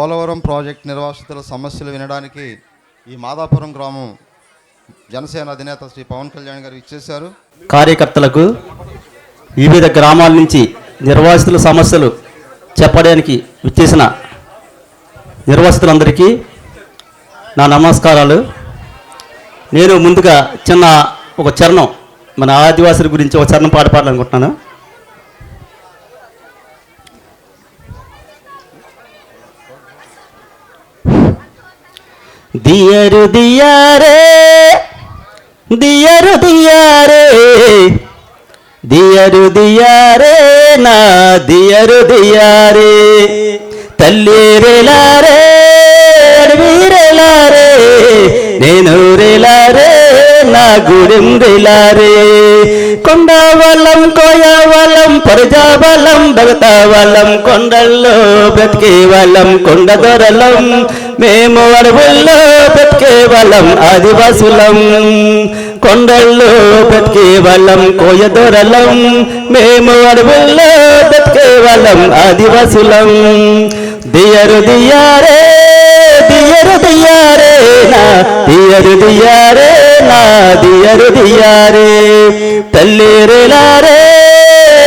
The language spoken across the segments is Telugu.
పోలవరం ప్రాజెక్ట్ నిర్వాసితుల సమస్యలు వినడానికి ఈ మాదాపురం గ్రామం జనసేన అధినేత శ్రీ పవన్ కళ్యాణ్ గారు ఇచ్చేశారు. కార్యకర్తలకు వివిధ గ్రామాల నుంచి నిర్వాసితుల సమస్యలు చెప్పడానికి విచ్చేసిన నిర్వాసితులందరికీ నా నమస్కారాలు. నేను ముందుగా ఒక చరణం మన ఆదివాసుల గురించి ఒక చరణం పాడాలనుకుంటున్నాను. దియరు దియారే దియరు దియారే దియరు దియారే నా దియరు దియారే తల్లి రేలారే అడవిరేలారే నేను రేలారే నా గుడెం రేలారే కొండ వల్లం కోయ వల్లం పరజా వల్లం భగత వల్లం కొండల్లో బ్రతికే వల్లం కొండ దొరలం మేము అడవుల్లో బ్రతికే వల్లం ఆదివాసులం కొండల్లో బ్రతికే వల్లం కోయ దొరలం మేము అడవుల్లో బ్రతికే వల్లం ఆదివాసులం దియరు దియారే దియరు దియారే నా దియరు దియారే నా దియరు దియారే తల్లి రేలారే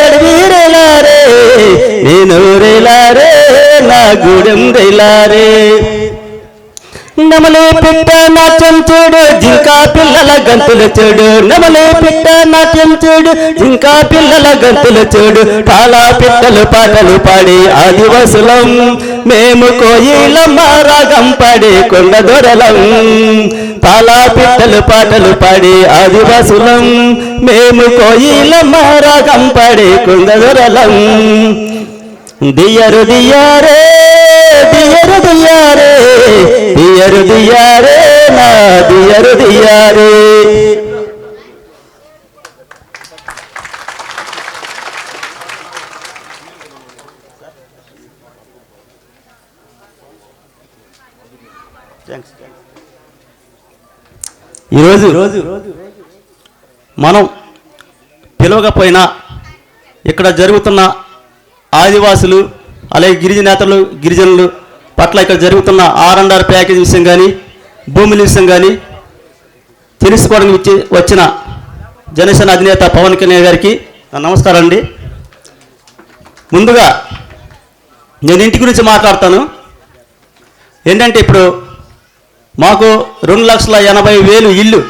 అడవిరేలారే నేను రేలారే నా గూడెం రేలారే నమలే పిట్ట నాట్యం చూడు జింకా పిల్లల గంతులు చూడు నమలే పిట్ట నాట్యం చూడు జింకా పిల్లల గంతులు చూడు పాలా పిట్టలు పాటలు పాడి ఆదివాసులం మేము కోయిలమ్మ రాగం పాడి కొండ దొరలం పాలా పిట్టలు పాటలు పాడి ఆదివాసులం మేము కోయిలమ్మ రాగం పాడి కొండ దొరలం దియరు దియారే దియరు దియారే దియరు దియారే నా దియరు దియారే. ఈరోజు మనం పిలవకపోయినా ఇక్కడ జరుగుతున్న ఆదివాసులు అలాగే గిరిజనేతలు గిరిజనులు పట్ల ఇక్కడ జరుగుతున్న R&R ప్యాకేజ్ విషయం కానీ భూముల విషయం కానీ తెలుసుకోవడానికి వచ్చిన జనసేన అధినేత పవన్ కళ్యాణ్ గారికి నమస్కారం అండి. ముందుగా నేను ఇంటి గురించి మాట్లాడతాను. ఏంటంటే ఇప్పుడు మాకు 2,80,000 ఇల్లు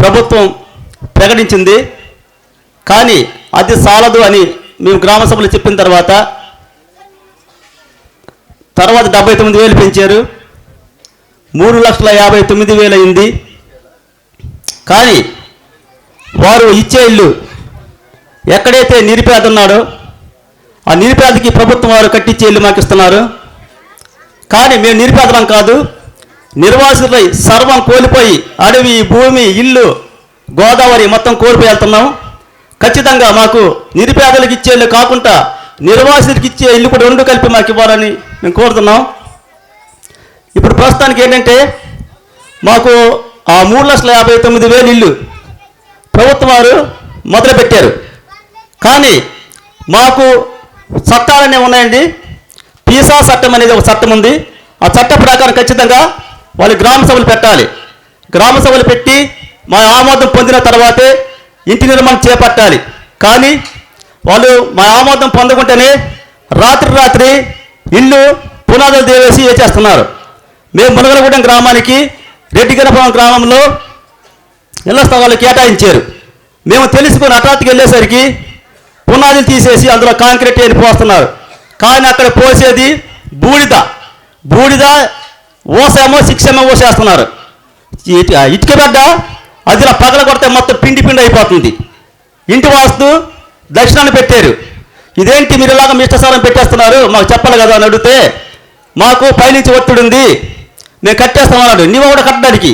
ప్రభుత్వం ప్రకటించింది. కానీ అది చాలదు అని మేము గ్రామ సభలు చెప్పిన తర్వాత 79,000 పెంచారు. 3,59,000 అయింది. కానీ వారు ఇచ్చే ఇల్లు ఎక్కడైతే నిరుపేద ఉన్నాడో ఆ నిరుపేదకి ప్రభుత్వం వారు కట్టించే ఇల్లు మాకు ఇస్తున్నారు. కానీ మేము నిరుపేదలం కాదు, నిర్వాసితులై సర్వం కోల్పోయి అడవి భూమి ఇల్లు గోదావరి మొత్తం కోల్పోయి వెళ్తున్నాం. ఖచ్చితంగా మాకు నిరుపేదలకు ఇచ్చే ఇల్లు కాకుండా నిర్వాసితులకు ఇచ్చే ఇల్లు కూడా 2 కలిపి మాకు ఇవ్వాలని మేము కోరుతున్నాం. ఇప్పుడు ప్రస్తుతానికి ఏంటంటే మాకు ఆ 3,59,000 ఇల్లు ప్రభుత్వం వారు మొదలుపెట్టారు. కానీ మాకు చట్టాలనే ఉన్నాయండి. పీసా చట్టం అనేది ఒక చట్టం ఉంది. ఆ చట్ట ప్రకారం ఖచ్చితంగా వాళ్ళు గ్రామ సభలు పెట్టాలి. గ్రామ సభలు పెట్టి మా ఆమోదం పొందిన తర్వాతే ఇంటి నిర్మాణం చేపట్టాలి. కానీ వాళ్ళు మా ఆమోదం పొందకుంటేనే రాత్రి ఇల్లు పునాదులు దేవేసి వేసేస్తున్నారు. మేము మునగలగూడెం గ్రామానికి రెడ్డిగనపురం గ్రామంలో ఇళ్ల స్థలాలు కేటాయించారు. మేము తెలుసుకుని హఠాత్తుగా వెళ్ళేసరికి పునాదులు తీసేసి అందులో కాంక్రీట్ వేసి పోస్తున్నారు. కానీ అక్కడ పోసేది బూడిద ఓసేమో 6 ఓసేస్తున్నారు. ఇటుక గడ్డ అదిలా పగల కొడితే మొత్తం పిండి అయిపోతుంది. ఇంటి వాస్తు దక్షిణాన్ని పెట్టారు. ఇదేంటి మీరు ఇలాగా మిష్టసారం పెట్టేస్తున్నారు, మాకు చెప్పాలి కదా అని అడిగితే మాకు పైనుంచి ఒత్తిడి ఉంది, నేను కట్టేస్తామన్నాడు. నీవు కూడా కట్టడానికి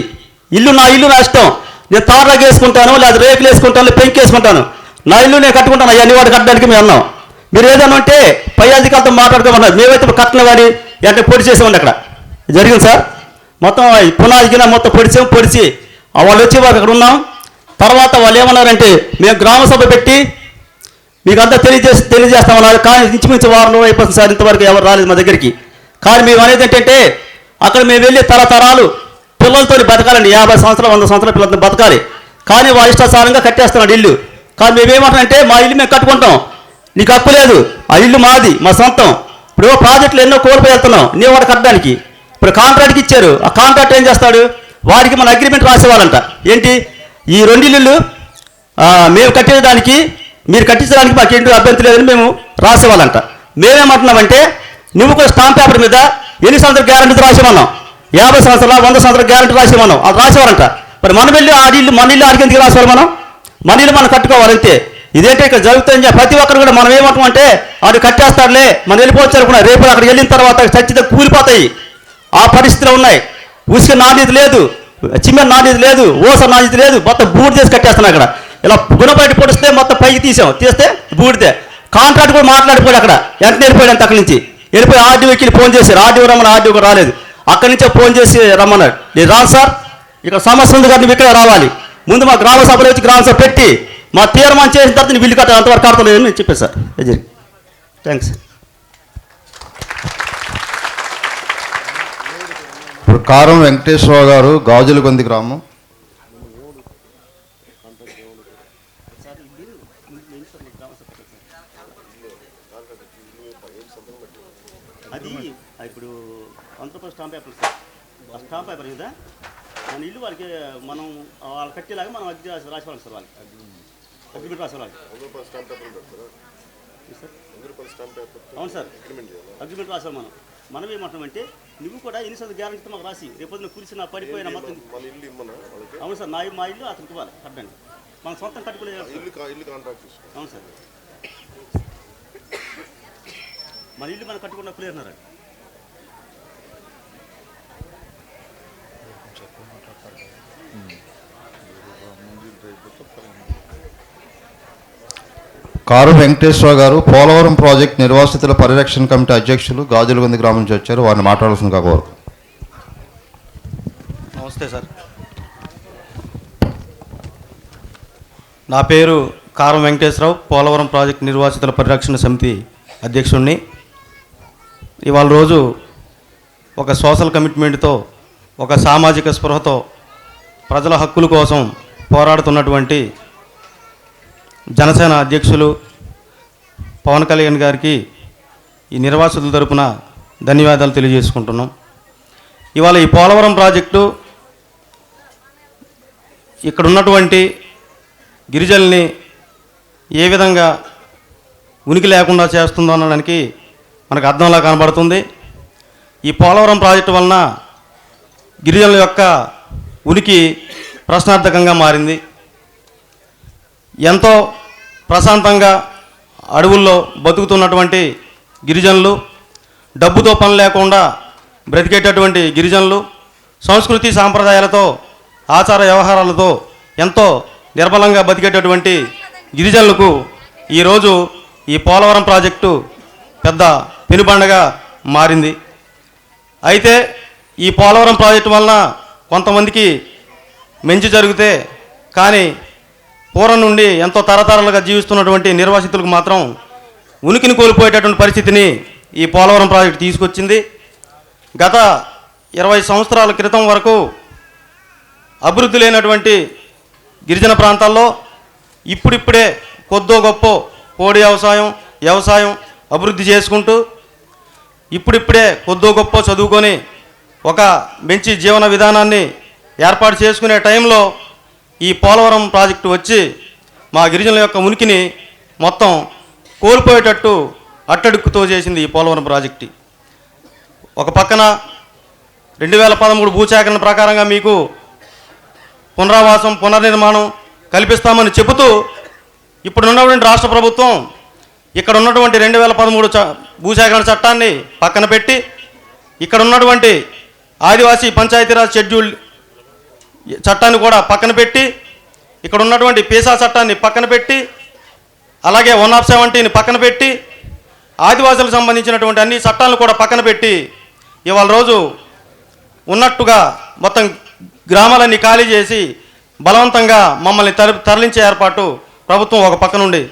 నా ఇల్లు నా ఇష్టం, నేను తార్లాగా వేసుకుంటాను లేదా రేకులు వేసుకుంటాను పెంకి వేసుకుంటాను, నా ఇల్లు నేను కట్టుకుంటాను అయ్యా, నీ వాడు కట్టడానికి మేము అన్నాం. మీరు ఏదైనా ఉంటే పై అధికారులతో మాట్లాడుకోమన్నారు. మేమైతే కట్టిన వాడి అంటే పొడి చేసేవాడి అక్కడ జరిగింది సార్. మొత్తం పునాదికి మొత్తం పొడిచి వాళ్ళు వచ్చి వారు అక్కడ ఉన్నాం. తర్వాత వాళ్ళు ఏమన్నారంటే మేము గ్రామ సభ పెట్టి మీకు అంతా తెలియజేస్తామన్నారు. కానీ ఇంచుమించు వారంలో అయిపోతుంది సార్, ఇంతవరకు ఎవరు రాలేదు మా దగ్గరికి. కానీ మేము అనేది ఏంటంటే అక్కడ మేము వెళ్ళి తరతరాలు పిల్లలతో బతకాలండి, 50 సంవత్సరాలు 100 సంవత్సరాల పిల్లలతో బతకాలి. కానీ వాళ్ళ ఇష్టాసారంగా కట్టేస్తున్నాడు ఇల్లు. కానీ మేమేమంటామంటే మా ఇల్లు మేము కట్టుకుంటాం, నీకు హక్కు లేదు, ఆ ఇల్లు మాది, మా సొంతం. ఇప్పుడు ప్రాజెక్టులు ఎన్నో కోల్పోయి వెళ్తున్నాం నీ వాడు కట్టడానికి. ఇప్పుడు కాంట్రాక్ట్కి ఇచ్చారు, ఆ కాంట్రాక్ట్ ఏం చేస్తాడు, వాడికి మన అగ్రిమెంట్ రాసేవాళ్ళంట. ఏంటి, ఈ 2 ఇల్లులు మేము కట్టేదానికి మీరు కట్టించడానికి మాకు ఏంటి అభ్యంతరం లేదని మేము రాసేవాళ్ళంట. మేమేమంటున్నామంటే నువ్వు కూడా స్టాంప్ పేపర్ మీద ఎన్ని సంవత్సరాల గ్యారెంటీ రాసేమన్నాం, 50 సంవత్సరాలు 100 సంవత్సరాల గ్యారెంటీ రాసేమన్నాం, అది రాసేవారంట. మరి మనం వెళ్ళి ఆ ఇల్లు మన ఇల్లు ఆడికి ఎందుకు రాసేవాళ్ళు, మన ఇల్లు మనం కట్టుకోవాలంతే. ఇదేంటే ఇక్కడ జరుగుతుంది. ప్రతి ఒక్కరు కూడా మనం ఏమంటామంటే ఆడు కట్టేస్తాడులే మనం వెళ్ళిపోవచ్చు అనుకున్నా, రేపు అక్కడికి వెళ్ళిన తర్వాత చచ్చితే కూలిపోతాయి. ఆ పరిస్థితులు ఉన్నాయి. ఉసుక నాణ్యత లేదు, సిమెంట్ నాణ్యత లేదు, ఓస నాణ్యత లేదు, మొత్తం బూడి చేసి కట్టేస్తున్నాయి. అక్కడ ఇలా గుణబయట పొడిస్తే మొత్తం పైకి తీస్తే బూడితే. కాంట్రాక్ట్ కూడా మాట్లాడిపోయాడు, అక్కడ వెంటనే వెళ్ళిపోయాడు అంత. అక్కడి నుంచి వెళ్ళిపోయి ఆర్డీఓకి ఫోన్ చేశారు, ఆర్డీఓ రమ్మని, ఆర్డీఓ కూడా రాలేదు. అక్కడి నుంచే ఫోన్ చేసి రమ్మన్నాడు. నేను రాను సార్, ఇక్కడ సమస్య ఉంది కదా, నువ్వు ఇక్కడ రావాలి, ముందు మా గ్రామ సభలో వచ్చి గ్రామ సభ పెట్టి మా తీర్మానం చేసిన తర్వాత నేను బిల్లు కట్టాలి, అంతవరకు కడతలేదని నేను చెప్పాను సార్. థ్యాంక్స్. ఇప్పుడు కారం వెంకటేశ్వరరావు గారు, గాజులగొంది గ్రామం. అది ఇప్పుడు Andhra Pradesh stamp paper sir, stamp paper కదా మన ఇల్లు వాళ్ళకి మనం వాళ్ళు కట్టేలాగా మనం అగ్రి రాసేవాళ్ళం సార్, వాళ్ళకి అగ్రిమెంట్ రాసేవాళ్ళకి. అవును సార్, అగ్రిమెంట్ రాసాం మనం. మనం ఏమంటున్నామంటే నువ్వు కూడా ఎన్ని సంవత్సరాలు గ్యారెంటీ మాకు రాసి రేపొద్దున కూర్చున్న పడిపోయిన మొత్తం. అవును సార్, మా ఇల్లు అతనికి ఇవ్వాలి కట్టండి, మనం సొంతం కట్టుకునే. అవును సార్, మన ఇల్లు మనం కట్టుకున్న ప్లేయర్నారండి. కారు వెంకటేశ్వరరావు గారు, పోలవరం ప్రాజెక్ట్ నిర్వాసితుల పరిరక్షణ కమిటీ అధ్యక్షులు, గాజులగొంది గ్రామం నుంచి వచ్చారు. వారిని మాట్లాడాల్సింది కాకూడదు. నమస్తే సార్, నా పేరు కారం వెంకటేశ్వరరావు, పోలవరం ప్రాజెక్ట్ నిర్వాసితుల పరిరక్షణ సమితి అధ్యక్షుడిని. ఇవాళ రోజు ఒక సోషల్ కమిట్మెంట్తో, ఒక సామాజిక స్పృహతో ప్రజల హక్కుల కోసం పోరాడుతున్నటువంటి జనసేన అధ్యక్షులు పవన్ కళ్యాణ్ గారికి ఈ నిర్వాసితుల తరపున ధన్యవాదాలు తెలియజేసుకుంటున్నాం. ఇవాళ ఈ పోలవరం ప్రాజెక్టు ఇక్కడ ఉన్నటువంటి గిరిజనుల్ని ఏ విధంగా ఉనికి లేకుండా చేస్తుందో అనడానికి మనకు అర్థంలా కనబడుతుంది. ఈ పోలవరం ప్రాజెక్టు వలన గిరిజనుల యొక్క ఉనికి ప్రశ్నార్థకంగా మారింది. ఎంతో ప్రశాంతంగా అడవుల్లో బతుకుతున్నటువంటి గిరిజనులు, డబ్బుతో పని లేకుండా బ్రతికేటటువంటి గిరిజనులు, సంస్కృతి సాంప్రదాయాలతో ఆచార వ్యవహారాలతో ఎంతో నిర్బలంగా బతికేటటువంటి గిరిజనులకు ఈరోజు ఈ పోలవరం ప్రాజెక్టు పెద్ద పెనుబండగా మారింది. అయితే ఈ పోలవరం ప్రాజెక్టు వలన కొంతమందికి మంచి జరిగితే, కానీ పూర్వం నుండి ఎంతో తరతరాలుగా జీవిస్తున్నటువంటి నిర్వాసితులకు మాత్రం ఉనికిని కోల్పోయేటటువంటి పరిస్థితిని ఈ పోలవరం ప్రాజెక్టు తీసుకొచ్చింది. గత 20 సంవత్సరాల క్రితం వరకు అభివృద్ధి లేనటువంటి గిరిజన ప్రాంతాల్లో ఇప్పుడిప్పుడే కొద్దో గొప్ప పోడి వ్యవసాయం అభివృద్ధి చేసుకుంటూ ఇప్పుడిప్పుడే కొద్దో గొప్ప చదువుకొని ఒక మంచి జీవన విధానాన్ని ఏర్పాటు చేసుకునే టైంలో ఈ పోలవరం ప్రాజెక్టు వచ్చి మా గిరిజనుల యొక్క ఉనికిని మొత్తం కోల్పోయేటట్టు అట్టడుక్కుతో చేసింది ఈ పోలవరం ప్రాజెక్టు. ఒక పక్కన 2013 భూసేకరణ ప్రకారంగా మీకు పునరావాసం, పునర్నిర్మాణం కల్పిస్తామని చెబుతూ ఇప్పుడున్నటువంటి రాష్ట్ర ప్రభుత్వం ఇక్కడ ఉన్నటువంటి 2013 భూసేకరణ చట్టాన్ని పక్కన పెట్టి, ఇక్కడ ఉన్నటువంటి ఆదివాసీ పంచాయతీరాజ్ షెడ్యూల్ చట్టాన్ని కూడా పక్కన పెట్టి, ఇక్కడ ఉన్నటువంటి పీసా చట్టాన్ని పక్కన పెట్టి, అలాగే 170ని పక్కన పెట్టి, ఆదివాసులకు సంబంధించినటువంటి అన్ని చట్టాలను కూడా పక్కన పెట్టి ఇవాళ రోజు ఉన్నట్టుగా మొత్తం గ్రామాలన్నీ ఖాళీ చేసి బలవంతంగా మమ్మల్ని తరలించే ఏర్పాటు ప్రభుత్వం ఒక పక్క నుండి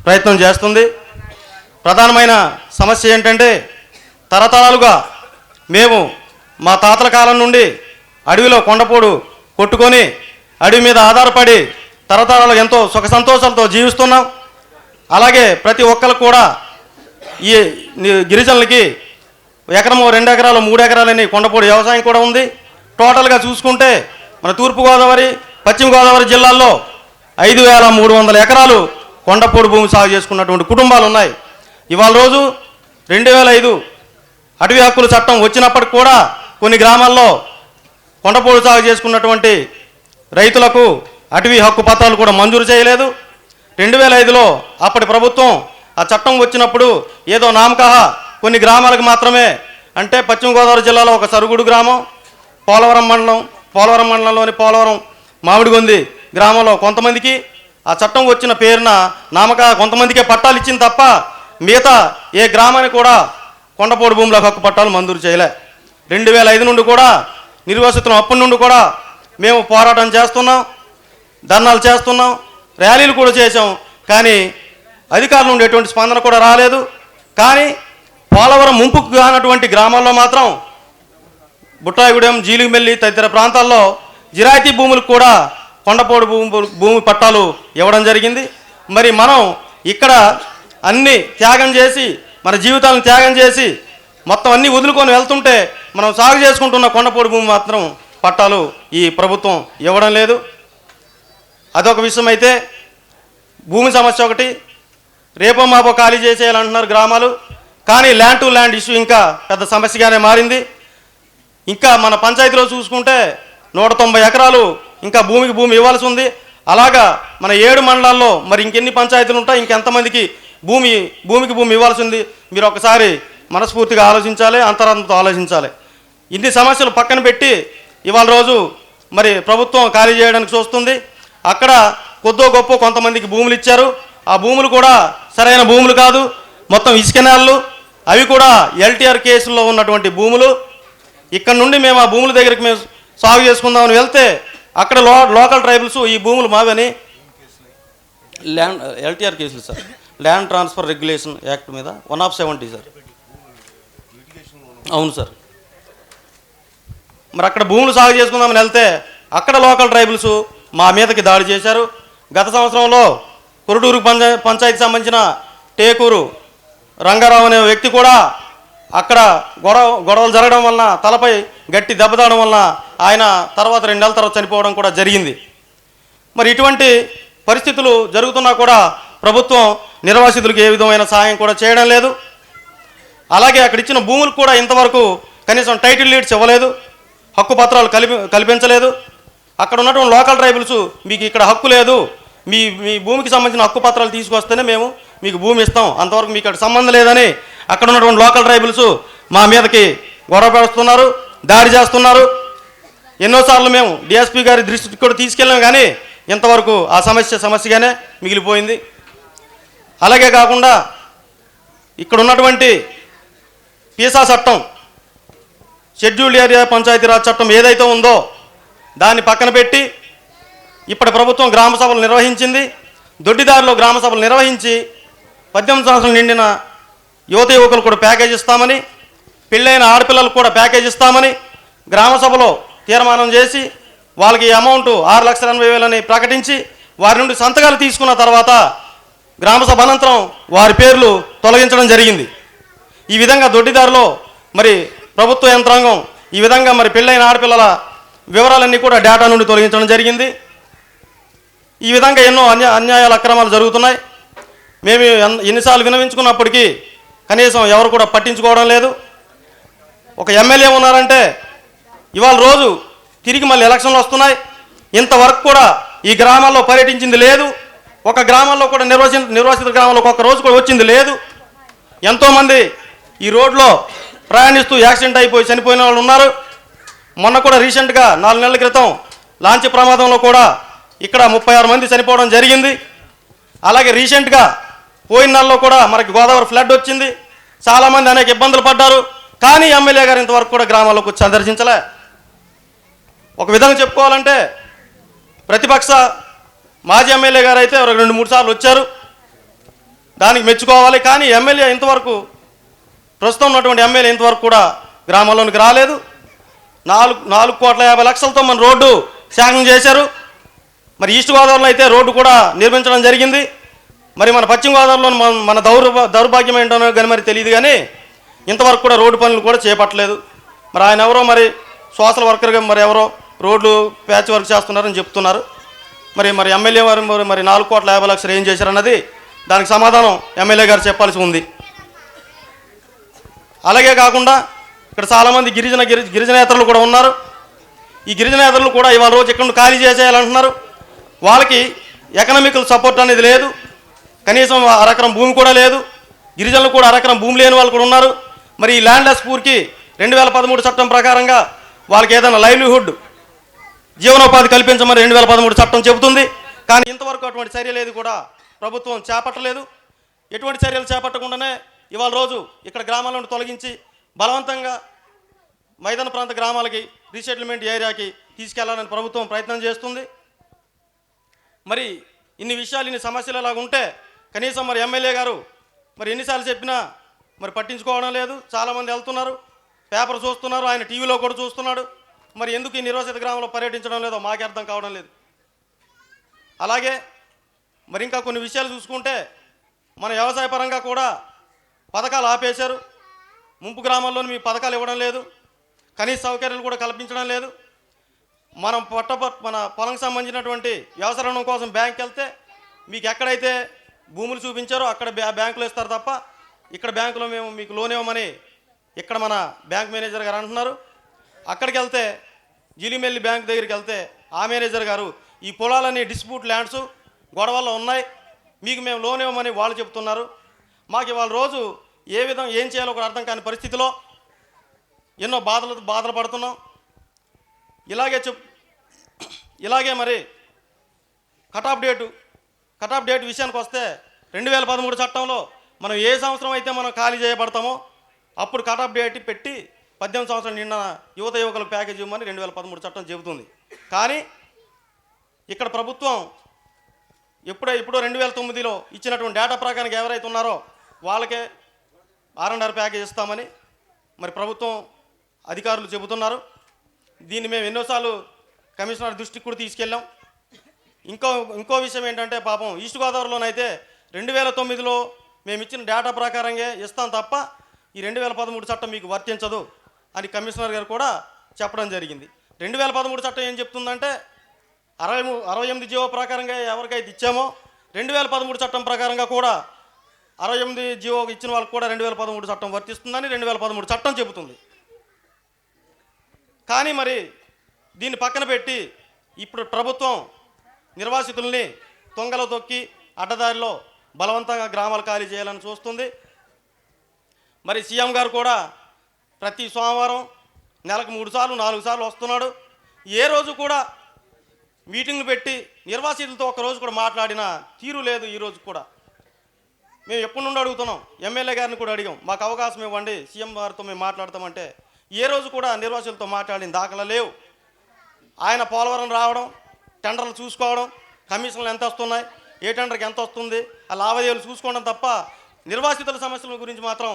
ప్రయత్నం చేస్తుంది. ప్రధానమైన సమస్య ఏంటంటే తరతరాలుగా మేము మా తాతల కాలం నుండి అడవిలో కొండపోడు కొట్టుకొని అడవి మీద ఆధారపడి తరతరాలు ఎంతో సుఖ సంతోషాలతో జీవిస్తున్నాం. అలాగే ప్రతి ఒక్కరికి కూడా ఈ గిరిజనులకి ఎకరము 2 ఎకరాలు 3 ఎకరాలని కొండపోడు వ్యవసాయం కూడా ఉంది. టోటల్గా చూసుకుంటే మన తూర్పుగోదావరి పశ్చిమ గోదావరి జిల్లాల్లో 5,300 ఎకరాలు కొండపోడు భూమి సాగు చేసుకున్నటువంటి కుటుంబాలు ఉన్నాయి. ఇవాళ రోజు 2005 అటవీ హక్కుల చట్టం వచ్చినప్పటికి కూడా కొన్ని గ్రామాల్లో కొండపోడు సాగు చేసుకున్నటువంటి రైతులకు అటవీ హక్కు పత్రాలు కూడా మంజూరు చేయలేదు. 2005లో అప్పటి ప్రభుత్వం ఆ చట్టం వచ్చినప్పుడు ఏదో నామకహ కొన్ని గ్రామాలకు మాత్రమే, అంటే పశ్చిమ గోదావరి జిల్లాలో ఒక సరుగుడు గ్రామం, పోలవరం మండలంలోని పోలవరం మామిడిగొంది గ్రామంలో కొంతమందికి ఆ చట్టం వచ్చిన పేరున నామకహ కొంతమందికే పట్టాలు ఇచ్చింది తప్ప మిగతా ఏ గ్రామానికి కూడా కొండపోడు భూములకు హక్కు పట్టాలు మంజూరు చేయలే. 2005 నుండి కూడా నిర్వాసితులం. అప్పటి నుండి కూడా మేము పోరాటం చేస్తున్నాం, ధర్నాలు చేస్తున్నాం, ర్యాలీలు కూడా చేసాం. కానీ అధికారుల నుండి ఎటువంటి స్పందన కూడా రాలేదు. కానీ పోలవరం ముంపుకు కానటువంటి గ్రామాల్లో మాత్రం బుట్టాయిగూడెం, జీలిగిమెల్లి తదితర ప్రాంతాల్లో జిరాయితీ భూములకు కూడా కొండపోడు భూమి పట్టాలు ఇవ్వడం జరిగింది. మరి మనం ఇక్కడ అన్నీ త్యాగం చేసి మన జీవితాలను త్యాగం చేసి మొత్తం అన్నీ వదులుకొని వెళ్తుంటే మనం సాగు చేసుకుంటున్న కొండపోడు భూమి మాత్రం పట్టాలు ఈ ప్రభుత్వం ఇవ్వడం లేదు. అదొక విషయం. అయితే భూమి సమస్య ఒకటి, రేపో మాపో ఖాళీ చేసేయాలంటున్నారు గ్రామాలు. కానీ ల్యాండ్ టు ల్యాండ్ ఇష్యూ ఇంకా పెద్ద సమస్యగానే మారింది. ఇంకా మన పంచాయతీలో చూసుకుంటే 190 ఎకరాలు ఇంకా భూమి ఇవ్వాల్సి ఉంది. అలాగా మన 7 మండలాల్లో మరి ఇంకెన్ని పంచాయతీలు ఉంటాయి, ఇంకెంతమందికి భూమికి భూమి ఇవ్వాల్సి ఉంది. మీరు ఒకసారి మనస్ఫూర్తిగా ఆలోచించాలి, అంతరంతో ఆలోచించాలి. ఇన్ని సమస్యలు పక్కన పెట్టి ఇవాళ రోజు మరి ప్రభుత్వం ఖాళీ చేయడానికి చూస్తుంది. అక్కడ కొద్దో గొప్ప కొంతమందికి భూములు ఇచ్చారు. ఆ భూములు కూడా సరైన భూములు కాదు, మొత్తం ఇసుక నేలలు. అవి కూడా ఎల్టీఆర్ కేసుల్లో ఉన్నటువంటి భూములు. ఇక్కడ నుండి మేము ఆ భూముల దగ్గరికి మేము సాగు చేసుకుందామని వెళ్తే అక్కడ లోకల్ ట్రైబల్స్ ఈ భూములు మావని ల్యాండ్ ఎల్టీఆర్ కేసులు sir, land transfer regulation act మీద 170 సార్. అవును సార్. మరి అక్కడ భూములు సాగు చేసుకుందామని వెళ్తే అక్కడ లోకల్ ట్రైబల్స్ మా మీదకి దాడి చేశారు. గత సంవత్సరంలో కొరటూరు పంచాయతీ సంబంధించిన టేకూరు రంగారావు అనే వ్యక్తి కూడా అక్కడ గొడవలు జరగడం వలన తలపై గట్టి దెబ్బతాడడం వలన ఆయన తర్వాత 2 నెలల తర్వాత చనిపోవడం కూడా జరిగింది. మరి ఇటువంటి పరిస్థితులు జరుగుతున్నా కూడా ప్రభుత్వం నిర్వాసితులకు ఏ విధమైన సహాయం కూడా చేయడం లేదు. అలాగే అక్కడ ఇచ్చిన భూములకు కూడా ఇంతవరకు కనీసం టైటిల్ లీడ్స్ ఇవ్వలేదు, హక్కు పత్రాలు కల్పించలేదు. అక్కడ ఉన్నటువంటి లోకల్ ట్రైబల్స్ మీకు ఇక్కడ హక్కు లేదు, మీ భూమికి సంబంధించిన హక్కు పత్రాలు తీసుకొస్తేనే మేము మీకు భూమి ఇస్తాం, అంతవరకు మీకు అక్కడ సంబంధం లేదని అక్కడ ఉన్నటువంటి లోకల్ ట్రైబల్స్ మా మీదకి గొడవ పెడుతున్నారు, దాడి చేస్తున్నారు. ఎన్నోసార్లు మేము డిఎస్పీ గారి దృష్టికి కూడా తీసుకెళ్ళాం, కానీ ఇంతవరకు ఆ సమస్యగానే మిగిలిపోయింది. అలాగే కాకుండా ఇక్కడ ఉన్నటువంటి పీసా చట్టం, షెడ్యూల్డ్ ఏరియా పంచాయతీరాజ్ చట్టం ఏదైతే ఉందో దాన్ని పక్కన పెట్టి ఇప్పటి ప్రభుత్వం గ్రామ సభలు నిర్వహించింది. దొడ్డిదారిలో గ్రామ సభలు నిర్వహించి 18 సంవత్సరాలు నిండిన యువత యువకులు కూడా ప్యాకేజ్ ఇస్తామని, పెళ్ళైన ఆడపిల్లలకు కూడా ప్యాకేజ్ ఇస్తామని గ్రామ సభలో తీర్మానం చేసి వాళ్ళకి అమౌంట్ 6,80,000 అని ప్రకటించి వారి నుండి సంతకాలు తీసుకున్న తర్వాత గ్రామ సభ అనంతరం వారి పేర్లు తొలగించడం జరిగింది. ఈ విధంగా దొడ్డిదారిలో మరి ప్రభుత్వ యంత్రాంగం ఈ విధంగా మరి పెళ్ళైన ఆడపిల్లల వివరాలన్నీ కూడా డేటా నుండి తొలగించడం జరిగింది. ఈ విధంగా ఎన్నో అన్యాయాల అక్రమాలు జరుగుతున్నాయి. మేము ఎన్నిసార్లు వినవించుకున్నప్పటికీ కనీసం ఎవరు కూడా పట్టించుకోవడం లేదు. ఒక ఎమ్మెల్యే ఉన్నారంటే ఇవాళ రోజు తిరిగి మళ్ళీ ఎలక్షన్లు వస్తున్నాయి, ఇంతవరకు కూడా ఈ గ్రామాల్లో పర్యటించింది లేదు. ఒక గ్రామాల్లో కూడా నిర్వాసిత గ్రామంలో ఒక రోజు కూడా వచ్చింది లేదు. ఎంతోమంది ఈ రోడ్లో ప్రయాణిస్తూ యాక్సిడెంట్ అయిపోయి చనిపోయిన వాళ్ళు ఉన్నారు. మొన్న కూడా రీసెంట్గా 4 నెలల క్రితం లాంచ్ ప్రమాదంలో కూడా ఇక్కడ 36 మంది చనిపోవడం జరిగింది. అలాగే రీసెంట్గా పోయిన నెలలో కూడా మనకి గోదావరి ఫ్లడ్ వచ్చింది, చాలామంది అనేక ఇబ్బందులు పడ్డారు. కానీ ఎమ్మెల్యే గారు ఇంతవరకు కూడా గ్రామాల్లోకి వచ్చి సందర్శించలే. ఒక విధంగా చెప్పుకోవాలంటే ప్రతిపక్ష మాజీ ఎమ్మెల్యే గారు అయితే 2-3 సార్లు వచ్చారు, దానికి మెచ్చుకోవాలి. కానీ ఎమ్మెల్యే ఇంతవరకు ప్రస్తుతం ఉన్నటువంటి ఎమ్మెల్యే ఇంతవరకు కూడా గ్రామాల్లోనికి రాలేదు. 4,50,00,000తో మన రోడ్డు శాంక్షన్ చేశారు. మరి ఈస్ట్ గోదావరిలో అయితే రోడ్డు కూడా నిర్మించడం జరిగింది. మరి మన పశ్చిమ గోదావరిలో మన దౌర్భాగ్యం ఏంటో కానీ మరి తెలియదు, కానీ ఇంతవరకు కూడా రోడ్డు పనులు కూడా చేపట్టలేదు. మరి ఆయన ఎవరో మరి సోషల్ వర్కర్గా మరి ఎవరో రోడ్లు ప్యాచ్ వర్క్ చేస్తున్నారని చెప్తున్నారు. మరి ఎమ్మెల్యే వారు మరి 4,50,00,000 ఏం చేశారన్నది దానికి సమాధానం ఎమ్మెల్యే గారు చెప్పాల్సి ఉంది. అలాగే కాకుండా ఇక్కడ చాలామంది గిరిజనేతరులు కూడా ఉన్నారు. ఈ గిరిజనేతరులు కూడా ఇవాళ రోజు ఇక్కడ ఖాళీ చేసేయాలంటున్నారు. వాళ్ళకి ఎకనామికల్ సపోర్ట్ అనేది లేదు. కనీసం అరెకరం భూమి కూడా లేదు. గిరిజనులు కూడా అరెకరం భూమి లేని వాళ్ళు కూడా ఉన్నారు. మరి ఈ ల్యాండ్లెస్ పూర్కి 2013 చట్టం ప్రకారంగా వాళ్ళకి ఏదైనా లైవ్లీహుడ్ జీవనోపాధి కల్పించమని 2013 చట్టం చెబుతుంది. కానీ ఇంతవరకు అటువంటి చర్యలు ఏది కూడా ప్రభుత్వం చేపట్టలేదు. ఎటువంటి చర్యలు చేపట్టకుండానే ఇవాళ రోజు ఇక్కడ గ్రామాలను తొలగించి బలవంతంగా మైదాన ప్రాంత గ్రామాలకి రీసెటిల్మెంట్ ఏరియాకి తీసుకెళ్లాలని ప్రభుత్వం ప్రయత్నం చేస్తుంది. మరి ఇన్ని విషయాలు ఇన్ని సమస్యలు ఇలాగ ఉంటే కనీసం మరి ఎమ్మెల్యే గారు మరి ఎన్నిసార్లు చెప్పినా మరి పట్టించుకోవడం లేదు. చాలామంది వెళ్తున్నారు, పేపర్ చూస్తున్నారు, ఆయన టీవీలో కూడా చూస్తున్నాడు. మరి ఎందుకు ఈ నిర్వాసిత గ్రామంలో పర్యటించడం లేదో మాకే అర్థం కావడం లేదు. అలాగే మరి ఇంకా కొన్ని విషయాలు చూసుకుంటే మన వ్యవసాయ పరంగా కూడా పథకాలు ఆపేశారు. ముంపు గ్రామాల్లోని మీ పథకాలు ఇవ్వడం లేదు, కనీస సౌకర్యాలు కూడా కల్పించడం లేదు. మనం మన పొలంకి సంబంధించినటువంటి వ్యవసాయ రుణం కోసం బ్యాంక్కి వెళ్తే మీకు ఎక్కడైతే భూములు చూపించారో అక్కడ బ్యాంకులో ఇస్తారు తప్ప ఇక్కడ బ్యాంకులో మేము మీకు లోన్ ఇవ్వమని ఇక్కడ మన బ్యాంక్ మేనేజర్ గారు అంటున్నారు. అక్కడికి వెళ్తే జిలిమెల్లి బ్యాంక్ దగ్గరికి వెళ్తే ఆ మేనేజర్ గారు ఈ పొలాలన్నీ డిస్ప్యూట్ ల్యాండ్స్ గొడవల్లో ఉన్నాయి, మీకు మేము లోన్ ఇవ్వమని వాళ్ళు చెప్తున్నారు. మాకు ఇవాళ రోజు ఏం చేయాలో కూడా అర్థం కాని పరిస్థితిలో ఎన్నో బాధలు పడుతున్నాం. ఇలాగే మరి కట్ ఆఫ్ డేట్ విషయానికి వస్తే 2013 చట్టంలో మనం ఏ సంవత్సరం అయితే మనం ఖాళీ చేయబడతామో అప్పుడు కట్ ఆఫ్ డేట్ పెట్టి 18 సంవత్సరాలు నిన్న యువకులకు ప్యాకేజ్ ఇవ్వమని 2013 చట్టం చెబుతుంది. కానీ ఇక్కడ ప్రభుత్వం ఎప్పుడో 2009లో ఇచ్చినటువంటి డేటా ప్రకారం ఎవరైతే ఉన్నారో వాళ్ళకే R&R ప్యాకేజ్ ఇస్తామని మరి ప్రభుత్వం అధికారులు చెబుతున్నారు. దీన్ని మేము ఎన్నోసార్లు కమిషనర్ దృష్టికి కూడా తీసుకెళ్ళాం. ఇంకో విషయం ఏంటంటే పాపం ఈస్ట్ గోదావరిలోనైతే 2009లో మేము ఇచ్చిన డేటా ప్రకారంగా ఇస్తాం తప్ప ఈ 2013 చట్టం మీకు వర్తించదు అని కమిషనర్ గారు కూడా చెప్పడం జరిగింది. 2013 చట్టం ఏం చెప్తుందంటే 68 జీవో ప్రకారంగా ఎవరికైతే ఇచ్చామో 2013 చట్టం ప్రకారంగా కూడా 68 జీవో ఇచ్చిన వాళ్ళకు కూడా 2013 చట్టం వర్తిస్తుందని 2013 చట్టం చెబుతుంది. కానీ మరి దీన్ని పక్కన పెట్టి ఇప్పుడు ప్రభుత్వం నిర్వాసితుల్ని తొంగలో తొక్కి అడ్డదారిలో బలవంతంగా గ్రామాలు ఖాళీ చేయాలని చూస్తుంది. మరి సీఎం గారు కూడా ప్రతి సోమవారం నెలకు 3 సార్లు 4 సార్లు వస్తున్నాడు. ఏ రోజు కూడా మీటింగ్లు పెట్టి నిర్వాసితులతో ఒక్కరోజు కూడా మాట్లాడిన తీరు లేదు. ఈరోజు కూడా మేము ఎప్పటి నుండి అడుగుతున్నాం, ఎమ్మెల్యే గారిని కూడా అడిగాం, మాకు అవకాశం ఇవ్వండి సీఎం గారితో మేము మాట్లాడతామంటే ఏ రోజు కూడా నిర్వాసితులతో మాట్లాడిన దాఖలా లేవు. ఆయన పోలవరం రావడం, టెండర్లు చూసుకోవడం, కమిషన్లు ఎంత వస్తున్నాయి, ఏ టెండర్కి ఎంత వస్తుంది, ఆ లావాదేవీలు చూసుకోవడం తప్ప నిర్వాసితుల సమస్యల గురించి మాత్రం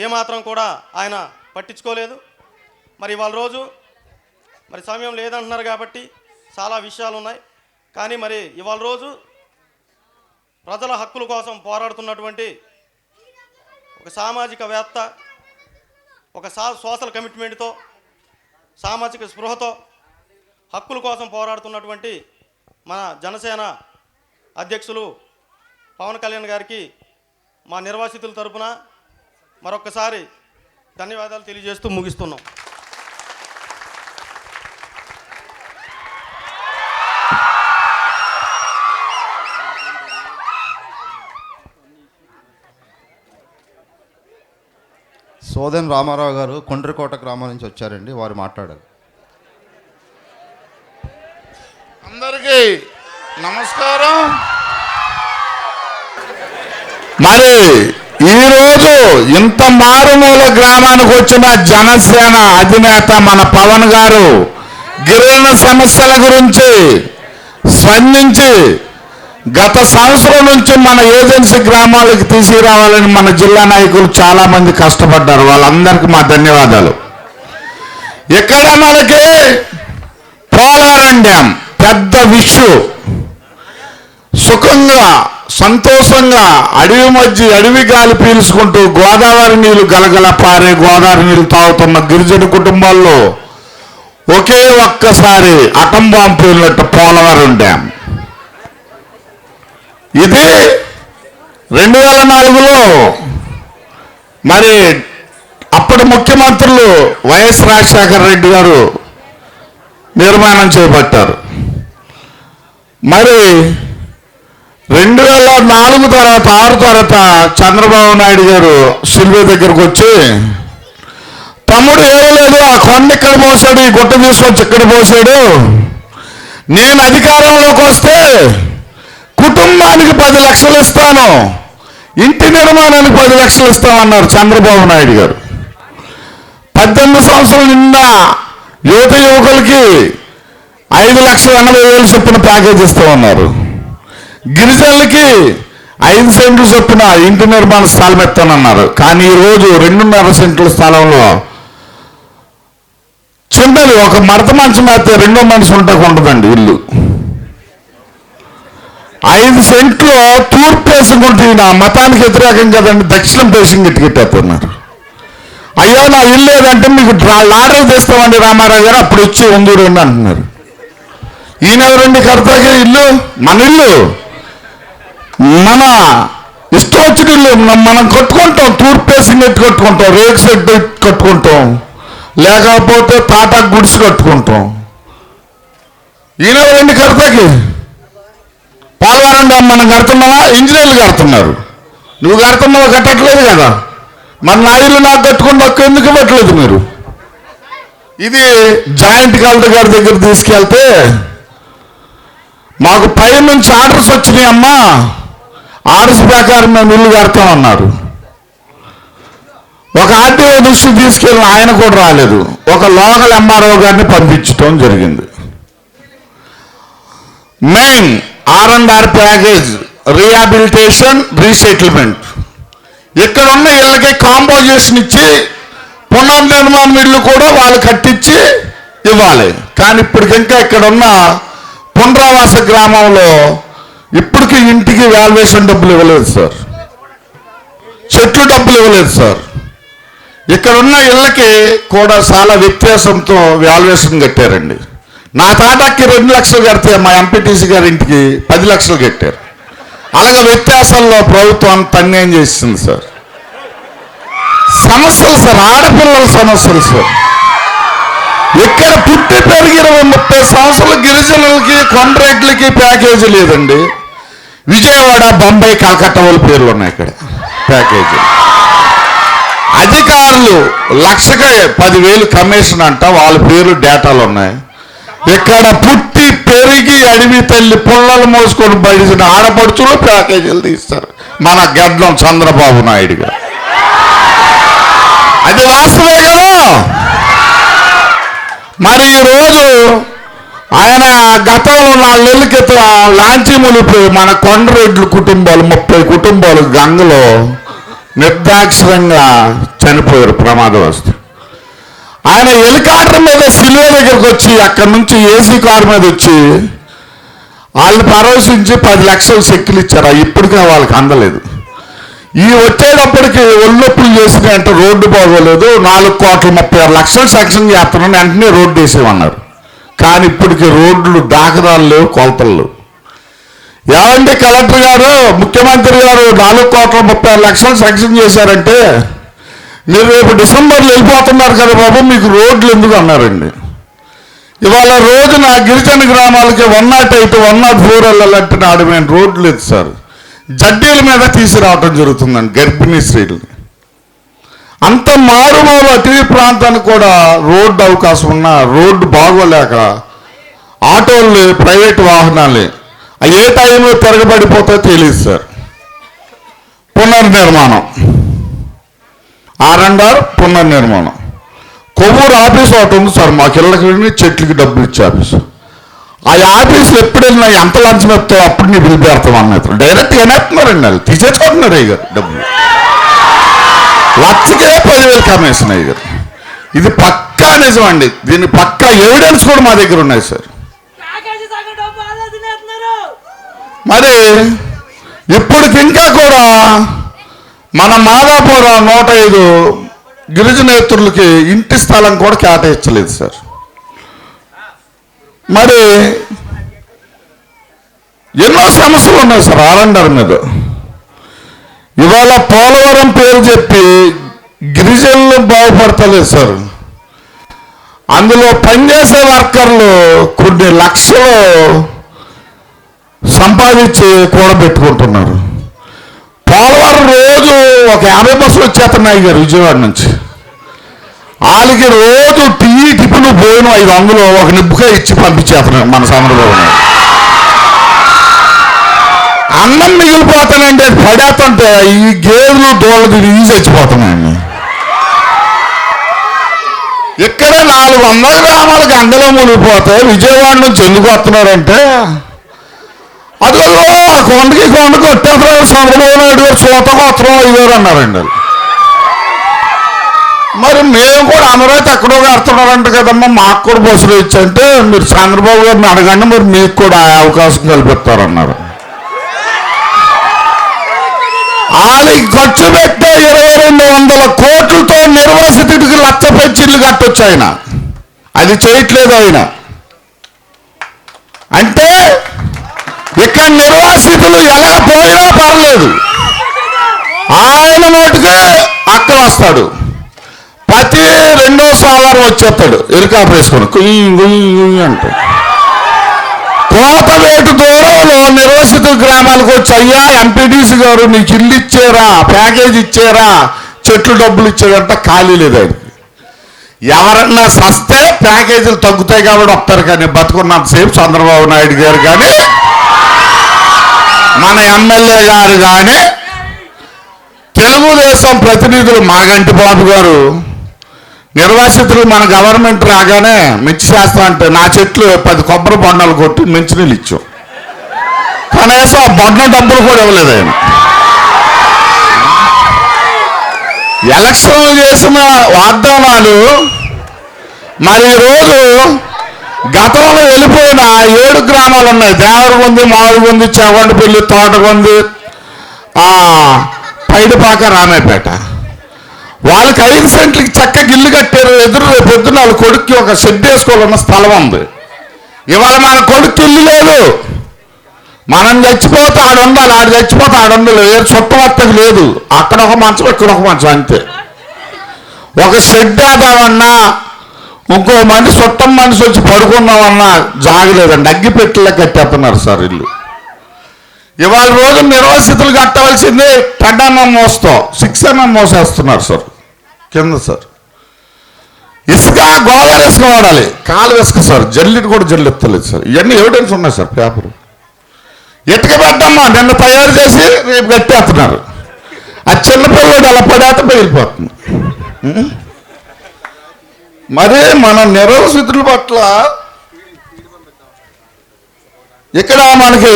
ఏమాత్రం కూడా ఆయన పట్టించుకోలేదు. మరి ఇవాళ రోజు మరి సమయం లేదంటున్నారు కాబట్టి చాలా విషయాలు ఉన్నాయి. కానీ మరి ఇవాళ రోజు ప్రజల హక్కుల కోసం పోరాడుతున్నటువంటి ఒక సామాజికవేత్త, ఒక సోషల్ కమిట్మెంట్తో, సామాజిక స్పృహతో హక్కుల కోసం పోరాడుతున్నటువంటి మన జనసేన అధ్యక్షులు పవన్ కళ్యాణ్ గారికి మా నిర్వాసితుల తరపున మరొక్కసారి ధన్యవాదాలు తెలియజేస్తూ ముగిస్తున్నాం. సోదన్ రామారావు గారు కొండ్రికోట గ్రామం నుంచి వచ్చారండి, వారు మాట్లాడారు. అందరికీ నమస్కారం. మరి ఈరోజు ఇంత మారుమూల గ్రామానికి వచ్చిన జనసేన అధినేత మన పవన్ గారు గిరిజన సమస్యల గురించి స్పందించి గత సంవత్సరం నుంచి మన ఏజెన్సీ గ్రామాలకు తీసుకురావాలని మన జిల్లా నాయకులు చాలామంది కష్టపడ్డారు. వాళ్ళందరికీ మా ధన్యవాదాలు. ఇక్కడ మనకి పోలవరం డ్యామ్ పెద్ద విషు, సుఖంగా సంతోషంగా అడవి గాలి పీల్చుకుంటూ గోదావరి నీళ్లు గలగల పారే గోదావరి నీళ్లు తాగుతున్న గిరిజన కుటుంబాల్లో ఒకే ఒక్కసారి అటం బాంబు పేలినట్టు పోలవరం డ్యామ్. ఇది 2004లో మరి అప్పటి ముఖ్యమంత్రులు వైఎస్ రాజశేఖర రెడ్డి గారు నిర్మాణం చేపట్టారు. మరి 2004 తర్వాత 6 తర్వాత చంద్రబాబు నాయుడు గారు సిల్వే దగ్గరకు వచ్చి, తమ్ముడు ఏమీ లేదు, ఆ కొండ ఇక్కడ పోసాడు, ఈ గుట్ట తీసుకొచ్చి ఇక్కడ పోసాడు, నేను అధికారంలోకి వస్తే కుటుంబానికి 10 లక్షలు ఇస్తాను, ఇంటి నిర్మాణానికి 10 లక్షలు ఇస్తామన్నారు చంద్రబాబు నాయుడు గారు. 18 సంవత్సరాల నిండా యువకులకి 5,80,000 చొప్పున ప్యాకేజ్ ఇస్తామన్నారు. గిరిజనులకి 5 సెంట్లు చొప్పున ఇంటి నిర్మాణ స్థలం ఇస్తానన్నారు. కానీ ఈరోజు 2.5 సెంట్ల స్థలంలో చుండలి ఒక మడత మంచం అయితే 2వ మనిషి ఉండకుండదండి ఇల్లు. 5 సెంట్లు తూర్పు వేసుకుంటే నా మతానికి వ్యతిరేకం కదండి, దక్షిణం పేసింగ్ ఇట్టుకెట్టేస్తున్నారు. అయ్యో నా ఇల్లు ఏదంటే మీకు లాటరీ తెస్తామండి రామారావు గారు, అప్పుడు వచ్చి ఉందూరండి అంటున్నారు. ఈయన ఎవరండి కడతాకి ఇల్లు? మన ఇల్లు, మన ఇష్టం వచ్చిన ఇల్లు మనం కట్టుకుంటాం. తూర్పు పేసింగ్ ఎట్టు కట్టుకుంటాం, రేక్ సెట్ కట్టుకుంటాం, లేకపోతే తాటా గుడిసి కట్టుకుంటాం. ఈయన ఎవరండి కడతాకి? పోలవరం డ్యామ్ మనం కడుతున్నావా? ఇంజనీర్లు కడుతున్నారు. నువ్వు కడుతున్నావా? కట్టట్లేదు కదా. మన నా ఇల్లు నాకు కట్టుకుంటే ఎందుకు ఇవ్వట్లేదు మీరు? ఇది జాయింట్ కలెక్టర్ గారి దగ్గర తీసుకెళ్తే, మాకు పై నుంచి ఆర్డర్స్ వచ్చినాయి అమ్మా, ఆర్డర్స్ ప్రకారం మేము ఇల్లు కడతామన్నారు. ఒక ఆర్టీఓ దృష్టి తీసుకెళ్ళిన ఆయన కూడా రాలేదు. ఒక లోకల్ ఎంఆర్ఓ గారిని పంపించడం జరిగింది. Main R&R package, rehabilitation, resettlement. ఇక్కడ ఉన్న ఇళ్ళకి కాంపోజిషన్ ఇచ్చి పునర్నిర్మాణ ఇళ్ళు కూడా వాళ్ళు కట్టించి ఇవ్వాలి. కానీ ఇప్పటికింకా ఇక్కడ ఉన్న పునరావాస గ్రామంలో ఇప్పటికీ ఇంటికి వాల్యుయేషన్ డబ్బులు ఇవ్వలేదు సార్, చెట్లు డబ్బులు ఇవ్వలేదు సార్. ఇక్కడ ఉన్న ఇళ్ళకి కూడా చాలా వ్యత్యాసంతో వాల్యుయేషన్ కట్టారండి. నా తాటాకి 2 లక్షలు కడితే మా ఎంపీటీసీ గారి ఇంటికి 10 లక్షలు కట్టారు. అలాగే వ్యత్యాసంలో ప్రభుత్వం అంత అన్యాయం చేస్తుంది సార్. సమస్యలు సార్, ఆడపిల్లల సమస్యలు సార్. ఇక్కడ పుట్టి పెరిగి 20-30 సంవత్సరాల గిరిజనులకి కొండరెడ్లకి ప్యాకేజీ లేదండి. విజయవాడ, బొంబాయి, కలకత్తా వాళ్ళ పేర్లు ఉన్నాయి ఇక్కడ ప్యాకేజీ. అధికారులు 1,10,000 కమిషన్ అంట, వాళ్ళ పేర్లు డేటాలు ఉన్నాయి. ఇక్కడ పుట్టి పెరిగి అడవి తల్లి పుల్లలు మోసుకొని బడిసిన ఆడపడుచులు ప్యాకేజీలు తీస్తారు మన గడ్డం చంద్రబాబు నాయుడు గారు. అది వాస్తవే కదా. మరి ఈరోజు ఆయన గతంలో 4 నెలల క్రితం లాంచీ మునిపోయి మన కొండరెడ్లు కుటుంబాలు 30 కుటుంబాలు గంగలో నిర్దాక్షిణ్యంగా చనిపోయారు ప్రమాదవస్తు. ఆయన హెలికాప్టర్ మీద సిల్వే దగ్గరకు వచ్చి అక్కడి నుంచి ఏసీ కారు మీద వచ్చి వాళ్ళు పరవశించి 10 లక్షలు చెక్కులు ఇచ్చారు. ఇప్పటికే వాళ్ళకి అందలేదు. ఈ వచ్చేటప్పటికి ఒళ్ళొప్పులు చేసినాయంటే రోడ్డు బాగోలేదు, 4,36,00,000 శాంక్షన్ చేస్తున్నాను, వెంటనే రోడ్డు వేసేమన్నారు. కానీ ఇప్పటికి రోడ్లు దాఖలాలు లేవు, కొలతలు లేవు. ఏమంటే కలెక్టర్ గారు, ముఖ్యమంత్రి గారు 4,36,00,000 శాంక్షన్ చేశారంటే మీరు రేపు డిసెంబర్లో వెళ్ళిపోతున్నారు కదా బాబు, మీకు రోడ్లు ఎందుకు అన్నారండి. ఇవాళ రోజున గిరిజన గ్రామాలకి 108, 104 వెళ్ళాలంటే నాడు మేము రోడ్లు లేదు సార్, జడ్డీల మీద తీసుకురావటం జరుగుతుందండి గర్భిణీ స్త్రీలని. అంత మారుమూల అటవీ ప్రాంతానికి కూడా రోడ్డు అవకాశం ఉన్నా రోడ్డు బాగోలేక ఆటోలు, ప్రైవేట్ వాహనాలు ఏ టైంలో తిరగబడిపోతే తెలియదు సార్. పునర్నిర్మాణం, R&R పునర్నిర్మాణం. కొవ్వూరు ఆఫీస్ ఒకటి ఉంది సార్, మాకు ఇళ్ళకి చెట్లకి డబ్బులు ఇచ్చే ఆఫీసు. ఆ ఆఫీసులు ఎప్పుడు వెళ్ళినా ఎంత లంచం ఎత్తావు అప్పుడు నీ బిల్ పెడతాం అన్నారు. డైరెక్ట్గా ఏనేస్తున్నారండి వాళ్ళు, తీసేసుకుంటున్నారు అయ్యారు డబ్బులు. లక్షకే 10,000 కమిషన్ అయ్యారు. ఇది పక్కా నిజం అండి. దీని పక్కా ఎవిడెన్స్ కూడా మా దగ్గర ఉన్నాయి సార్. మరి ఇప్పటికి ఇంకా కూడా మన మాదాపురం 105 గిరిజనేతరులకి ఇంటి స్థలం కూడా కేటాయించలేదు సార్. మరి ఎన్నో సమస్యలు ఉన్నాయి సార్ ఆర్ఎండ్ఆర్ మీద. ఇవాళ పోలవరం పేరు చెప్పి గిరిజనులు బాగుపడతలేదు సార్. అందులో పనిచేసే వర్కర్లు కొన్ని లక్షలు సంపాదించి కూడబెట్టుకుంటున్నారు. పోలవరం రోజు ఒక 50 బస్సులు వచ్చేస్తున్నాయి గారు విజయవాడ నుంచి. వాళ్ళకి రోజు టిఫిన్ భోజనం 500 ఒక నిప్పుగా ఇచ్చి పంపించేస్తున్నాడు మన చంద్రబాబు నాయుడు. అన్నం మిగిలిపోతానండి, పడేస్తుంటే ఈ గేదెలు దోళ్ళు తిరిగి చచ్చిపోతున్నాయండి. ఇక్కడ 400 గ్రామాలు గంగలో మునిగిపోతాయి. విజయవాడ నుంచి ఎందుకు వస్తున్నారంటే అదిగో ఆ కొండకి కొట్టేస్తారు చంద్రబాబు నాయుడు గారు సూతకు వస్తున్నాం ఇదేరు అన్నారండి. మరి మేము కూడా అమరావతి ఎక్కడో కడుతున్నారంట కదమ్మా, మాకు కూడా బస్సులు ఇచ్చంటే మీరు చంద్రబాబు గారిని అడగండి, మరి మీకు కూడా అవకాశం కల్పిస్తారన్నారు. వాళ్ళకి ఖర్చు పెట్టే 2200 కోట్లతో నిర్వాసితుడికి 1,00,000 పెంచిళ్ళు కట్టొచ్చు ఆయన. అది చేయట్లేదు ఆయన. అంటే ఇక్కడ నిర్వాసితులు ఎలా పోయినా పర్లేదు, ఆయన నోటికి అక్కడ వస్తాడు. ప్రతి 2వ సోమవారం వచ్చేస్తాడు హెలికాప్టర్ వేసుకొని కుయ్యి గుయ్యి గుయ్యి అంటే. కోతవేటు దూరంలో నిర్వసిత గ్రామాలకు వచ్చి, అయ్యా ఎంపీడీసీ గారు నీకు ఇల్లు ఇచ్చారా, ప్యాకేజ్ ఇచ్చారా, చెట్లు డబ్బులు ఇచ్చారంట. ఖాళీ లేదు ఆయనకి. ఎవరన్నా సస్తే ప్యాకేజీలు తగ్గుతాయి కాబట్టి వస్తారు, కానీ బతుకున్నంతసేపు చంద్రబాబు నాయుడు గారు కానీ మన ఎమ్మెల్యే గారు కానీ తెలుగుదేశం ప్రతినిధులు మాగంటి బాబు గారు నిర్వాసితులు మన గవర్నమెంట్ రాగానే మిర్చి శాస్త్రం అంటే నా చెట్లు 10 కొబ్బరి బొండాలు కొట్టి మంచినీళ్ళు ఇచ్చాం. కనీసం ఆ బొండ డబ్బులు కూడా ఇవ్వలేదు ఆయన. ఎలక్షన్లు చేసిన వాగ్దానాలు మరి ఈరోజు గతంలో వెళ్ళిపోయిన 7 గ్రామాలు ఉన్నాయి. దేవరగొంది, మామిడిగొంది, చెవండిపల్లి, తోటగొంది, పైడిపాక, రామేపేట. వాళ్ళకి 5 సెంట్లకి చక్కగా ఇల్లు కట్టారు. ఎదురు పొద్దున వాళ్ళ కొడుక్కి ఒక షెడ్ వేసుకోవాలన్న స్థలం ఉంది. ఇవాళ మన కొడుకు ఇల్లు లేదు. మనం చచ్చిపోతే ఆడు ఉండాలి, ఆడు చచ్చిపోతే ఆడు ఉండాలి. చుట్టవత్తకు లేదు. అక్కడ ఒక మంచం, ఇక్కడ ఒక మంచం, అంతే. ఒక షెడ్ వేద్దామన్నా, ఇంకో మనిషి చుట్టం మనిషి వచ్చి పడుకున్నామన్నా జాగలేదండి. అగ్గిపెట్టెలా కట్టేస్తున్నారు సార్ ఇల్లు. ఇవాళ రోజు నిర్వాసితులు కట్టవలసింది 10 mm మోస్తాం, 6 mm మోసేస్తున్నారు సార్ కింద సార్. ఇసుక గోదావరి ఇసుక వాడాలి, కాలు ఇసుక సార్, జల్లిటి కూడా జల్లెత్తలేదు సార్. ఇవన్నీ ఎవిడెన్స్ ఉన్నాయి సార్. పేపరు ఇటుక పెట్టమ్మా నిన్న తయారు చేసి రేపు కట్టేస్తున్నారు. ఆ చిన్నపిల్లడు అలా పడేత బయలుపోతుంది. మరి మన నిర్వాసితుల పట్ల ఇక్కడ మనకి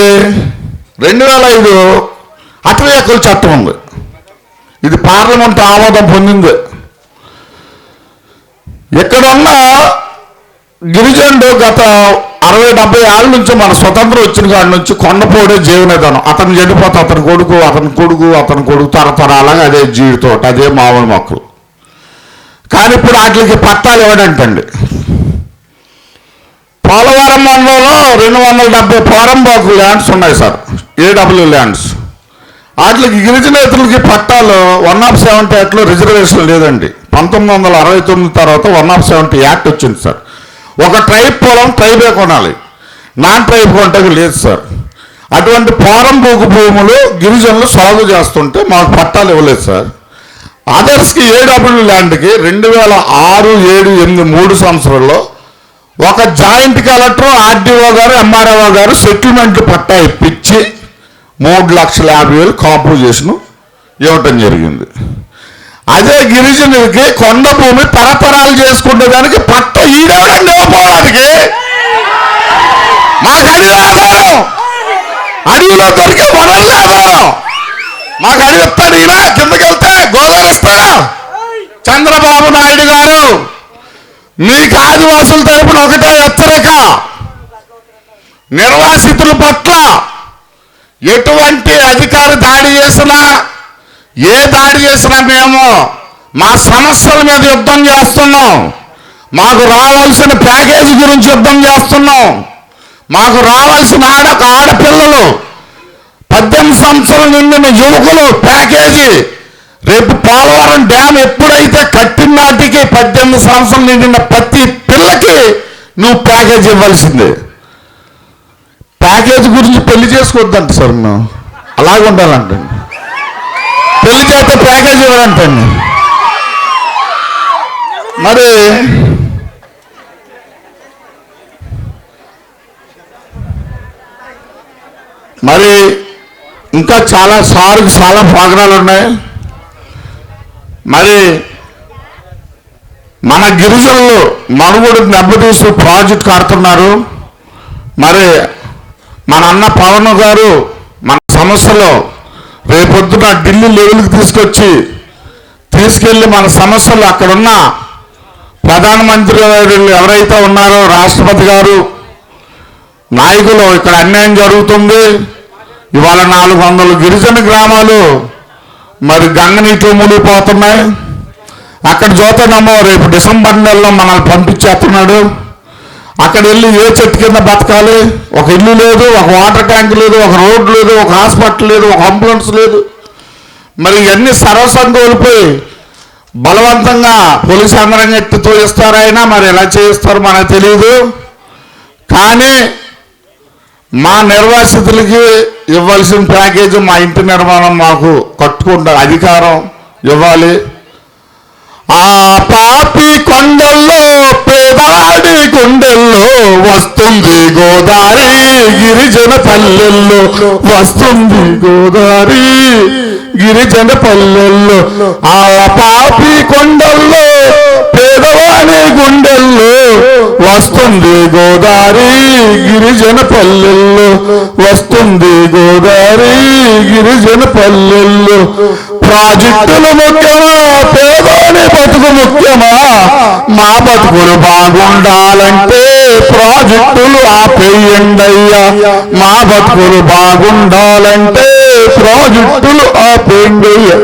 2005 అటవీ హక్కుల చట్టం ఉంది. ఇది పార్లమెంట్ ఆమోదం పొందింది. ఇక్కడున్న గిరిజనుడు గత 60-70 ఏళ్ళ నుంచి మన స్వతంత్రం వచ్చిన కాడి నుంచి కొండపోడే జీవన విధానం. అతను చనిపోతే అతని కొడుకు తరతరాలుగా అదే జీవితం, అదే మామూలు మొక్కలు. కానీ ఇప్పుడు వాటికి పట్టాలు ఇవ్వడంటండి. పోలవరం మండలంలో 270 పోరంబాకు ల్యాండ్స్ ఉన్నాయి సార్, ఏడబ్ల్యూ ల్యాండ్స్. వాటికి గిరిజనేతలకి పట్టాలు 170 యాక్ట్లో రిజర్వేషన్ లేదండి. 1969 తర్వాత 170 యాక్ట్ వచ్చింది సార్. ఒక ట్రైబ్ పొలం ట్రైబే కొనాలి, నాన్ ట్రైబ్ కొంటే లేదు సార్. అటువంటి పోరంబోకు భూములు గిరిజనులు సాగు చేస్తుంటే మాకు పట్టాలు ఇవ్వలేదు సార్. అదర్స్కి ఏడబ్ల్యూ ల్యాండ్కి 2006, 7, 8, 3 సంవత్సరాల్లో ఒక జాయింట్ కలెక్టర్, ఆర్డీఓ గారు, ఎంఆర్ఓ గారు సెటిల్మెంట్ పట్టా ఇప్పించి 3,50,000 కాంపోజిషన్ ఇవ్వటం జరిగింది. అదే గిరిజనులకి కొండ భూమి తరతరాలు చేసుకునే దానికి పట్ట ఈడవడండి ఇవ్వడానికి. మాకు అడవి ఆధారం, అడవిలో దొరికే వనరులు ఆధారం. మాకు అడవి ఇస్తాడు ఈయన, కిందకి వెళ్తే గోదావరి ఇస్తాడు. చంద్రబాబు నాయుడు గారు మీకు ఆదివాసుల తరపున ఒకటే హెచ్చరిక, నిర్వాసితుల పట్ల ఎటువంటి అధికారి దాడి చేసినా, ఏ దాడి చేసినా మేము మా సమస్యల మీద యుద్ధం చేస్తున్నాం. మాకు రావాల్సిన ప్యాకేజీ గురించి యుద్ధం చేస్తున్నాం. మాకు రావాల్సిన ఆడపిల్లలు 18 సంవత్సరాలు నిండిన యువకులు ప్యాకేజీ. రేపు పోలవరం డ్యామ్ ఎప్పుడైతే కట్టిన నాటికి 18 సంవత్సరాలు నిండిన ప్రతి పిల్లకి నువ్వు ప్యాకేజీ ఇవ్వాల్సిందే. ప్యాకేజీ గురించి పెళ్లి చేసుకోవద్దంట సార్, మేము అలాగే ఉండాలంటండి. పెళ్లి చేస్తే ప్యాకేజీ ఇవ్వాలంటండి. మరి ఇంకా చాలా సార్కి చాలా ప్రోగ్రాలు ఉన్నాయి. మరి మన గిరిజనులు మనుగోడు దెబ్బతీసు ప్రాజెక్ట్ కడుతున్నారు. మరి మన అన్న పవన్ గారు మన సమస్యలో రేపొద్దున ఢిల్లీ లెవెల్కి తీసుకెళ్ళి మన సమస్యలు అక్కడున్న ప్రధానమంత్రి ఎవరైతే ఉన్నారో రాష్ట్రపతి గారు, నాయకులు, ఇక్కడ అన్యాయం జరుగుతుంది. ఇవాళ 400 గిరిజన గ్రామాలు మరి గంగనీటిలో మునిగిపోతున్నాయి. అక్కడ చూద్దామో రేపు డిసెంబర్ నెలలో మనల్ని పంపించేస్తున్నాడు. అక్కడ వెళ్ళి ఏ చెట్టు కింద బతకాలి? ఒక ఇల్లు లేదు, ఒక వాటర్ ట్యాంక్ లేదు, ఒక రోడ్డు లేదు, ఒక హాస్పిటల్ లేదు, ఒక అంబులెన్స్ లేదు. మరి ఇవన్నీ సర్వస్వం కోల్పోయి బలవంతంగా పోలీసు అందరం ఎత్తుతో ఇస్తారైనా మరి ఎలా చేయిస్తారో మనకు తెలియదు. కానీ మా నిర్వాసితులకి ఇవ్వాల్సిన ప్యాకేజీ, మా ఇంటి నిర్మాణం మాకు కట్టుకుంటారు అధికారం ఇవ్వాలి. ఆ పాపి కొండల్లో పేదవాడి గుండెల్లో వస్తుంది గోదావరి, గిరిజన పల్లెల్లో వస్తుంది గోదావరి, గిరిజన పల్లెల్లో. ఆ పాపి కొండల్లో పేదవాడి గుండెల్లో వస్తుంది గోదావరి, గిరిజన పల్లెల్లో వస్తుంది గోదావరి, గిరిజన పల్లెల్లో. ప్రాజెక్టులు ముఖ్యమా, పేదోని బతుకు ముఖ్యమా? మా బతుకులు బాగుండాలంటే ప్రాజెక్టులు ఆపేయండయ్యా. మా బతుకులు బాగుండాలంటే ప్రాజెక్టులు ఆపేయండయ్యా.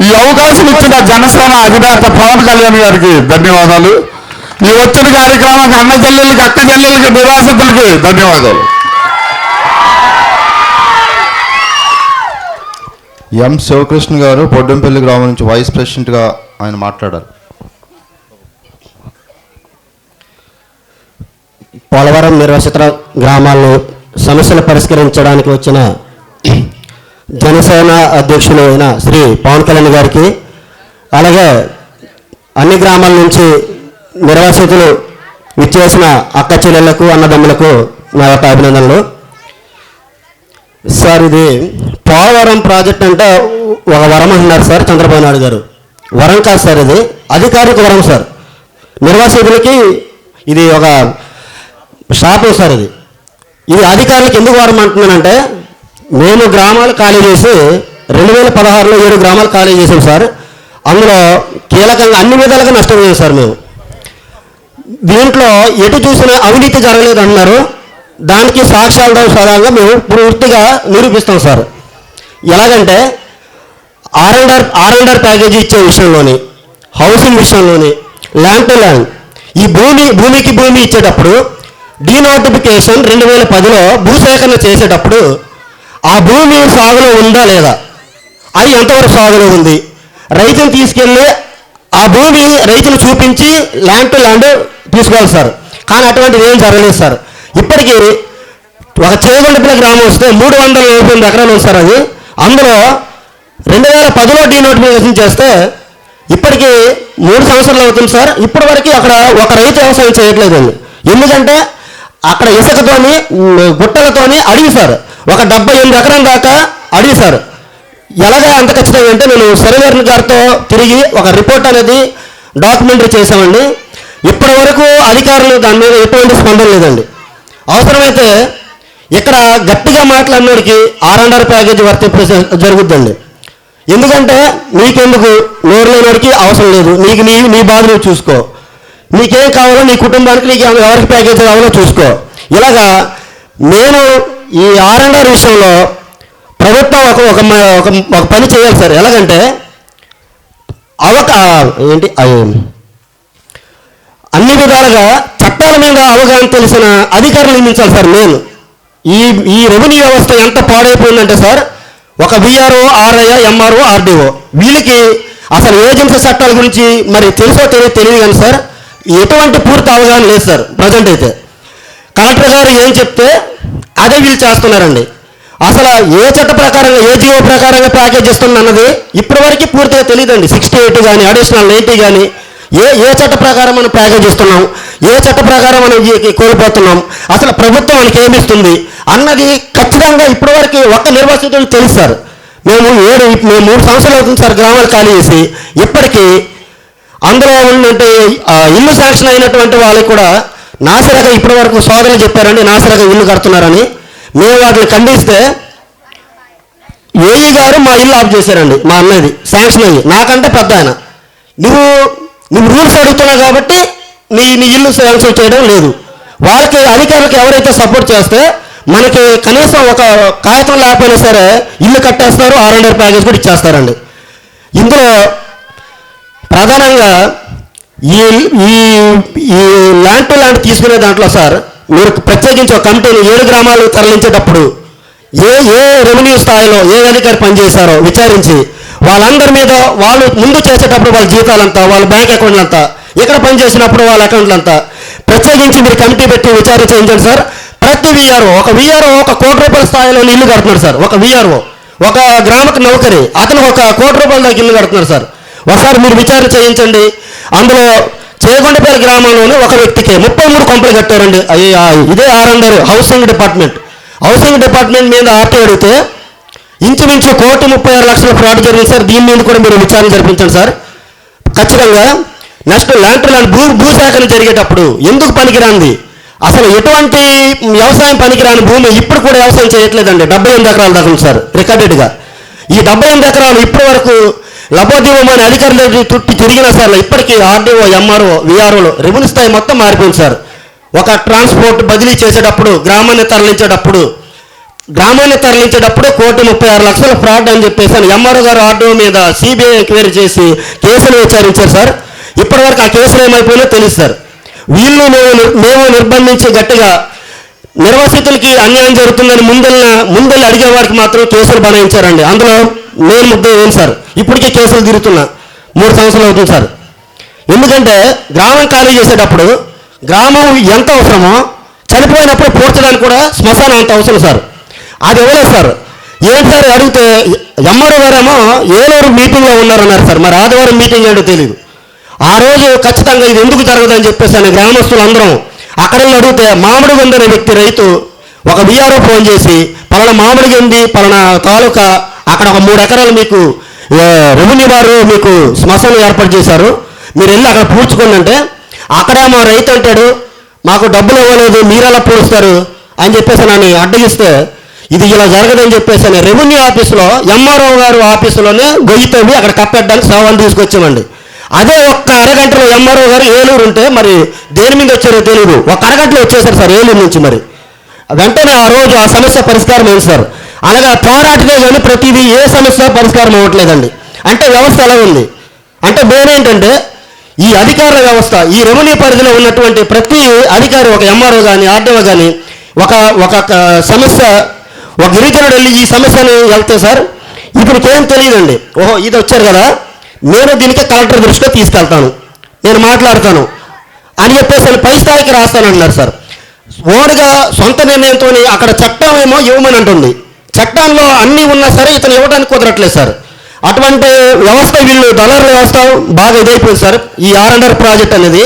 ఈ అవకాశం ఇచ్చిన జనసేన అధినేత పవన్ కళ్యాణ్ గారికి ధన్యవాదాలు. ఈ ఒత్తిడి కార్యక్రమానికి అన్న చెల్లెలకి, అక్క చెల్లెలకి, నిరాశతులకి ధన్యవాదాలు. ఎం శివకృష్ణ గారు పొడ్డంపల్లి గ్రామం నుంచి వైస్ ప్రెసిడెంట్గా ఆయన మాట్లాడారు. పోలవరం నిర్వాసిత గ్రామాల్లో సమస్యలు పరిష్కరించడానికి వచ్చిన జనసేన అధ్యక్షులు అయిన శ్రీ పవన్ కళ్యాణ్ గారికి, అలాగే అన్ని గ్రామాల నుంచి నిర్వాసితులు విచ్చేసిన అక్క చెల్లెళ్లకు, అన్నదమ్ములకు నా యొక్క అభినందనలు. సార్, ఇది పోలవరం ప్రాజెక్ట్ అంటే ఒక వరం అంటున్నారు సార్ చంద్రబాబు నాయుడు గారు. వరం కాదు సార్, ఇది అధికారిక వరం సార్. నిర్వాసితులకి ఇది ఒక శాపం సార్. ఇది అధికారులకు ఎందుకు వరం అంటున్నానంటే, మేము గ్రామాలు ఖాళీ చేసి 2016లో 7 గ్రామాలు ఖాళీ చేసాం సార్. అందులో కీలకంగా అన్ని విధాలుగా నష్టపోయాం సార్ మేము. దీంట్లో ఎటు చూసినా అవినీతి జరగలేదు అంటున్నారు. దానికి సాక్ష్యాలతో సహాయంగా మేము పూర్తిగా నిరూపిస్తాం సార్. ఎలాగంటే ఆర్ఎండ్ఆర్ ప్యాకేజీ ఇచ్చే విషయంలోని, హౌసింగ్ విషయంలోని, ల్యాండ్ టు ల్యాండ్, ఈ భూమికి భూమి ఇచ్చేటప్పుడు డీనోటిఫికేషన్ 2010లో భూసేకరణ చేసేటప్పుడు ఆ భూమి సాగులో ఉందా లేదా, అది ఎంతవరకు సాగులో ఉంది, రైతును తీసుకెళ్ళి ఆ భూమి రైతును చూపించి ల్యాండ్ టు ల్యాండ్ తీసుకోవాలి సార్. కానీ అటువంటిది ఏం జరగలేదు సార్. ఇప్పటికీ ఒక చేగొండపల్లి గ్రామం వస్తే 348 ఎకరాలు ఉంది సార్. అది అందులో 2010లో డీనోటిఫికేషన్ చేస్తే ఇప్పటికీ 3 సంవత్సరాలు అవుతుంది సార్. ఇప్పటి వరకు అక్కడ ఒక రైతు వ్యవసాయం చేయట్లేదండి. ఎందుకంటే అక్కడ ఇసుకతోని, గుట్టలతోని అడిగి సార్, ఒక 78 ఎకరం దాకా అడిగి సార్. ఎలాగా ఎంత ఖచ్చితంగా అంటే, నేను సర్వేయర్ గారితో తిరిగి ఒక రిపోర్ట్ అనేది డాక్యుమెంటరీ చేశామండి. ఇప్పటి వరకు అధికారులు దాని మీద ఎటువంటి స్పందన లేదండి. అవసరమైతే ఇక్కడ గట్టిగా మాట్లాడినోడికి R&R ప్యాకేజీ వర్తింపు జరుగుద్దండి. ఎందుకంటే నీకెందుకు, నోరు లేనివాడికి అవసరం లేదు, నీకు నీ బాధ నువ్వు చూసుకో, నీకేం కావాలో నీ కుటుంబానికి నీకు ఎవరికి ప్యాకేజీ కావాలో చూసుకో. ఇలాగా నేను ఈ R&R విషయంలో ప్రభుత్వం ఒక పని చేయాలి సార్. ఎలాగంటే అన్ని విధాలుగా చట్టాల మీద అవగాహన తెలిసిన అధికారులు నియమించాలి సార్. నేను ఈ రెవెన్యూ వ్యవస్థ ఎంత పాడైపోయిందంటే సార్, ఒక VRO, RIO, MRO, RDO వీళ్ళకి అసలు ఏజెన్సీ చట్టాల గురించి మరి తెలుసో తెలియదు కానీ సార్ ఎటువంటి పూర్తి అవగాహన లేదు సార్. ప్రజెంట్ అయితే కలెక్టర్ గారు ఏం చెప్తే అదే వీళ్ళు చేస్తున్నారండి. అసలు ఏ చట్ట ప్రకారంగా, ఏ జీవో ప్రకారంగా ప్యాకేజ్ ఇస్తుంది అన్నది ఇప్పటివరకు పూర్తిగా తెలియదండి. 68 కానీ అడిషనల్ 90 కానీ ఏ చట్ట ప్రకారం మనం ప్యాకేజ్ ఇస్తున్నాం, ఏ చట్ట ప్రకారం మనం కోల్పోతున్నాం, అసలు ప్రభుత్వం మనకి ఏమిస్తుంది అన్నది ఖచ్చితంగా ఇప్పటివరకు ఒక్క నిర్వాసితులు తెలుసు సార్. మేము 3 సంవత్సరాలు అవుతుంది సార్ గ్రామాలు ఖాళీ చేసి. ఇప్పటికీ అందులో ఉన్నట్టు ఇల్లు శాంక్షన్ అయినటువంటి వాళ్ళకి కూడా నాసిరకం ఇప్పటి వరకు సోదరులు చెప్పారండి, నాసిరకం ఇల్లు కడుతున్నారని. మేము వాటిని ఖండిస్తే ఏఈ గారు మా ఇల్లు ఆఫ్ చేశారండి. మా అన్నది శాంక్షన్ అయ్యి, నాకంటే పెద్ద ఆయన, నువ్వు రూల్స్ అడుగుతున్నావు కాబట్టి నీ ఇల్లు శాంక్షన్ చేయడం లేదు. వాళ్ళకి అధికారులకు ఎవరైతే సపోర్ట్ చేస్తే మనకి కనీసం ఒక కాగితం లేకపోయినా సరే ఇల్లు కట్టేస్తారు, R&R ప్యాకేజ్ కూడా ఇచ్చేస్తారండి. ఇందులో ప్రధానంగా ఈ ల్యాండ్ టు ల్యాండ్ తీసుకునే దాంట్లో సార్ మీరు ప్రత్యేకించి ఒక కమిటీని 7 గ్రామాలు తరలించేటప్పుడు ఏ రెవెన్యూ స్థాయిలో ఏ అధికారి పనిచేశారో విచారించి వాళ్ళందరి మీద వాళ్ళు ముందు చేసేటప్పుడు వాళ్ళ జీతాలంతా, వాళ్ళ బ్యాంక్ అకౌంట్లంతా, ఇక్కడ పనిచేసినప్పుడు వాళ్ళ అకౌంట్లంతా ప్రత్యేకించి మీరు కమిటీ పెట్టి విచారణ చేయించండి సార్. ప్రతి VRO ఒక ₹1 కోటి స్థాయిలో ఇల్లు కడుతున్నాడు సార్. ఒక VRO ఒక గ్రామకు నౌకరి అతను ₹1 కోటి దాకా ఇల్లు కడుతున్నాడు సార్. ఒకసారి మీరు విచారణ చేయించండి. అందులో చేగొండపల్లి గ్రామంలోనే ఒక వ్యక్తికి 33 కొంపలు కట్టారండి. ఇదే R&R హౌసింగ్ డిపార్ట్మెంట్ మీద ఆర్టీ అడిగితే ఇంచుమించు ₹1,36,00,000 ఫ్రాడ్ జరిగింది సార్. దీని మీద కూడా మీరు విచారణ జరిపించండి సార్ ఖచ్చితంగా. నెక్స్ట్ ల్యాండ్ టు ల్యాండ్ భూసేకరణ జరిగేటప్పుడు ఎందుకు పనికిరాంది, అసలు ఎటువంటి వ్యవసాయం పనికిరాని భూమి ఇప్పుడు కూడా వ్యవసాయం చేయట్లేదండి. 78 ఎకరాలు దాకా ఉంది సార్ రికార్డెడ్గా. ఈ 78 ఎకరాలు ఇప్పటి వరకు లబోదివమని అధికారులు చుట్టి తిరిగినా సార్ ఇప్పటికీ RDO, MRO, VROలో రెవెన్యూ స్థాయి మొత్తం మారిపోయింది సార్. ఒక ట్రాన్స్పోర్ట్ బదిలీ చేసేటప్పుడు గ్రామాన్ని తరలించేటప్పుడు ₹1,36,00,000 ఫ్రాడ్ అని చెప్పేసి MRO గారు RDO మీద CBI ఎంక్వైరీ చేసి కేసులు విచారించారు సార్. ఇప్పటివరకు ఆ కేసులు ఏమైపోయినా తెలుసు సార్. వీళ్ళు మేము నిర్బంధించి గట్టిగా నిర్వాసితులకి అన్యాయం జరుగుతుందని ముందెళ్ళి అడిగేవాడికి మాత్రం కేసులు బనాయించారండి. అందులో నేను ముద్ద ఏం సార్ ఇప్పటికే కేసులు తిరుగుతున్నా 3 సంవత్సరాలు అవుతుంది సార్. ఎందుకంటే గ్రామం ఖాళీ చేసేటప్పుడు గ్రామం ఎంత అవసరమో చనిపోయినప్పుడు పూడ్చడానికి కూడా శ్మశానం అంత అవసరం సార్. అది ఇవ్వలేదు సార్. ఏంటి సార్ అడిగితే MRO గారేమో ఏలూరు మీటింగ్లో ఉన్నారన్నారు సార్. మరి ఆదివారం మీటింగ్ ఏంటో తెలియదు. ఆ రోజు ఖచ్చితంగా ఇది ఎందుకు జరగదని చెప్పేసి అని గ్రామస్తులు అందరం అక్కడ అడిగితే మామిడి గొంది అనే వ్యక్తి రైతు ఒక VRO ఫోన్ చేసి పలానా మామిడి గొంది పలానా తాలూకా అక్కడ ఒక 3 ఎకరాలు మీకు రెవెన్యూ వారు మీకు శ్మశానం ఏర్పాటు చేశారు, మీరు వెళ్ళి అక్కడ పూడ్చుకోండి అంటే అక్కడేమో రైతు అంటాడు మాకు డబ్బులు ఇవ్వలేదు మీరెలా పూడుస్తారు అని చెప్పేసి నన్ను అడ్డగిస్తే ఇది ఇలా జరగదని చెప్పేసి అని రెవెన్యూ ఆఫీసులో MRO గారు ఆఫీసులోనే గొయ్యి తవ్వి అక్కడ కప్పెట్టడానికి సవాలు తీసుకొచ్చామండి. అదే ఒక్క అరగంటలో MRO గారు ఏలూరు ఉంటే మరి దేని మీద వచ్చారో తెలియదు, ఒక అరగంటలో వచ్చేసారు సార్ ఏలూరు నుంచి. మరి వెంటనే ఆ రోజు ఆ సమస్య పరిష్కారం అయింది సార్. అనగా పోరాటమే కానీ ప్రతిదీ ఏ సమస్య పరిష్కారం అవ్వట్లేదండి. అంటే వ్యవస్థ ఎలా ఉంది అంటే మెయిన్ ఏంటంటే ఈ అధికారుల వ్యవస్థ, ఈ రెవెన్యూ పరిధిలో ఉన్నటువంటి ప్రతి అధికారి ఒక MRO కానీ RDO కానీ ఒక సమస్య ఒక గిరిజనుడు వెళ్ళి ఈ సమస్యను వెళ్తే సార్ ఇప్పటికి ఏం తెలియదండి. ఓహో ఇది వచ్చారు కదా నేను దీనికి కలెక్టర్ దృష్టిలో తీసుకెళ్తాను, నేను మాట్లాడతాను అని చెప్పేసి పై స్థాయికి రాస్తానంటున్నారు సార్. ఓన్గా సొంత నిర్ణయంతో అక్కడ చట్టం ఏమో ఇవ్వమని అంటుంది, చట్టంలో అన్నీ ఉన్నా సరే ఇతను ఇవ్వడానికి కుదరట్లేదు సార్. అటువంటి వ్యవస్థ వీళ్ళు దళారుల వ్యవస్థ బాగా ఇదైపోయింది సార్. ఈ R&R ప్రాజెక్ట్ అనేది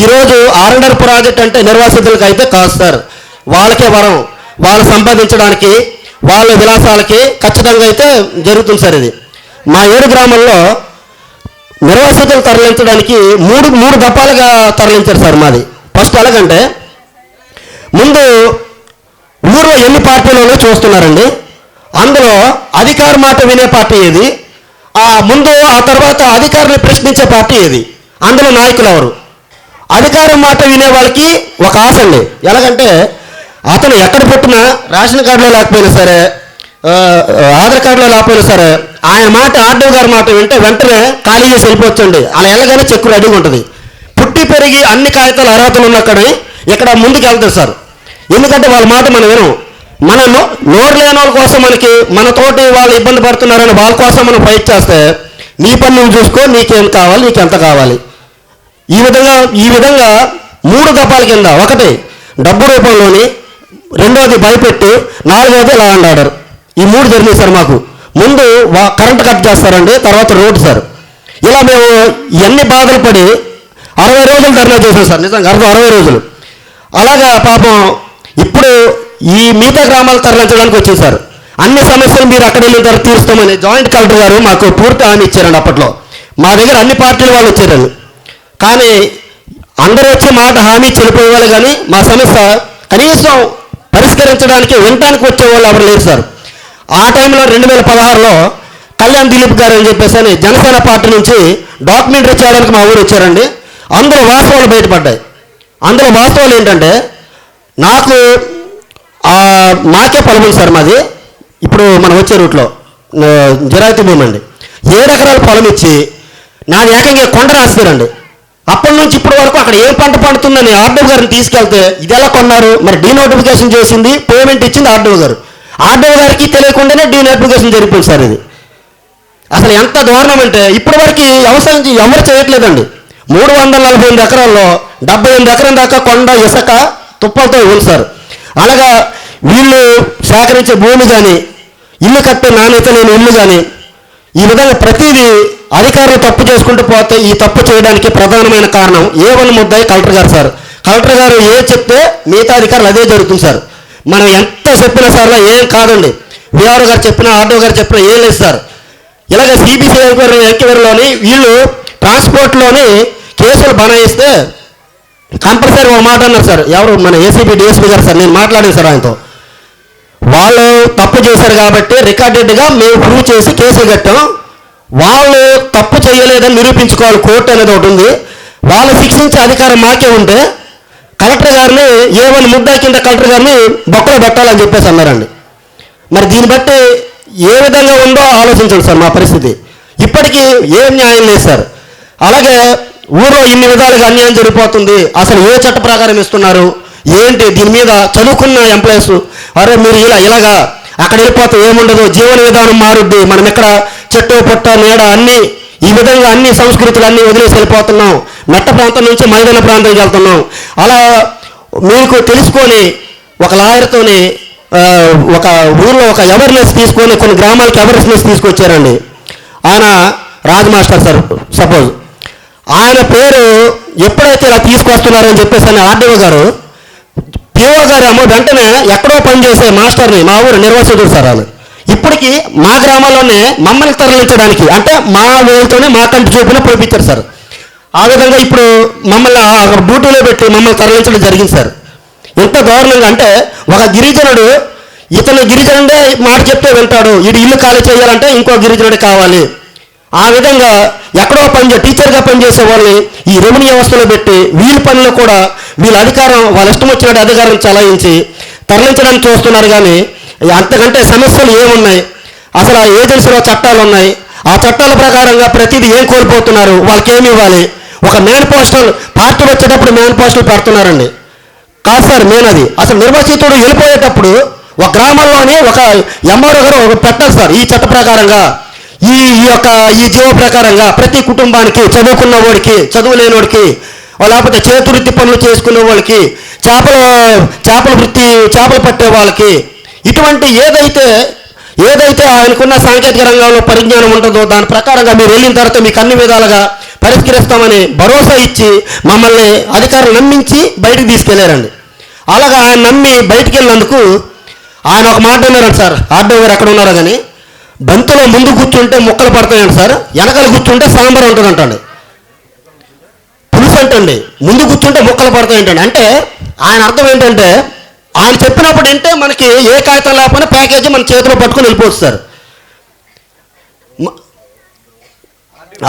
ఈరోజు R&R ప్రాజెక్ట్ అంటే నిర్వాసితులకు అయితే కాదు సార్, వాళ్ళకే వరం, వాళ్ళు సంపాదించడానికి వాళ్ళ విలాసాలకి ఖచ్చితంగా అయితే జరుగుతుంది సార్. ఇది మా 7 గ్రామాల్లో నిర్వాసితులు తరలించడానికి మూడు దఫాలుగా తరలించారు సార్. మాది ఫస్ట్ ఎలాగంటే ముందు ఊర్లో ఎన్ని పార్టీలు చూస్తున్నారండి. అందులో అధికార మాట వినే పార్టీ ఏది, ఆ తర్వాత అధికారులు ప్రశ్నించే పార్టీ ఏది, అందులో నాయకులు ఎవరు? అధికారం మాట వినే వాళ్ళకి ఒక ఆశ అండి. ఎలాగంటే అతను ఎక్కడ పుట్టినా రేషన్ కార్డులో లేకపోయినా సరే, ఆధార్ కార్డులో లేకపోయినా సరే, ఆయన మాట ఆర్డీఓ గారి మాట వింటే వెంటనే ఖాళీ చేసి వెళ్ళిపోవచ్చండి. అలా వెళ్ళగానే చెక్కు రెడీగా ఉంటుంది. పుట్టి పెరిగి అన్ని కాగితాలు అర్హతలు ఉన్నక్కడే ఇక్కడ ముందుకు వెళ్తారు సార్. ఎందుకంటే వాళ్ళ మాట మనం వినం. మన నోరు లేని వాళ్ళ కోసం మన తోటి వాళ్ళు ఇబ్బంది పడుతున్నారని వాళ్ళ కోసం మనం ఫైట్ చేస్తే, నీ పని నువ్వు చూసుకో, నీకేం కావాలి, నీకెంత కావాలి, ఈ విధంగా 3 దఫాల కింద, ఒకటి డబ్బు రూపంలోని, రెండోది భయపెట్టి, నాలుగోది లా అండ్ ఆర్డర్. ఈ 3 జరిగినాయి సార్ మాకు. ముందు కరెంట్ కట్ చేస్తారండి, తర్వాత రోడ్డు సార్. ఇలా మేము ఎన్ని బాధలు పడి 60 రోజులు ధర్నా చేసాం సార్. నిజంగా 60 రోజులు. అలాగా పాపం ఇప్పుడు ఈ మిగతా గ్రామాలు తరలించడానికి వచ్చింది సార్. అన్ని సమస్యలు మీరు అక్కడ వెళ్ళిన తర్వాత తీరుస్తామని జాయింట్ కలెక్టర్ గారు మాకు పూర్తి హామీ ఇచ్చారండి. అప్పట్లో మా దగ్గర అన్ని పార్టీల వాళ్ళు వచ్చారండి. కానీ అందరూ వచ్చి మాట హామీ చెల్లిపోయేవాళ్ళు, కానీ మా సమస్య కనీసం పరిష్కరించడానికి వినటానికి వచ్చేవాళ్ళు ఎవరు లేరు సార్. ఆ టైంలో 2016లో కళ్యాణ్ దిలీప్ గారు అని చెప్పేసి అని జనసేన పార్టీ నుంచి డాక్యుమెంటరీ చేయడానికి మా ఊరు వచ్చారండి. అందులో వాస్తవాలు బయటపడ్డాయి. అందులో వాస్తవాలు ఏంటంటే, మాకే పొలం ఉంది సార్. మాది ఇప్పుడు మనం వచ్చే రూట్లో జిరాయితీ భూమి అండి. 7 ఎకరాల పొలం ఇచ్చి నాది ఏకంగా కొండ రాస్తారండి. అప్పటి నుంచి ఇప్పటి వరకు అక్కడ ఏం పంట పండుతుందని ఆర్డీఓ గారిని తీసుకెళ్తే, ఇది ఎలా కొన్నారు, మరి డీనోటిఫికేషన్ చేసింది, పేమెంట్ ఇచ్చింది ఆర్డీఓ గారు. ఆర్డీఓ గారికి తెలియకుండానే డీనోటిఫికేషన్ జరిపింది సార్. ఇది అసలు ఎంత దారుణం అంటే, ఇప్పటి వరకు వ్యవసాయం ఎవరు చేయట్లేదండి. 348 ఎకరాల్లో 78 ఎకరం దాకా కొండ, ఇసుక, తుప్పలతో ఉంది సార్. అలాగా వీళ్ళు సేకరించే భూమి కానీ, ఇల్లు కట్టే నాణ్యత లేని ఇల్లు కానీ, ఈ విధంగా ప్రతిదీ అధికారులు తప్పు చేసుకుంటూ పోతే, ఈ తప్పు చేయడానికి ప్రధానమైన కారణం A1 ముద్దాయి కలెక్టర్ గారు సార్. కలెక్టర్ గారు ఏ చెప్తే మిగతా అధికారులు అదే జరుగుతుంది సార్. మనం ఎంత చెప్పినా సార్లో ఏం కాదండి. విఆర్ఓ గారు చెప్పినా, ఆర్డీఓ గారు చెప్పినా ఏం లేదు సార్. ఇలాగ సిబిసి ఎంక్వైరీలోని వీళ్ళు ట్రాన్స్పోర్ట్లోని కేసులు బనాయిస్తే కంపల్సరీ ఒక మాట అన్నారు సార్. ఎవరు, మన ఏసీబీ డిఎస్పీ గారు సార్. నేను మాట్లాడాను సార్ ఆయనతో. వాళ్ళు తప్పు చేశారు కాబట్టి రికార్డెడ్గా మేము ప్రూవ్ చేసి కేసులు కట్టాం. వాళ్ళు తప్పు చేయలేదని నిరూపించుకోవాలి, కోర్టు అనేది ఒకటి ఉంది. వాళ్ళు శిక్షించే అధికారం మాకే ఉంటే కలెక్టర్ గారిని A1 ముద్దాయి కింద కలెక్టర్ గారిని బొక్కలో పెట్టాలని చెప్పేసి అన్నారండి. మరి దీన్ని బట్టి ఏ విధంగా ఉందో ఆలోచించండి సార్ మా పరిస్థితి. ఇప్పటికీ ఏం న్యాయం లేదు సార్. అలాగే ఊళ్ళో ఇన్ని విధాలుగా అన్యాయం జరిగిపోతుంది. అసలు ఏ చట్ట ప్రకారం ఇస్తున్నారు ఏంటి, దీని మీద చదువుకున్న ఎంప్లాయీస్, అరే మీరు ఇలాగా అక్కడ వెళ్ళిపోతే ఏముండదు, జీవన విధానం మారుద్ది, మనం ఇక్కడ చెట్టు పుట్ట నీడ అన్నీ ఈ విధంగా అన్ని సంస్కృతులు అన్నీ వదిలేసి వెళ్ళిపోతున్నాం, మెట్ట ప్రాంతం నుంచి మైదాన ప్రాంతానికి వెళ్తున్నాం. అలా మీకు తెలుసుకొని ఒక లాయర్తోని ఒక ఊర్లో ఒక అవేర్నెస్ తీసుకొని కొన్ని గ్రామాలకు అవేర్నెస్ తీసుకొచ్చారండి. ఆయన రాజ్ మాస్టర్ సార్ సపోజ్. ఆయన పేరు ఎప్పుడైతే ఇలా తీసుకొస్తున్నారని చెప్పేసి అని ఆర్డీఓ గారు, పిఓ గారు ఏమో వెంటనే ఎక్కడో పనిచేసే మాస్టర్ని మా ఊరు నిర్వహించారు సార్. వాళ్ళు ఇప్పటికీ మా గ్రామాల్లోనే మమ్మల్ని తరలించడానికి, అంటే మా వేలతోనే మా కంటి చూపున పంపించారు సార్. ఆ విధంగా ఇప్పుడు మమ్మల్ని డ్యూటీలో పెట్టి మమ్మల్ని తరలించడం జరిగింది సార్. ఎంత దారుణంగా అంటే, ఒక గిరిజనుడు ఇతను గిరిజనుడే మాట చెప్తే వింటాడు, వీడు ఇల్లు ఖాళీ చేయాలంటే ఇంకో గిరిజనుడు కావాలి. ఆ విధంగా ఎక్కడో టీచర్గా పనిచేసే వాళ్ళని ఈ రెవెన్యూ వ్యవస్థలో పెట్టి వీళ్ళ పనులు కూడా వీళ్ళ అధికారం వాళ్ళ ఇష్టం వచ్చినట్టు అధికారం చలాయించి తరలించడానికి చూస్తున్నారు. కానీ అంతకంటే సమస్యలు ఏమున్నాయి, అసలు ఆ ఏజెన్సీలో చట్టాలు ఉన్నాయి, ఆ చట్టాల ప్రకారంగా ప్రతిదీ ఏం కోల్పోతున్నారు, వాళ్ళకి ఏమి ఇవ్వాలి. ఒక మేనిఫెస్టోలు పార్టీ వచ్చేటప్పుడు మేనిఫెస్టోలు పెడుతున్నారండి. కాదు సార్, మెయిన్ అది అసలు నిర్వాసితుడు వెళ్ళిపోయేటప్పుడు ఒక గ్రామంలోని ఒక ఎంఆర్ఓ గారు ఒక పెట్టాలి సార్. ఈ చట్ట ప్రకారంగా ఈ జీవో ప్రకారంగా ప్రతి కుటుంబానికి, చదువుకున్న వాడికి, చదువు లేనివాడికి, లేకపోతే చేతువృత్తి పనులు చేసుకునే వాళ్ళకి, చేపలు పట్టే వాళ్ళకి, ఇటువంటి ఏదైతే ఆయనకున్న సాంకేతిక రంగంలో పరిజ్ఞానం ఉంటుందో దాని ప్రకారంగా మీరు వెళ్ళిన తర్వాత మీకు అన్ని విధాలుగా పరిష్కరిస్తామని భరోసా ఇచ్చి మమ్మల్ని అధికారులు నమ్మించి బయటికి తీసుకెళ్లారండి. అలాగా ఆయన నమ్మి బయటికి వెళ్ళినందుకు ఆయన ఒక మాట అన్నారంట సార్. ఆర్డీఓ గారు ఎక్కడ ఉన్నారో కానీ, బంతిలో ముందు కూర్చుంటే ముక్కలు పడతాయంట సార్, వెనకాల కూర్చుంటే సాంబార్ ఉంటుందంటండి. పులుసు అంటండి, ముందు కూర్చుంటే ముక్కలు పడతాయంటండి. అంటే ఆయన అర్థం ఏంటంటే, ఆయన చెప్పినప్పుడు అంటే మనకి ఏ కాగితం లేకపోయినా ప్యాకేజీ మన చేతిలో పట్టుకొని వెళ్ళిపోవచ్చు sir.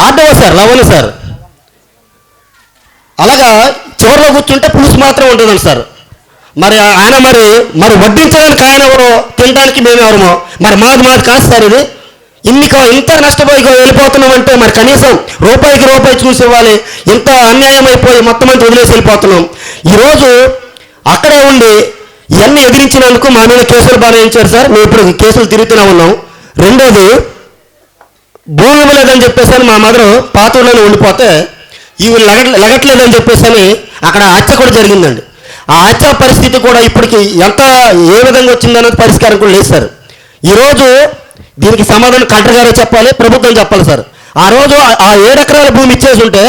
Order sir Lavani sir. అలాగా చివరిలో కూర్చుంటే పులుసు మాత్రం ఉంటుందండి సార్. మరి ఆయన మరి వడ్డించడానికి ఆయన ఎవరో, తినడానికి మేమెవరమో. మరి మాది కాదు సార్ ఇది. ఇంత నష్టపోయి వెళ్ళిపోతున్నామంటే మరి కనీసం రూపాయికి రూపాయి చూసి ఇవ్వాలి. ఇంత అన్యాయం అయిపోయి మొత్తం అంతా వదిలేసి వెళ్ళిపోతున్నాం. ఈరోజు అక్కడే ఉండి ఇవన్నీ ఎదిరించినందుకు మా మీద కేసులు బనాయించారు సార్. మేము ఇప్పుడు కేసులు తిరుగుతూనే ఉన్నాం. రెండోది, భూమి ఇవ్వలేదని చెప్పేసి మా మదరు పాత ఊళ్ళోనే ఉండిపోతే ఇవి లగట్లేదని చెప్పేసి అక్కడ హత్య కూడా జరిగిందండి. ఆ హత్య పరిస్థితి కూడా ఇప్పటికి ఏ విధంగా వచ్చిందన్నది పరిష్కారం కూడా లేదు సార్. ఈరోజు దీనికి సమాధానం కలెక్టర్ గారే చెప్పాలి, ప్రభుత్వం చెప్పాలి సార్. ఆ రోజు ఆ 7 ఎకరాల భూమి ఇచ్చేసి ఉంటే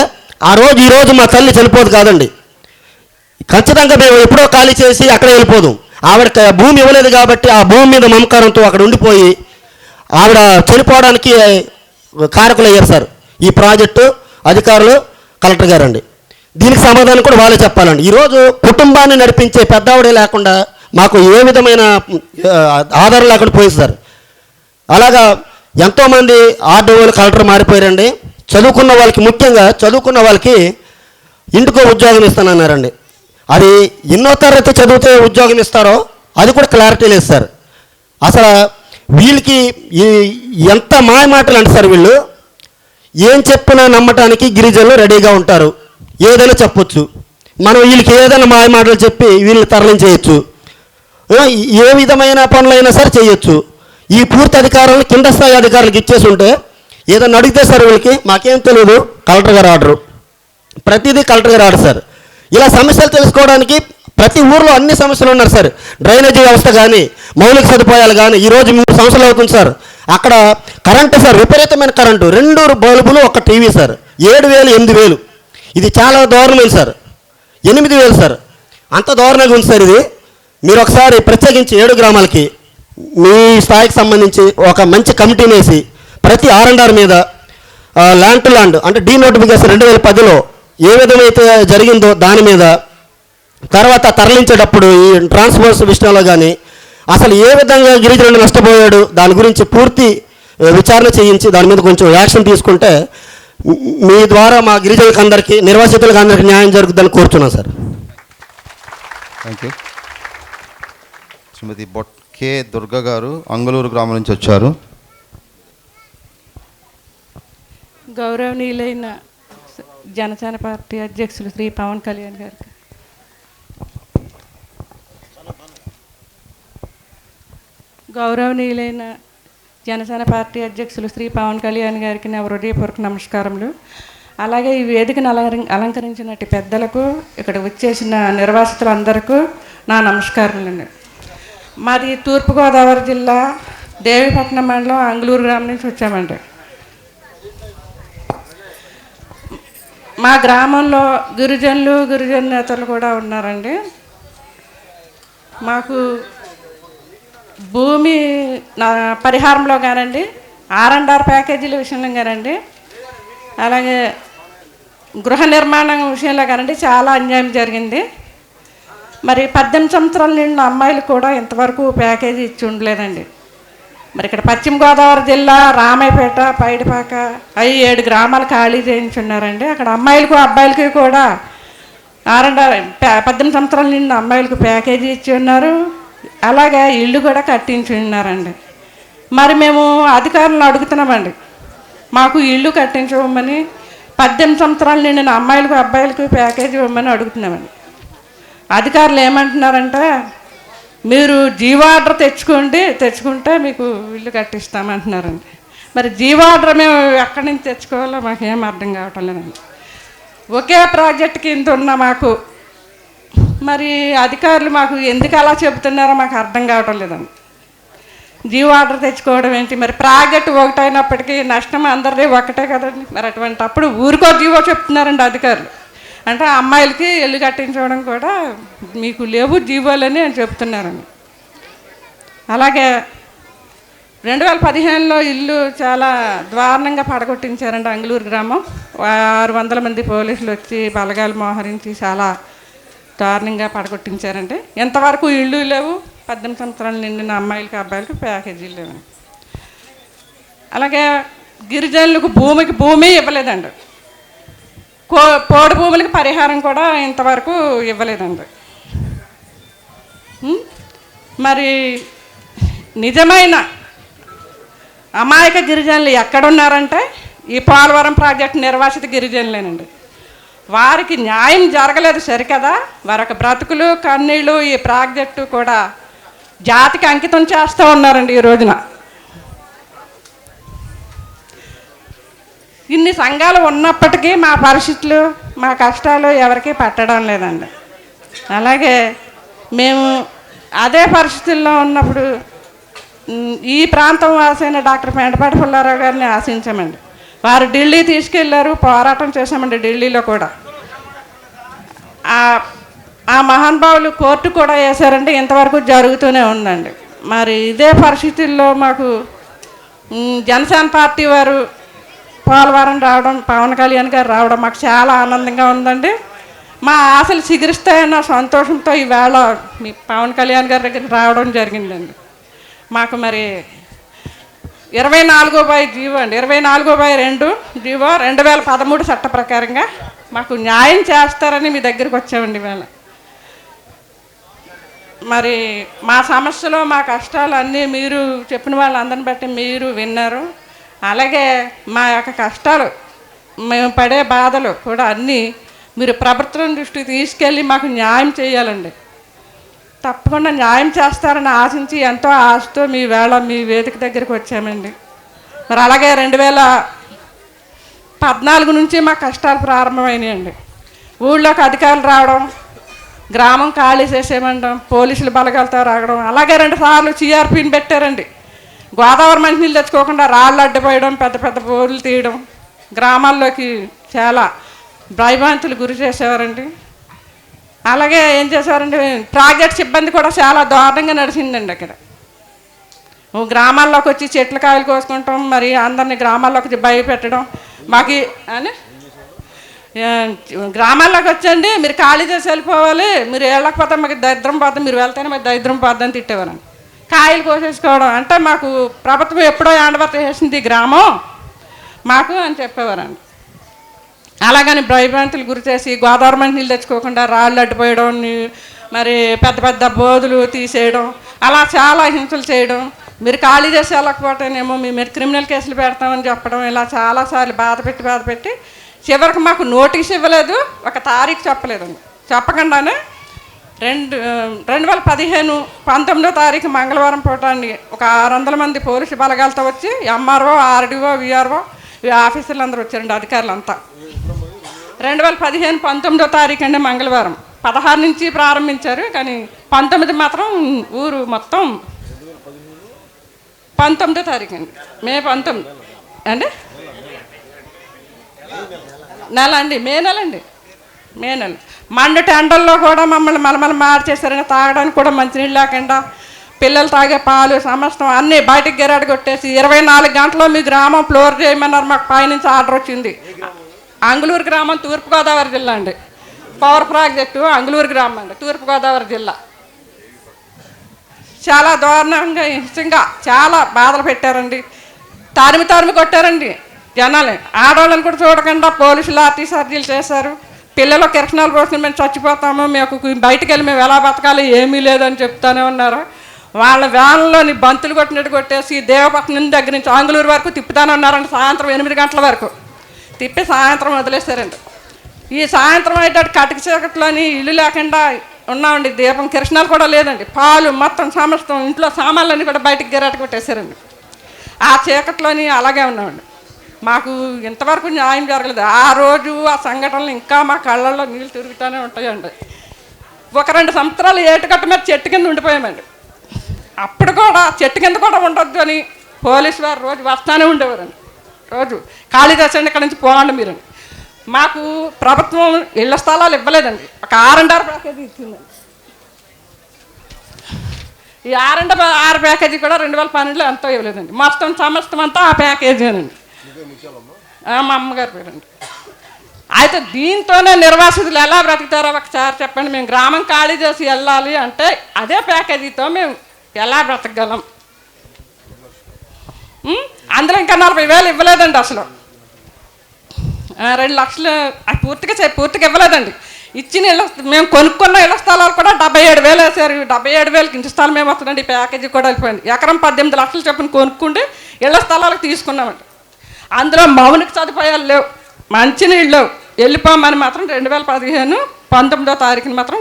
ఈరోజు మా తల్లి చనిపోదు కాదండి. ఖచ్చితంగా మేము ఎప్పుడో ఖాళీ చేసి అక్కడ వెళ్ళిపోదాం. ఆవిడ భూమి ఇవ్వలేదు కాబట్టి ఆ భూమి మీద మమకారంతో అక్కడ ఉండిపోయి ఆవిడ చనిపోవడానికి కారకులు అయ్యారు సార్ ఈ ప్రాజెక్టు అధికారులు, కలెక్టర్ గారు అండి. దీనికి సమాధానం కూడా వాళ్ళే చెప్పాలండి. ఈరోజు కుటుంబాన్ని నడిపించే పెద్దవాడే లేకుండా మాకు ఏ విధమైన ఆధారం లేకుండా పోయింది సార్. అలాగా ఎంతోమంది ఆర్డీఓలు, కలెక్టర్ మారిపోయారండి. చదువుకున్న వాళ్ళకి, ముఖ్యంగా చదువుకున్న వాళ్ళకి ఇంటికో ఉద్యోగం ఇస్తానన్నారండి. అది ఎన్నో తరగతి చదివితే ఉద్యోగం ఇస్తారో అది కూడా క్లారిటీ లేదు సార్. అసలు వీళ్ళకి ఎంత మాయ మాటలు అంటే సార్, వీళ్ళు ఏం చెప్పినా నమ్మటానికి గిరిజనులు రెడీగా ఉంటారు. ఏదైనా చెప్పొచ్చు. మనం వీళ్ళకి ఏదైనా మాయ మాటలు చెప్పి వీళ్ళని తరలించేయచ్చు. ఏ విధమైన పనులైనా సరే చేయొచ్చు. ఈ పూర్తి అధికారాలను కింద స్థాయి అధికారులకు ఇచ్చేసి ఉంటే ఏదైనా అడిగితే సార్ వీళ్ళకి మాకేం తెలియదు, కలెక్టర్ గారు ఆర్డరు, ప్రతిదీ కలెక్టర్ గారు ఆర్డర్ సార్. ఇలా సమస్యలు తెలుసుకోవడానికి ప్రతి ఊర్లో అన్ని సమస్యలు ఉన్నారు సార్. డ్రైనేజీ వ్యవస్థ కానీ, మౌలిక సదుపాయాలు కానీ. ఈరోజు 3 సంవత్సరాలు అవుతుంది సార్. అక్కడ కరెంటు సార్, విపరీతమైన కరెంటు, 2 బల్బులు, 1 టీవీ సార్. 7,000, 8,000. ఇది చాలా దారుణమైంది సార్. 8,000 సార్. అంత దారుణంగా ఉంది సార్ ఇది. మీరు ఒకసారి ప్రత్యేకించి 7 గ్రామాలకి మీ స్థాయికి సంబంధించి ఒక మంచి కమిటీని వేసి ప్రతి R&R మీద ల్యాండ్ టు ల్యాండ్ అంటే డీనోటిఫికేషన్ 2010లో ఏ విధమైతే జరిగిందో దాని మీద, తర్వాత తరలించేటప్పుడు ఈ ట్రాన్స్పోర్ట్స్ విషయంలో కానీ అసలు ఏ విధంగా గిరిజనుడు నష్టపోయాడు దాని గురించి పూర్తి విచారణ చేయించి దాని మీద కొంచెం యాక్షన్ తీసుకుంటే మీ ద్వారా మా గిరిజనులకు అందరికీ, నిర్వాసితులకు అందరికీ న్యాయం జరుగుతుందని కోరుతున్నాను sir. Thank you. Shrimati Botke Durga గారు అంగులూరు గ్రామం నుంచి వచ్చారు. గౌరవనీయులైన జనసేన పార్టీ అధ్యక్షులు శ్రీ పవన్ కళ్యాణ్ గారికి, గౌరవనీయులైన జనసేన పార్టీ అధ్యక్షులు శ్రీ పవన్ కళ్యాణ్ గారికి నా హృదయపూర్వక నమస్కారములు. అలాగే ఈ వేదికను అలంకరించినట్టు పెద్దలకు, ఇక్కడ వచ్చేసిన నిర్వాసితులందరికీ నా నమస్కారములండి. మాది తూర్పుగోదావరి జిల్లా దేవీపట్నం మండలం అంగులూరు గ్రామం నుంచి వచ్చామండి. మా గ్రామంలో గిరిజన నేతలు కూడా ఉన్నారండి. మాకు భూమి పరిహారంలో కానండి, R&R ప్యాకేజీల విషయంలో కానండి, అలాగే గృహ నిర్మాణం విషయంలో కానండి చాలా అన్యాయం జరిగింది. మరి 18 సంవత్సరాల నిండిన అమ్మాయిలు కూడా ఇంతవరకు ప్యాకేజీ ఇచ్చి ఉండలేదండి. మరి ఇక్కడ పశ్చిమ గోదావరి జిల్లా రామాయపేట, పైడిపాక 7 గ్రామాలు ఖాళీ చేయించున్నారండి. అక్కడ అమ్మాయిలకు అబ్బాయిలకి కూడా R&R 18 సంవత్సరాల నిండిన అమ్మాయిలకు ప్యాకేజీ ఇచ్చి ఉన్నారు. అలాగే ఇల్లు కూడా కట్టించి ఉన్నారండి. మరి మేము అధికారులను అడుగుతున్నామండి, మాకు ఇల్లు కట్టించమని, 18 సంవత్సరాల నిండిన అమ్మాయిలకు అబ్బాయిలకు ప్యాకేజీ ఇవ్వమని అడుగుతున్నామండి. అధికారులు ఏమంటున్నారంటే, మీరు జీవో ఆర్డర్ తెచ్చుకుంటే మీకు ఇల్లు కట్టిస్తామంటున్నారండి. మరి జీవో ఆర్డర్ మేము ఎక్కడి నుంచి తెచ్చుకోవాలో మాకేం అర్థం కావటం లేదండి. ఒకే ప్రాజెక్ట్ కింద ఉన్న మాకు మరి అధికారులు మాకు ఎందుకు అలా చెబుతున్నారో మాకు అర్థం కావటం లేదండి. జీవో ఆర్డర్ తెచ్చుకోవడం ఏంటి? మరి ప్రాజెక్ట్ ఒకటైనప్పటికీ నష్టం అందరిది ఒకటే కదండి. మరి అటువంటి అప్పుడు ఊరికో జీవో చెప్తున్నారండి అధికారులు. అంటే అమ్మాయిలకి ఇల్లు కట్టించడం కూడా మీకు లేవు జీవోలని అని చెప్తున్నారండి. అలాగే 2015లో ఇల్లు చాలా దారుణంగా పడగొట్టించారండి అంగులూరు గ్రామం. 600 మంది పోలీసులు వచ్చి బలగాలు మోహరించి చాలా దారుణంగా పడగొట్టించారండి. ఎంతవరకు ఇళ్ళు లేవు, 18 సంవత్సరాలు నిండిన అమ్మాయిలకి అబ్బాయిలకి ప్యాకేజీలు లేవు. అలాగే గిరిజనులకు భూమి ఇవ్వలేదండి. పోడు భూములకి పరిహారం కూడా ఇంతవరకు ఇవ్వలేదండి. మరి నిజమైన అమాయక గిరిజనులు ఎక్కడున్నారంటే ఈ పోలవరం ప్రాజెక్టు నిర్వాసిత గిరిజనులేనండి. వారికి న్యాయం జరగలేదు సరికదా, వారికి బ్రతుకులు కన్నీళ్ళు ఈ ప్రాజెక్టు కూడా జాతికి అంకితం చేస్తూ ఉన్నారండి. ఈ రోజున ఇన్ని సంఘాలు ఉన్నప్పటికీ మా పరిస్థితులు మా కష్టాలు ఎవరికీ పట్టడం లేదండి. అలాగే మేము అదే పరిస్థితుల్లో ఉన్నప్పుడు ఈ ప్రాంతం వాసైన డాక్టర్ పెంటపాటి పుల్లారావు గారిని ఆశించామండి. వారు ఢిల్లీ తీసుకెళ్లారు, పోరాటం చేశామండి ఢిల్లీలో కూడా. ఆ మహానుభావులు కోర్టు కూడా వేశారండి, ఇంతవరకు జరుగుతూనే ఉందండి. మరి ఇదే పరిస్థితుల్లో మాకు జనసేన పార్టీ వారు పోలవరం రావడం, పవన్ కళ్యాణ్ గారు రావడం మాకు చాలా ఆనందంగా ఉందండి. మా ఆశలు చిగురిస్తాయన్న సంతోషంతో ఈవేళ మీ పవన్ కళ్యాణ్ గారి దగ్గరికి రావడం జరిగిందండి. మాకు మరి 24/2 జీవో అండి, 24/2 జీవో 2013 చట్ట ప్రకారంగా మాకు న్యాయం చేస్తారని మీ దగ్గరికి వచ్చామండి ఇవాళ. మరి మా సమస్యలు మా కష్టాలు అన్నీ మీరు చెప్పిన వాళ్ళందరిని బట్టి మీరు విన్నారు. అలాగే మా యొక్క కష్టాలు మేము పడే బాధలు కూడా అన్నీ మీరు ప్రభుత్వం దృష్టికి తీసుకెళ్ళి మాకు న్యాయం చేయాలండి. తప్పకుండా న్యాయం చేస్తారని ఆశించి ఎంతో ఆశతో మీ వేళ మీ వేదిక దగ్గరికి వచ్చామండి. మరి అలాగే 2014 నుంచి మా కష్టాలు ప్రారంభమైనాయండి. ఊళ్ళోకి అధికారులు రావడం, గ్రామం ఖాళీ చేసేయమండం, పోలీసులు బలగాలతో రావడం, అలాగే 2 సార్లు సిఆర్పిని పెట్టారండి. గోదావరి మంచినీళ్ళు తెచ్చుకోకుండా రాళ్ళు అడ్డుపోయడం, పెద్ద పెద్ద బోర్లు తీయడం, గ్రామాల్లోకి చాలా భయభ్రాంతులు గురి చేసేవారండి. అలాగే ఏం చేసేవారండి, ప్రాజెక్ట్ సిబ్బంది కూడా చాలా దారుణంగా నడిచిందండి. అక్కడ గ్రామాల్లోకి వచ్చి చెట్ల కాయలు కోసుకుంటాం, మరి అందరినీ గ్రామాల్లోకి భయపెట్టడం. మాకు అని గ్రామాల్లోకి వచ్చండి, మీరు ఖాళీ చేసి వెళ్ళిపోవాలి, మీరు వెళ్ళకపోతే మాకు దరిద్రం పోద్దాం, మీరు వెళ్తేనే మాకు దరిద్రం పోద్దని తిట్టేవారండి. కాయలు కోసేసుకోవడం అంటే మాకు ప్రభుత్వం ఎప్పుడో ఆండవర్త చేసింది గ్రామం మాకు అని చెప్పేవారండి. అలాగని భయభ్రాంతులు గురి చేసి గోదావరి మంచినీళ్ళు తెచ్చుకోకుండా రాళ్ళు అడ్డుపోయడం, మరి పెద్ద పెద్ద బోధులు తీసేయడం, అలా చాలా హింసలు చేయడం. మీరు ఖాళీ చేసి వెళ్ళకపోతేనేమో మీరు క్రిమినల్ కేసులు పెడతామని చెప్పడం, ఇలా చాలాసార్లు బాధ పెట్టి చివరికి మాకు నోటీస్ ఇవ్వలేదు, ఒక తారీఖు చెప్పలేదండి. చెప్పకుండానే 2015 19వ తారీఖు మంగళవారం పూట అండి ఒక 600 మంది పోలీసు బలగాలతో వచ్చి ఎంఆర్ఓ, ఆర్డీఓ, విఆర్ఓ ఆఫీసర్లు అందరూ వచ్చారండి, అధికారులు అంతా. 2015 19వ తారీఖు అండి మంగళవారం. 16 నుంచి ప్రారంభించారు, కానీ 19 మాత్రం ఊరు మొత్తం 19వ తారీఖు అండి, మే 19 అండి, నెల అండి, మే నెల అండి, మే నెల. మండు టెండల్లో కూడా మమ్మల్ని మలమల మార్చేశారని, తాగడానికి కూడా మంచినీళ్ళు లేకుండా, పిల్లలు తాగే పాలు సమస్తం అన్నీ బయటికి గిరాడు కొట్టేసి 24 గంటల్లో మీ గ్రామం ఫ్లోర్ చేయమన్నారు. మాకు పైనుంచి ఆర్డర్ వచ్చింది. అంగుళూరు గ్రామం తూర్పుగోదావరి జిల్లా అండి, పవర్ ప్రాజెక్టు అంగుళూరు గ్రామం అండి, తూర్పుగోదావరి జిల్లా. చాలా దారుణంగా హింసంగా చాలా బాధలు పెట్టారండి. తరిమి కొట్టారండి జనాలు. ఆడవాళ్ళని కూడా చూడకుండా పోలీసులు లాఠీ చార్జీలు చేశారు. పిల్లలు కిరసనాలు పోసుకుని మేము చచ్చిపోతాము, మేము బయటికి వెళ్ళి మేము ఎలా బతకాలి ఏమీ లేదని చెప్తానే ఉన్నారు. వాళ్ళ వ్యాన్లోని బంతులు కొట్టినట్టు కొట్టేసి దేవపట్నం దగ్గర నుంచి అంగుళూరు వరకు తిప్పుతానే ఉన్నారండి. సాయంత్రం 8 గంటల వరకు తిప్పి సాయంత్రం వదిలేశారండి. ఈ సాయంత్రం అయ్యేటట్టు కటిక చీకట్లోని ఇల్లు లేకుండా ఉన్నామండి. దీపం కిరసనాలు కూడా లేదండి. పాలు మొత్తం సమస్తం ఇంట్లో సామాన్లన్నీ కూడా బయటికి గిరాట కొట్టేశారండి. ఆ చీకట్లోని అలాగే ఉన్నామండి. మాకు ఇంతవరకు న్యాయం జరగలేదు. ఆ రోజు ఆ సంఘటనలు ఇంకా మా కళ్ళల్లో నీళ్ళు తిరుగుతూనే ఉంటాయండి. ఒక 2 సంవత్సరాలు ఏటుకట్ట మీద చెట్టు కింద ఉండిపోయామండి. అప్పుడు కూడా చెట్టు కింద కూడా ఉండొద్దు అని పోలీసు వారు రోజు వస్తానే ఉండేవారండి. రోజు ఖాళీ చేసండి, ఇక్కడ నుంచి పోండి మీరు. మాకు ప్రభుత్వం ఇళ్ల స్థలాలు ఇవ్వలేదండి, ఒక R&R ప్యాకేజీ ఇచ్చిందండి. ఈ R&R ప్యాకేజీ కూడా 2012లో ఎంతో ఇవ్వలేదండి. మొత్తం సమస్తం అంతా ఆ ప్యాకేజీనండి. మా అమ్మగారి పేరండి. అయితే దీంతోనే నిర్వాసితులు ఎలా బ్రతుకుతారో ఒకసారి చెప్పండి. మేము గ్రామం ఖాళీ చేసి వెళ్ళాలి అంటే అదే ప్యాకేజీతో మేము ఎలా బ్రతకగలం? అందులో ఇంకా 40,000 ఇవ్వలేదండి. అసలు 2 లక్షలు పూర్తిగా ఇవ్వలేదండి. ఇచ్చిన ఇళ్ళ మేము కొనుక్కున్న ఇళ్ల స్థలాలు కూడా 77,000 వేశారు. 77,000కి ఇంటి స్థలం మేము వస్తుందండి. ఈ ప్యాకేజీ కూడా వెళ్ళిపోయింది. ఎకరం 18 లక్షలు చెప్పిన కొనుక్కుంటే ఇళ్ల స్థలాలకు తీసుకున్నామండి. అందులో మౌలిక సదుపాయాలు లేవు, మంచినీళ్ళు లేవు. వెళ్ళిపోమని మాత్రం 2015 19వ తారీఖున మాత్రం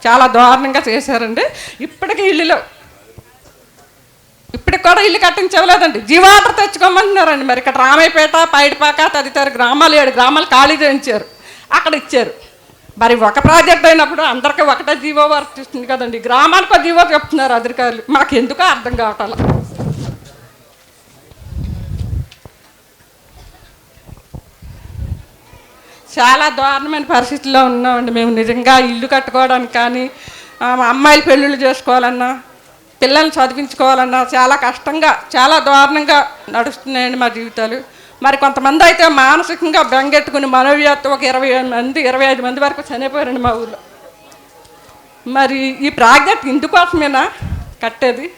చాలా దారుణంగా చేశారండి. ఇప్పటికీ ఇల్లు లేవు. ఇప్పటికి కూడా ఇల్లు కట్టించవలేదండి. జీవాటర్ తెచ్చుకోమంటున్నారండి. మరి ఇక్కడ రామాయపేట, పైడిపాక తదితర గ్రామాలు 7 గ్రామాలు ఖాళీ చేయించారు, అక్కడ ఇచ్చారు. మరి ఒక ప్రాజెక్ట్ అయినప్పుడు అందరికీ ఒకటే జీవో వర్తిస్తుంది కదండి. గ్రామాలకు జీవో చెప్తున్నారు అధికారులు. మాకు ఎందుకో అర్థం కావట్లేదు. చాలా దారుణమైన పరిస్థితుల్లో ఉన్నామండి మేము. నిజంగా ఇల్లు కట్టుకోవడానికి కానీ, అమ్మాయిలు పెళ్ళిళ్ళు చేసుకోవాలన్నా, పిల్లల్ని చదివించుకోవాలన్నా చాలా కష్టంగా, చాలా దారుణంగా నడుస్తున్నాయండి మా జీవితాలు. మరి కొంతమంది అయితే మానసికంగా బెంగెట్టుకుని మనోవ్యాప్తి ఒక 25 మంది వరకు చనిపోయారండి మా ఊళ్ళో. మరి ఈ ప్రాజెక్ట్ ఇందుకోసమేనా కట్టేది?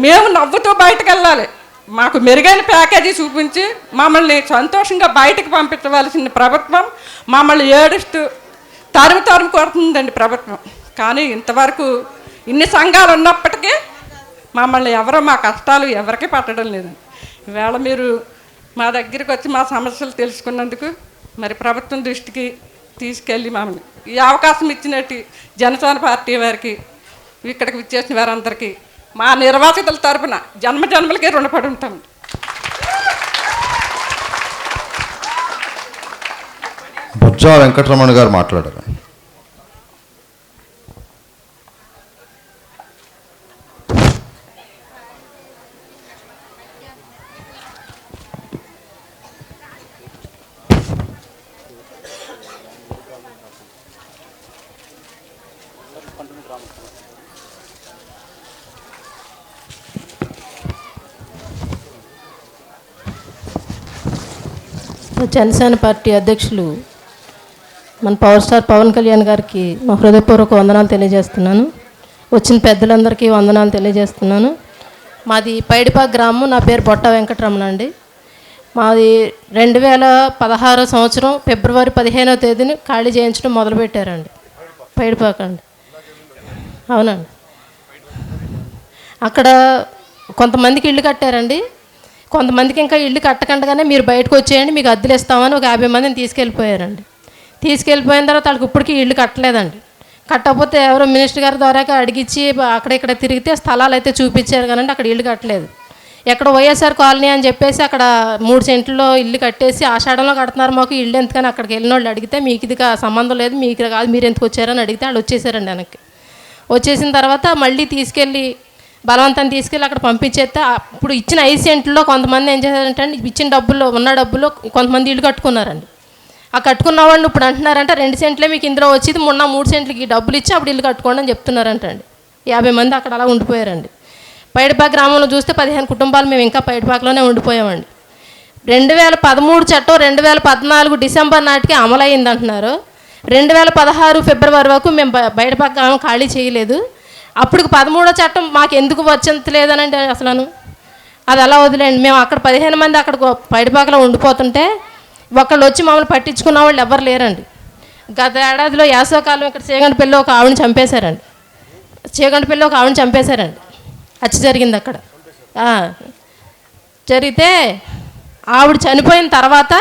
మేము నవ్వుతూ బయటకు వెళ్ళాలి. మాకు మెరుగైన ప్యాకేజీ చూపించి మమ్మల్ని సంతోషంగా బయటకు పంపించవలసిన ప్రభుత్వం మమ్మల్ని ఏడుస్తూ తరుము కొడుతుందండి ప్రభుత్వం. కానీ ఇంతవరకు ఇన్ని సంఘాలు ఉన్నప్పటికీ మమ్మల్ని ఎవరో మా కష్టాలు ఎవరికీ పట్టడం లేదు. ఈవేళ మీరు మా దగ్గరికి వచ్చి మా సమస్యలు తెలుసుకున్నందుకు మరి ప్రభుత్వం దృష్టికి తీసుకెళ్ళి మమ్మల్ని ఈ అవకాశం ఇచ్చినట్టు జనసేన పార్టీ వారికి, ఇక్కడికి విచ్చేసిన వారందరికీ మా నిర్వాసితుల తరపున జన్మలకే రుణపడి ఉంటాం. బుజ్జా వెంకటరమణ గారు మాట్లాడారు. జనసేన పార్టీ అధ్యక్షులు మన పవర్ స్టార్ పవన్ కళ్యాణ్ గారికి మా హృదయపూర్వక వందనాలు తెలియజేస్తున్నాను. వచ్చిన పెద్దలందరికీ వందనాలు తెలియజేస్తున్నాను. మాది పైడిపాక గ్రామం. నా పేరు బొట్ట వెంకటరమణ అండి. మాది 2016 సంవత్సరం ఫిబ్రవరి 15వ తేదీని ఖాళీ చేయించడం మొదలుపెట్టారండి. పైడిపాక అండి. అవునండి. అక్కడ కొంతమందికి ఇల్లు కట్టారండి. కొంతమందికి ఇంకా ఇల్లు కట్టకుండానే మీరు బయటకు వచ్చేయండి, మీకు అద్దెలు ఇస్తామని ఒక 50 మందిని తీసుకెళ్ళిపోయారండి. తీసుకెళ్ళిపోయిన తర్వాత వాళ్ళకి ఇప్పటికీ ఇల్లు కట్టలేదండి. కట్టకపోతే ఎవరో మినిస్టర్ గారి ద్వారా అడిగిచ్చి అక్కడిక్కడ తిరిగితే స్థలాలు అయితే చూపించారు కానీ అక్కడ ఇల్లు కట్టలేదు. ఎక్కడ వైఎస్ఆర్ కాలనీ అని చెప్పేసి అక్కడ 3 సెంట్లో ఇల్లు కట్టేసి ఆషాఢంలో కడుతున్నారు, మాకు ఇల్లు ఎందుకని అక్కడికి వెళ్ళిన వాళ్ళు అడిగితే మీకు ఇది సంబంధం లేదు, మీకు కాదు, మీరు ఎందుకు వచ్చారని అడిగితే వాళ్ళు వచ్చేసారండి. వెనక్కి వచ్చేసిన తర్వాత మళ్ళీ తీసుకెళ్ళి బలవంతాన్ని తీసుకెళ్ళి అక్కడ పంపించేస్తే ఇప్పుడు ఇచ్చిన 5 సెంట్లో కొంతమంది ఏం చేశారంటే ఇచ్చిన ఉన్న డబ్బుల్లో కొంతమంది ఇల్లు కట్టుకున్నారండి. ఆ కట్టుకున్న వాళ్ళు ఇప్పుడు అంటున్నారంటే 2 సెంట్లే మీకు ఇందులో వచ్చేది, మొన్న 3 సెంట్లకి డబ్బులు ఇచ్చి అప్పుడు ఇల్లు కట్టుకోండి అని చెప్తున్నారంటండి. 50 మంది అక్కడ అలా ఉండిపోయారండి. పైడిపాక గ్రామంలో చూస్తే 15 కుటుంబాలు మేము ఇంకా పైడిపాకలోనే ఉండిపోయామండి. 2013 చట్టం 2014 డిసెంబర్ నాటికి అమలైంది అంటున్నారు. 2016 ఫిబ్రవరి వరకు మేము పైడిపాక గ్రామం ఖాళీ చేయలేదు. అప్పటికి 13వ చట్టం మాకు ఎందుకు వర్తించలేదనండి అసలు. అది అలా వదిలేండి. మేము అక్కడ 15 మంది అక్కడ పైడిపాకలో ఉండిపోతుంటే ఒకళ్ళు వచ్చి మమ్మల్ని పట్టించుకున్న వాళ్ళు ఎవరు లేరండి. గత ఏడాదిలో యాసవకాలం ఇక్కడ చీగంటిపల్లి ఒక ఆవిడని చంపేశారండి. హత్య జరిగింది అక్కడ. జరిగితే ఆవిడ చనిపోయిన తర్వాత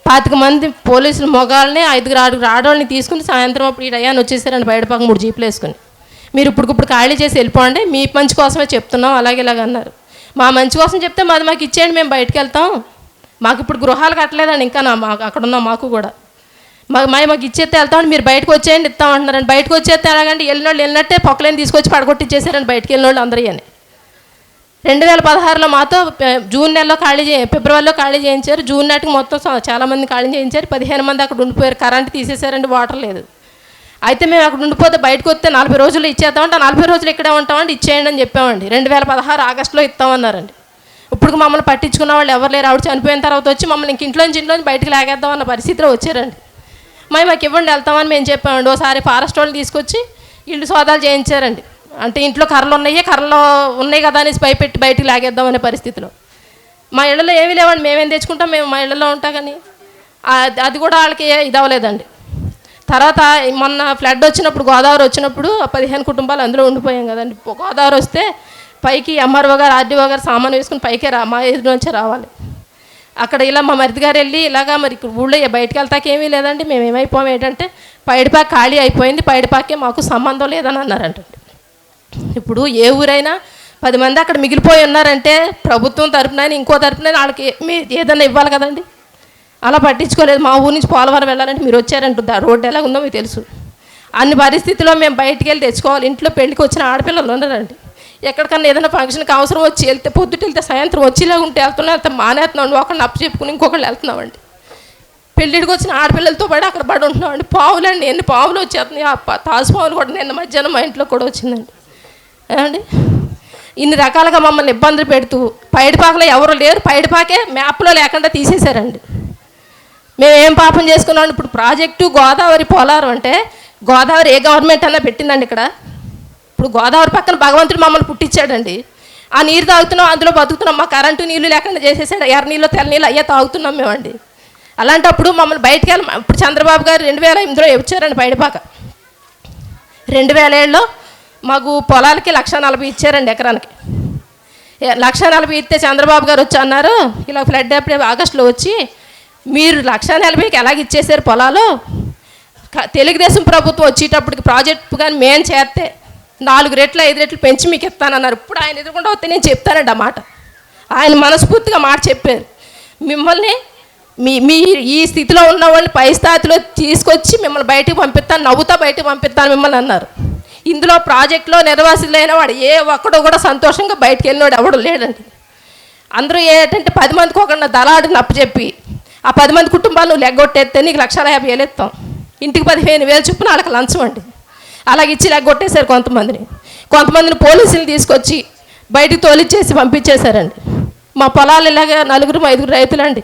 25 మంది పోలీసులు మొగాళ్ళని 5 ఆడవాళ్ళని తీసుకుని సాయంత్రం అప్పుడు ఈ డయాన్ని వచ్చేసారండి. పైడిపాక 3 జీపులు వేసుకుని మీరు ఇప్పుడు ఖాళీ చేసి వెళ్ళిపోండి, మీ మంచి కోసమే చెప్తున్నాం అలాగే ఇలాగ అన్నారు. మా మంచి కోసం చెప్తే మాకు ఇచ్చేయండి, మేము బయటకు వెళ్తాం, మాకు ఇప్పుడు గృహాలు కట్టలేదండి ఇంకా అక్కడ ఉన్నాం, మాకు కూడా మాకు ఇచ్చేస్తే వెళ్తామండి, మీరు బయటకు వచ్చేయండి ఇస్తామంటున్నారండి. బయటకు వచ్చేస్తే ఎలాగంటే వెళ్ళినట్టే పొక్కలేని తీసుకొచ్చి పడగొట్టిచ్చేసారండి బయటకు వెళ్ళిన వాళ్ళు అందరూ అని. 2016లో మాతో జూన్ నెలలో ఫిబ్రవరిలో ఖాళీ చేయించారు. జూన్ నాటికి మొత్తం చాలామంది ఖాళీ చేయించారు. 15 మంది అక్కడ ఉండిపోయారు. కరెంట్ తీసేసారండి, వాటర్ లేదు. అయితే మేము అక్కడ ఉండిపోతే బయటకు వస్తే 40 రోజులు ఇచ్చేద్దామంటే 40 రోజులు ఇక్కడే ఉంటామండి, ఇచ్చేయండి అని చెప్పామండి. 2016 ఆగస్టులో ఇస్తామన్నారండి. ఇప్పుడు మమ్మల్ని పట్టించుకున్న వాళ్ళు ఎవరు లేరు. ఆవిడ చనిపోయిన తర్వాత వచ్చి మమ్మల్ని ఇంట్లోంచి బయటికి లాగేద్దాం అన్న పరిస్థితిలో వచ్చారండి. మాకు ఇవ్వండి వెళ్తామని మేము చెప్పామండి. ఒకసారి ఫారెస్ట్ వాళ్ళు తీసుకొచ్చి ఇల్లు సోదాలు చేయించారండి. అంటే ఇంట్లో కర్రలు ఉన్నాయి కదా అనేసి భయపెట్టి బయటికి లాగేద్దాం అనే పరిస్థితిలో. మా ఇళ్ళలో ఏమీ లేవండి, మేమేం తెచ్చుకుంటాం, మేము మా ఇళ్ళలో ఉంటాం. కానీ అది కూడా వాళ్ళకి ఇది అవ్వలేదండి. తర్వాత మొన్న ఫ్లడ్ వచ్చినప్పుడు, గోదావరి వచ్చినప్పుడు 15 కుటుంబాలు అందులో ఉండిపోయాం కదండి. గోదావరి వస్తే పైకి ఎంఆర్ఓ గారు, ఆర్డీఓ గారు సామాను వేసుకుని పైకే మా ఎదురు నుంచే రావాలి. అక్కడ ఇలా మా మరిది గారు వెళ్ళి ఇలాగా మరి ఊళ్ళో బయటకు వెళ్తాక ఏమీ లేదండి. మేము ఏమైపోయాం ఏంటంటే పైడిపాక ఖాళీ అయిపోయింది, పైడిపాకే మాకు సంబంధం లేదని అన్నారంట. ఇప్పుడు ఏ ఊరైనా 10 మంది అక్కడ మిగిలిపోయి ఉన్నారంటే ప్రభుత్వం తరపున ఇంకో తరపున వాళ్ళకి ఏదైనా ఇవ్వాలి కదండి. అలా పట్టించుకోలేదు. మా ఊరి నుంచి పోలవరం వెళ్ళాలంటే మీరు వచ్చారంట, రోడ్డు ఎలా ఉందో మీకు తెలుసు. అన్ని పరిస్థితుల్లో మేము బయటికి వెళ్ళి తెచ్చుకోవాలి. ఇంట్లో పెళ్ళికి వచ్చిన ఆడపిల్లలు ఉన్నారండి. ఎక్కడికన్నా ఏదైనా ఫంక్షన్కి అవసరం వచ్చి వెళ్తే పొద్దుట వెళ్తే సాయంత్రం వచ్చేలా ఉంటే వెళ్తే మానేస్తున్నామండి. ఒకరిని అప్పు చెప్పుకుని ఇంకొకళ్ళు వెళ్తున్నామండి. పెళ్ళిడికి వచ్చిన ఆడపిల్లలతో పాటు అక్కడ పడి ఉంటున్నామండి. పావులండి, ఎన్ని పావులు వచ్చేస్తున్నాయి. తాజు పావులు కూడా నిన్న మధ్యాహ్నం మా ఇంట్లో కూడా వచ్చిందండి. ఏమండి ఇన్ని రకాలుగా మమ్మల్ని ఇబ్బందులు పెడుతూ పైడిపాకలో ఎవరు లేరు, పైడిపాకే మ్యాప్లో లేకుండా తీసేశారండి. మేము ఏం పాపం చేసుకున్నాం. ఇప్పుడు ప్రాజెక్టు గోదావరి పోలారం అంటే గోదావరి ఏ గవర్నమెంట్ అన్నా పెట్టిందండి ఇక్కడ. ఇప్పుడు గోదావరి పక్కన భగవంతుడు మమ్మల్ని పుట్టించాడండి. ఆ నీరు తాగుతున్నాం, అందులో బతుకుతున్నాం. మా కరెంటు నీళ్ళు లేకుండా చేసేసాడు. ఎర్ర నీళ్ళు తెల్ల నీళ్ళు అయ్యే తాగుతున్నాం మేమండి. అలాంటప్పుడు మమ్మల్ని బయటికి వెళ్ళి ఇప్పుడు చంద్రబాబు గారు 2008లో వచ్చారండి పైడిపాక. 2007లో మాకు పొలాలకి 1,40,000 ఇచ్చారండి ఎకరానికి. 1,40,000 ఇస్తే చంద్రబాబు గారు వచ్చి అన్నారు, ఇలా ఫ్లడ్ అప్పుడే ఆగస్టులో వచ్చి మీరు 1,40,000కి ఎలాగ ఇచ్చేసారు పొలాలు, తెలుగుదేశం ప్రభుత్వం వచ్చేటప్పటికి ప్రాజెక్టు కానీ మేము చేస్తే 4 రెట్లు 5 రెట్లు పెంచి మీకు ఇస్తానన్నారు. ఇప్పుడు ఆయన ఎదురుకుండా వస్తే నేను చెప్తానండి ఆ మాట. ఆయన మనస్ఫూర్తిగా మాట చెప్పారు. మిమ్మల్ని మీ ఈ స్థితిలో ఉన్న వాళ్ళని పై స్థాయిలో తీసుకొచ్చి మిమ్మల్ని బయటకు పంపిస్తాను, నవ్వుతా బయటకు పంపిస్తాను మిమ్మల్ని అన్నారు. ఇందులో ప్రాజెక్టులో నిర్వాసితులైన వాడు ఏ ఒక్కడో కూడా సంతోషంగా బయటకు వెళ్ళినవాడు ఎవడు లేడండి. అందరూ ఏంటంటే 10 మందికి ఒక దళాడిని అప్పచెప్పి ఆ 10 మంది కుటుంబాలు నువ్వు లెగ్గొట్టేస్తే నీకు 1,50,000 ఇస్తాం, ఇంటికి 15,000 చొప్పున వాళ్ళకి లంచం అండి. అలాగే ఇచ్చి లెగ్గొట్టేశారు కొంతమందిని పోలీసులు తీసుకొచ్చి బయటికి తోలిచ్చేసి పంపించేశారండి. మా పొలాలు ఇలాగ 4-5 రైతులండి.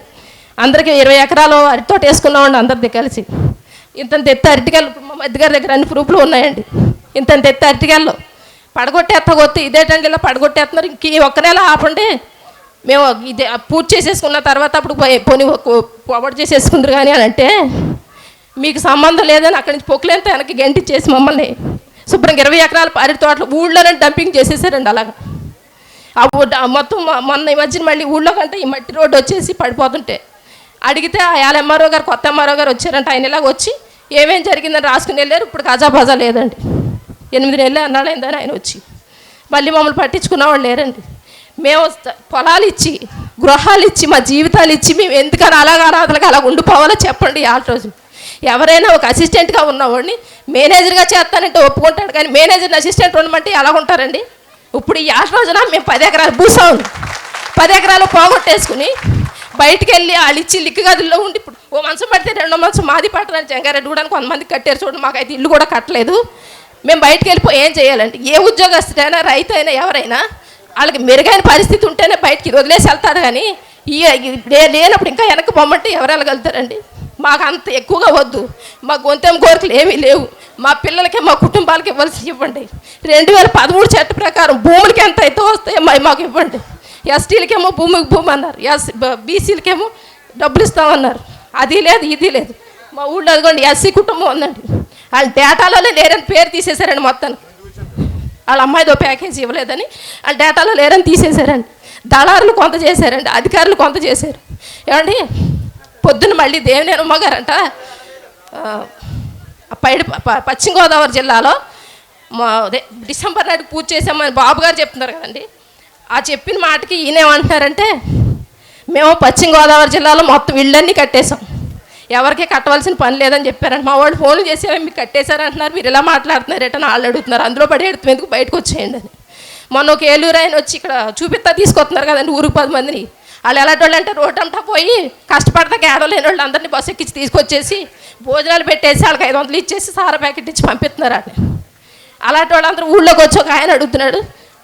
అందరికీ 20 ఎకరాలు అరటి తోట వేసుకున్నామండి అందరిది కలిసి. ఇంతంత ఎత్తి అరటికాయలు మా మధ్య గారి దగ్గర అన్ని ప్రూఫ్లు ఉన్నాయండి. ఇంతంత ఎత్తి అరటికాయలు పడగొట్టేస్తే ఇదేటండి ఇలా పడగొట్టేస్తున్నారు, ఇంక ఒక్క నెల ఆపండి మేము ఇదే పూర్తి చేసేసుకున్న తర్వాత అప్పుడు పొడి చేసేసుకుందరు కానీ అని అంటే మీకు సంబంధం లేదని అక్కడి నుంచి పొక్కులేంత వెనక్కి గంటిచ్చేసి మమ్మల్ని శుభ్రంగా 20 ఎకరాల అరటి తోటలు ఊళ్ళోనే డంపింగ్ చేసేసారండి. అలాగా మొత్తం మొన్న ఈ మధ్యన మళ్ళీ ఊళ్ళో కంటే ఈ మట్టి రోడ్డు వచ్చేసి పడిపోతుంటే అడిగితే ఆ ఎంఆర్ఓ గారు, కొత్త ఎంఆర్ఓ గారు వచ్చారంట. ఆయన ఇలాగ వచ్చి ఏమేం జరిగిందని రాసుకుని వెళ్ళారు. ఇప్పుడు గజాబజా లేదండి. 8 నెలలు అన్నాడైందని ఆయన వచ్చి మళ్ళీ మమ్మల్ని పట్టించుకున్న వాళ్ళు లేరండి. మేము పొలాలు ఇచ్చి గృహాలు ఇచ్చి మా జీవితాలు ఇచ్చి మేము ఎందుకని అలా ఉండిపోవాలో చెప్పండి. ఆ రోజు ఎవరైనా ఒక అసిస్టెంట్గా ఉన్నవాడిని మేనేజర్గా చేస్తానంటే ఒప్పుకుంటాడు, కానీ మేనేజర్ని అసిస్టెంట్ ఉండమంటే ఎలా ఉంటారండి? ఇప్పుడు ఈ రోజున మేము 10 ఎకరాలు భూసాము 10 ఎకరాలు పోగొట్టేసుకుని బయటికి వెళ్ళి వాళ్ళు ఇచ్చి లిక్కు గదుల్లో ఉండి ఇప్పుడు ఓ మంచం పడితే 2వ మంచం మాది పట్టడానికి జంగారెడ్డి కూడా కొంతమంది కట్టారు చూడండి. మాకైతే ఇల్లు కూడా కట్టలేదు. మేము బయటికి వెళ్ళిపోయి ఏం చేయాలంటే ఏ ఉద్యోగస్తుడైనా రైతు అయినా ఎవరైనా వాళ్ళకి మెరుగైన పరిస్థితి ఉంటేనే బయటికి వదిలేసి వెళ్తారు. కానీ లేనప్పుడు ఇంకా వెనక్కి పొమ్మంటే ఎవరు వెళ్ళగలుగుతారండి? మాకు అంత ఎక్కువగా వద్దు, మా గొంతెం కోరికలు ఏమీ లేవు. మా పిల్లలకి మా కుటుంబాలకి ఇవ్వాల్సి ఇవ్వండి. 2013 చట్ట ప్రకారం భూములకి ఎంత అయితే వస్తాయో మాకు ఇవ్వండి. ఎస్టీలకేమో భూమికి భూమి అన్నారు, బీసీలకేమో డబ్బులు ఇస్తామన్నారు. అది లేదు ఇది లేదు. మా ఊళ్ళో అదిగోండి ఎస్సీ కుటుంబం ఉందండి, వాళ్ళ డేటాలోనే లేరని పేరు తీసేశారండి. మొత్తానికి వాళ్ళ అమ్మాయిదో ప్యాకేజీ ఇవ్వలేదని వాళ్ళ డేటాలో లేరని తీసేశారండి. దళారులు కొంత చేశారండి, అధికారులు కొంత చేశారు. ఏమండి పొద్దున్న మళ్ళీ దేవినేని ఉమ్మగారంట పశ్చిమ గోదావరి జిల్లాలో డిసెంబర్ నాటికి పూజ చేసామని బాబు గారు చెప్తున్నారు కదండి. ఆ చెప్పిన మాటకి ఈయనేమంటున్నారంటే మేము పశ్చిమ గోదావరి జిల్లాలో మొత్తం ఇళ్ళన్నీ కట్టేసాం, ఎవరికి కట్టవలసిన పని లేదని చెప్పారంట. మా వాళ్ళు ఫోన్లు చేసేవి మీకు కట్టేశారంటున్నారు, మీరు ఇలా మాట్లాడుతున్నారు ఎటని వాళ్ళు అడుగుతున్నారు, అందులో పడి ఎడుతున్నందుకు బయటకు వచ్చేయండి అని. మొన్న ఒక ఏలూరు ఆయన వచ్చి ఇక్కడ చూపిస్తా తీసుకొస్తున్నారు కదండి ఊరికి 10 మందిని. వాళ్ళు ఎలాంటి వాళ్ళు అంటే రోడ్డంతా పోయి కష్టపడతాక ఏడవలేని వాళ్ళు అందరినీ బస్సు ఎక్కించి తీసుకొచ్చేసి భోజనాలు పెట్టేసి వాళ్ళకి 500 ఇచ్చేసి సారా ప్యాకెట్ ఇచ్చి పంపిస్తున్నారు అని. అలాంటి వాళ్ళందరూ ఊళ్ళోకి వచ్చి ఒక ఆయన అడుగుతున్నాడు,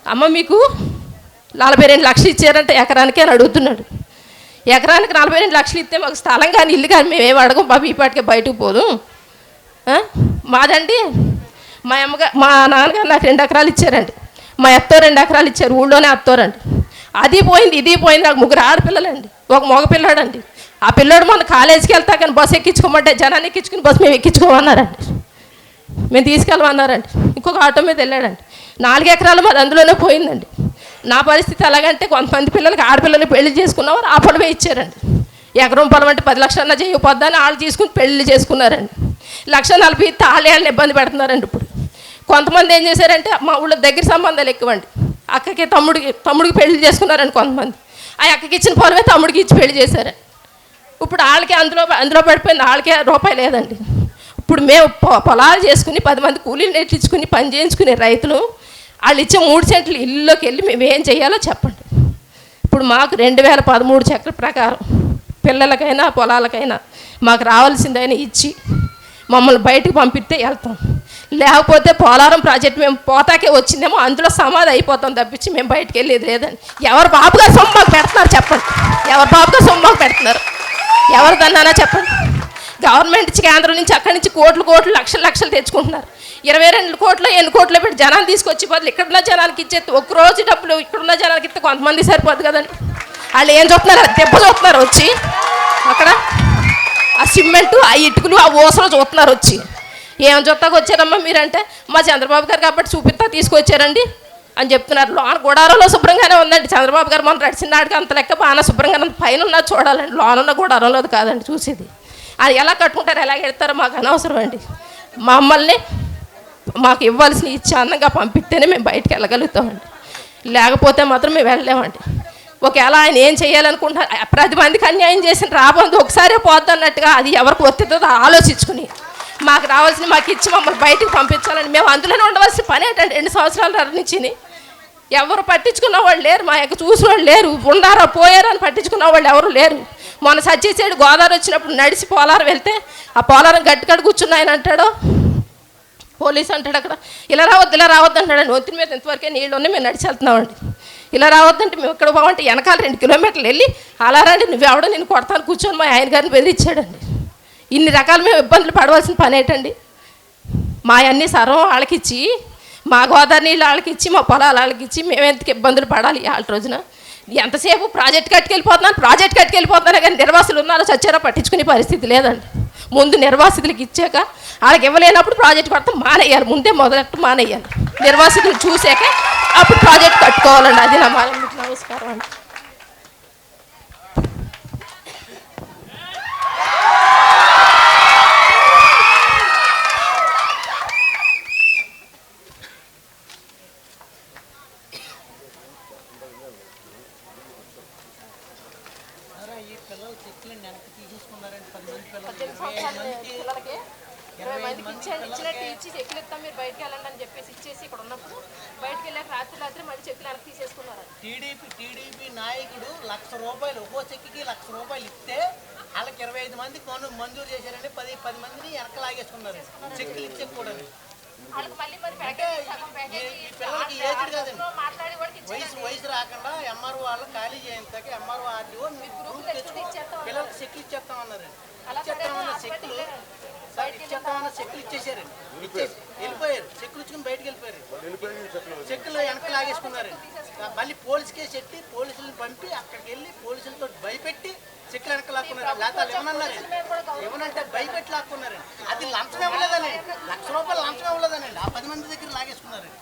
అమ్మ మీకు 42 లక్షలు ఇచ్చారంటే ఎకరానికి అని అడుగుతున్నాడు. ఎకరానికి 42 లక్షలు ఇస్తే మాకు స్థలం కానీ ఇల్లు కానీ మేమేమి అడగం బాబు, ఈ పాటికే బయటకు పోదు. మాదండి మా నాన్నగారు నాకు 2 ఎకరాలు ఇచ్చారండి, మా అత్తో 2 ఎకరాలు ఇచ్చారు, ఊళ్ళోనే అత్తోరండి. అది పోయింది ఇది పోయింది. నాకు 3 ఆడపిల్లలండి, ఒక మగ పిల్లాడండి. ఆ పిల్లోడు మన కాలేజీకి వెళ్తా కానీ బస్సు ఎక్కించుకోమంటే జనాన్ని ఎక్కించుకుని బస్సు మేము ఎక్కించుకోమన్నారండి, మేము తీసుకెళ్ళమన్నారండి. ఇంకొక ఆటో మీద వెళ్ళాడండి. 4 ఎకరాలు మాది అందులోనే పోయిందండి. నా పరిస్థితి ఎలాగంటే కొంతమంది పిల్లలకి ఆడపిల్లలు పెళ్లి చేసుకున్నవారు ఆ పొలమే ఇచ్చారండి. ఎకరం పొలం అంటే 10 లక్షలన్నా చేయకపోద్దని వాళ్ళు తీసుకుని పెళ్లి చేసుకున్నారండి. 1,40,000 ఇస్తే వాళ్ళని ఇబ్బంది పెడుతున్నారండి. ఇప్పుడు కొంతమంది ఏం చేశారంటే మా ఊళ్ళో దగ్గర సంబంధాలు ఎక్కువండి. అక్కకి తమ్ముడికి పెళ్లి చేసుకున్నారండి కొంతమంది. ఆ అక్కకి ఇచ్చిన పొలమే తమ్ముడికి ఇచ్చి పెళ్లి చేశారండి. ఇప్పుడు వాళ్ళకి అందులో పడిపోయింది, వాళ్ళకే రూపాయి లేదండి. ఇప్పుడు మేము పొలాలు చేసుకుని 10 మంది కూలీలు నెట్టించుకుని పని చేయించుకునే రైతులు వాళ్ళు ఇచ్చే 3 సెంట్లు ఇల్లులోకి వెళ్ళి మేము ఏం చేయాలో చెప్పండి. ఇప్పుడు మాకు 2013 చక్ర ప్రకారం పిల్లలకైనా పొలాలకైనా మాకు రావాల్సిందైనా ఇచ్చి మమ్మల్ని బయటకు పంపిస్తే వెళ్తాం. లేకపోతే పోలవరం ప్రాజెక్ట్ మేము పోతాకే వచ్చిందేమో అందులో సమాధి అయిపోతాం తప్పించి మేము బయటకు వెళ్ళేది లేదండి. ఎవరు బాబుగా సొమ్మాకు పెడుతున్నారు చెప్పండి, ఎవరు బాబుగా సొమ్మాకు పెడుతున్నారు, ఎవరు దన్నానా చెప్పండి. గవర్నమెంట్ కేంద్రం నుంచి అక్కడి నుంచి కోట్లు లక్షలు తెచ్చుకుంటున్నారు. 22 కోట్లు ఎన్ని కోట్లు పెట్టి జనాన్ని తీసుకొచ్చి బదులు ఇక్కడున్న జనానికి ఇచ్చేది ఒక్కరోజు డబ్బులు ఇక్కడున్న జనానికి ఇస్తే కొంతమంది సరిపోదు కదండి. వాళ్ళు ఏం చూస్తున్నారు, దెబ్బ చూస్తున్నారు వచ్చి అక్కడ ఆ సిమెంటు ఆ ఇటుకలు ఆ ఊసలు చూస్తున్నారు వచ్చి. ఏం చూస్తాకు వచ్చారమ్మా మీరంటే మా చంద్రబాబు గారు కాబట్టి చూపిస్తా తీసుకొచ్చారండి అని చెప్తున్నారు. లోన గుడారంలో శుభ్రంగానే ఉందండి. చంద్రబాబు గారు మనం నడిచిన నాటికి అంత లెక్క బాగా శుభ్రంగా పైన ఉన్నది చూడాలండి, లోన ఉన్న గుడారంలో కాదండి చూసేది. అది ఎలా కట్టుకుంటారు ఎలా ఎడతారో మాకు అనవసరం అండి. మమ్మల్ని మాకు ఇవ్వాల్సిన ఇచ్చి అందంగా పంపిస్తేనే మేము బయటికి వెళ్ళగలుగుతామండి, లేకపోతే మాత్రం మేము వెళ్ళలేమండి. ఒకవేళ ఆయన ఏం చేయాలనుకుంటున్నారు, 10 మందికి అన్యాయం చేసిన రాబందు ఒకసారే పోద్ది అన్నట్టుగా అది ఎవరికి ఒత్తిదో ఆలోచించుకుని మాకు రావాల్సిన మాకు ఇచ్చి మమ్మల్ని బయటకు పంపించాలని మేము అందులోనే ఉండవలసిన పని ఏంటంటే 2 సంవత్సరాల నుంచి ఎవరు పట్టించుకున్న వాళ్ళు లేరు, మా యొక్క చూసిన వాళ్ళు లేరు, ఉండారా పోయారా అని పట్టించుకున్న వాళ్ళు ఎవరు లేరు. మొన్న సచ్చేసేడు గోదావరి వచ్చినప్పుడు నడిచి పోలారం వెళ్తే ఆ పోలారం గట్టిగట్టు కూర్చున్న ఆయన అంటాడు, పోలీసు అంటాడు అక్కడ ఇలా రావద్దు అంటాడు. ఒత్తిడి మీద ఇంతవరకే నీళ్ళు ఉన్నాయి మేము నడిచి వెళ్తున్నామండి. ఇలా రావద్దంటే మేము ఇక్కడ పోవంటే వెనకాల 2 కిలోమీటర్లు వెళ్ళి అలా రండి నువ్వెవడో నేను కొడతాను కూర్చొని మా ఆయన గారిని బెదిరించాడండి. ఇన్ని రకాలు మేము ఇబ్బందులు పడవలసిన పని ఏంటండి. మా అన్ని సర్వం వాళ్ళకిచ్చి మా గోదావరి నీళ్ళు వాళ్ళకిచ్చి మా పొలాలు వాళ్ళకిచ్చి మేము ఎందుకు ఇబ్బందులు పడాలి వాళ్ళ రోజున. ఎంతసేపు ప్రాజెక్ట్ కట్టుకెళ్ళిపోతున్నాను కానీ నిర్వాసులు ఉన్నారో చచ్చారో పట్టించుకునే పరిస్థితి లేదండి. ముందు నిర్వాసితులకు ఇచ్చాక వాళ్ళకి ఇవ్వలేనప్పుడు ప్రాజెక్ట్ కడతాం మానేయాలి, ముందే మొదలెట్టు మానేయాలి. నిర్వాసితులు చూసాక అప్పుడు ప్రాజెక్ట్ కట్టుకోవాలండి. అది నా నమస్కారం అండి. మీరు బయటకు వెళ్ళండి అని చెప్పేసి ఇచ్చేసి ఇక్కడ ఉన్నప్పుడు బయటకు వెళ్ళాక రాత్రి మళ్ళీ చెక్కులు వెనక్కి తీసేసుకున్నారు. టీడీపీ నాయకుడు ₹1,00,000 ఒక్కో చెక్కి ₹1,00,000 ఇస్తే వాళ్ళకి 25 మందికి మంజూరు చేశారండి. 10 మందిని వెనక లాగేసుకున్నారు చెక్కులు ఇచ్చేకూడదు. పిల్లలకి ఏజ్డ్ కాదండి, వయసు రాకుండా ఎంఆర్ఓ వాళ్ళు ఖాళీ చేయించాక ఎంఆర్ఓ ఆర్డీఓ పిల్లలకి చెక్కులు ఇచ్చేస్తామన్నారు. చెక్కులు ఇచ్చేసారండి, వెళ్ళిపోయారు. చెక్కులు ఇచ్చుకుని బయటకు వెళ్ళిపోయారు. చెక్కులు వెనక లాగేసుకున్నారండి. మళ్ళీ పోలీస్ కేసు పెట్టి పోలీసులను పంపి అక్కడికి వెళ్ళి పోలీసులతో భయపెట్టి చెక్కులు వెనక లాక్కున్నారు. లేకపోతే ఇవ్వనన్నారండి, ఇవ్వనంటే భయపెట్టి లాక్కున్నారండి. అది లంచం ఇవ్వలేదని ₹1,00,000 లంచం ఇవ్వలేదనండి. ఆ 10 మంది దగ్గర లాగేసుకున్నారండి.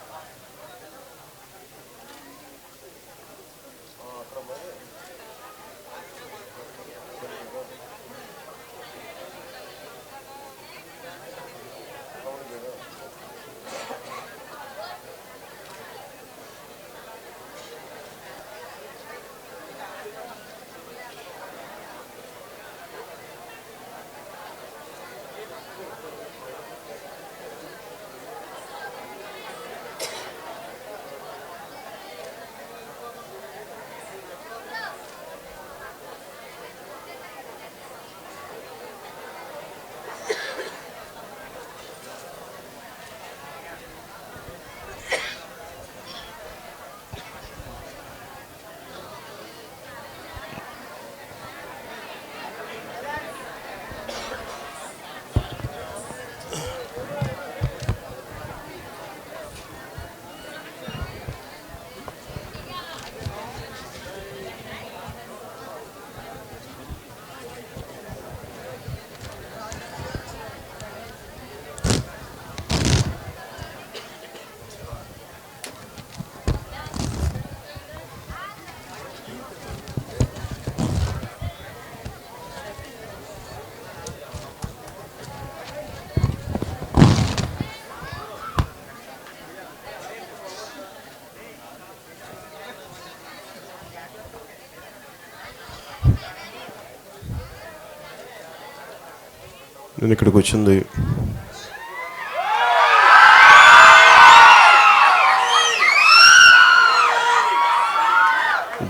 నేను ఇక్కడికి వచ్చింది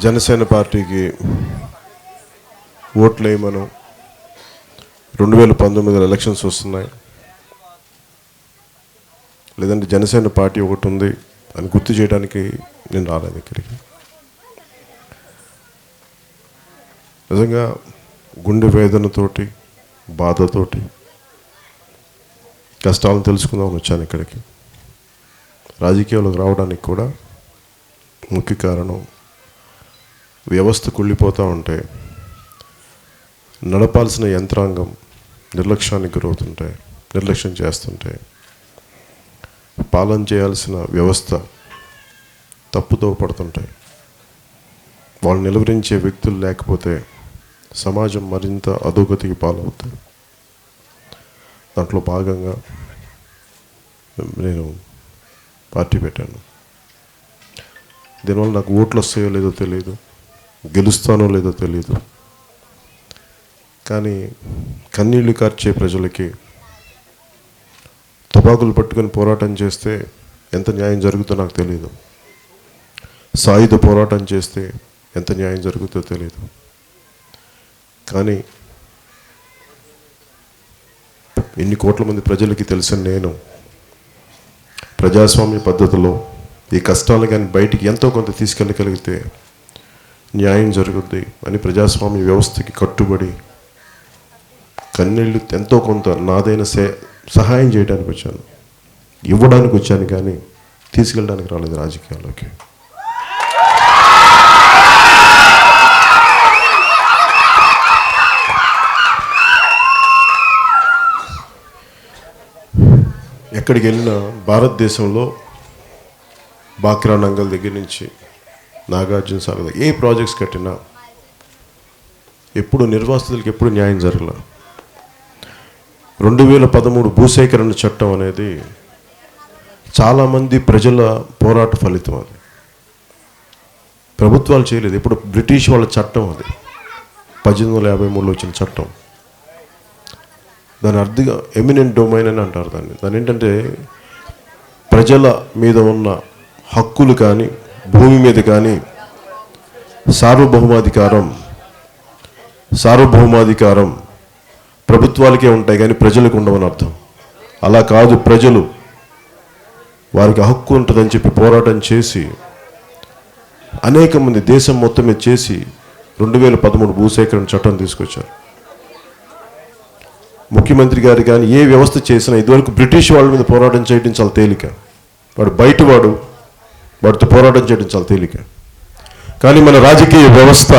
జనసేన పార్టీకి ఓట్లు వేయమను. 2019 ఎలక్షన్స్ వస్తున్నాయి, లేదంటే జనసేన పార్టీ ఒకటి ఉంది అని గుర్తు చేయడానికి నేను రాలేదు ఇక్కడికి. నిజంగా గుండె వేదనతోటి, బాధతోటి, కష్టాలను తెలుసుకుందామని వచ్చాను ఇక్కడికి. రాజకీయాలకు రావడానికి కూడా ముఖ్య కారణం వ్యవస్థ కుళ్ళిపోతూ ఉంటే, నడపాల్సిన యంత్రాంగం నిర్లక్ష్యానికి గురవుతుంటే, నిర్లక్ష్యం చేస్తుంటే, పాలన చేయాల్సిన వ్యవస్థ తప్పుతో పడుతుంటాయి, వాళ్ళు నిలువరించే వ్యక్తులు లేకపోతే సమాజం మరింత అధోగతికి పాలవుతుంది. దాంట్లో భాగంగా నేను పార్టీ పెట్టాను. దీనివల్ల నాకు ఓట్లు వస్తాయో లేదో తెలియదు, గెలుస్తానో లేదో తెలియదు, కానీ కన్నీళ్లు కార్చే ప్రజలకి తుపాకులు పట్టుకొని పోరాటం చేస్తే ఎంత న్యాయం జరుగుతుందో నాకు తెలియదు, సాయుధ పోరాటం చేస్తే ఎంత న్యాయం జరుగుతుందో తెలియదు. కానీ ఎన్ని కోట్ల మంది ప్రజలకి తెలిసిన నేను ప్రజాస్వామ్య పద్ధతిలో ఈ కష్టాలు కానీ బయటికి ఎంతో కొంత తీసుకెళ్ళగలిగితే న్యాయం జరుగుద్ది అని ప్రజాస్వామ్య వ్యవస్థకి కట్టుబడి కన్నీళ్ళు ఎంతో కొంత నాదైన సహాయం చేయడానికి వచ్చాను, ఇవ్వడానికి వచ్చాను, కానీ తీసుకెళ్ళడానికి రాలేదు రాజకీయాల్లోకి. ఎక్కడికి వెళ్ళినా భారతదేశంలో బాక్రా నంగల్ దగ్గర నుంచి నాగార్జున సాగర్ ఏ ప్రాజెక్ట్స్ కట్టినా ఎప్పుడు నిర్వాసితులకు ఎప్పుడు న్యాయం జరగల. 2013 భూసేకరణ చట్టం అనేది చాలామంది ప్రజల పోరాట ఫలితం. అది ప్రభుత్వాలు చేయలేదు, ఇప్పుడు బ్రిటిష్ వాళ్ళ చట్టం. అది 1853లో వచ్చిన చట్టం. దాని అర్థంగా ఎమినెంట్ డొమైన్ అని అంటారు దాన్ని. దాని ఏంటంటే ప్రజల మీద ఉన్న హక్కులు కానీ, భూమి మీద కానీ సార్వభౌమాధికారం ప్రభుత్వాలకే ఉంటాయి కానీ ప్రజలకు ఉండవని అర్థం. అలా కాదు, ప్రజలు వారికి హక్కు ఉంటుందని చెప్పి పోరాటం చేసి అనేక మంది దేశం మొత్తం మీద చేసి 2013 భూసేకరణ చట్టం తీసుకొచ్చారు. ముఖ్యమంత్రి గారు కానీ ఏ వ్యవస్థ చేసినా ఇదివరకు బ్రిటిష్ వాళ్ళ మీద పోరాటం చేయడం చాలా తేలిక, వాడు బయటవాడు, వాడితో పోరాటం చేయడం చాలా తేలిక. కానీ మన రాజకీయ వ్యవస్థ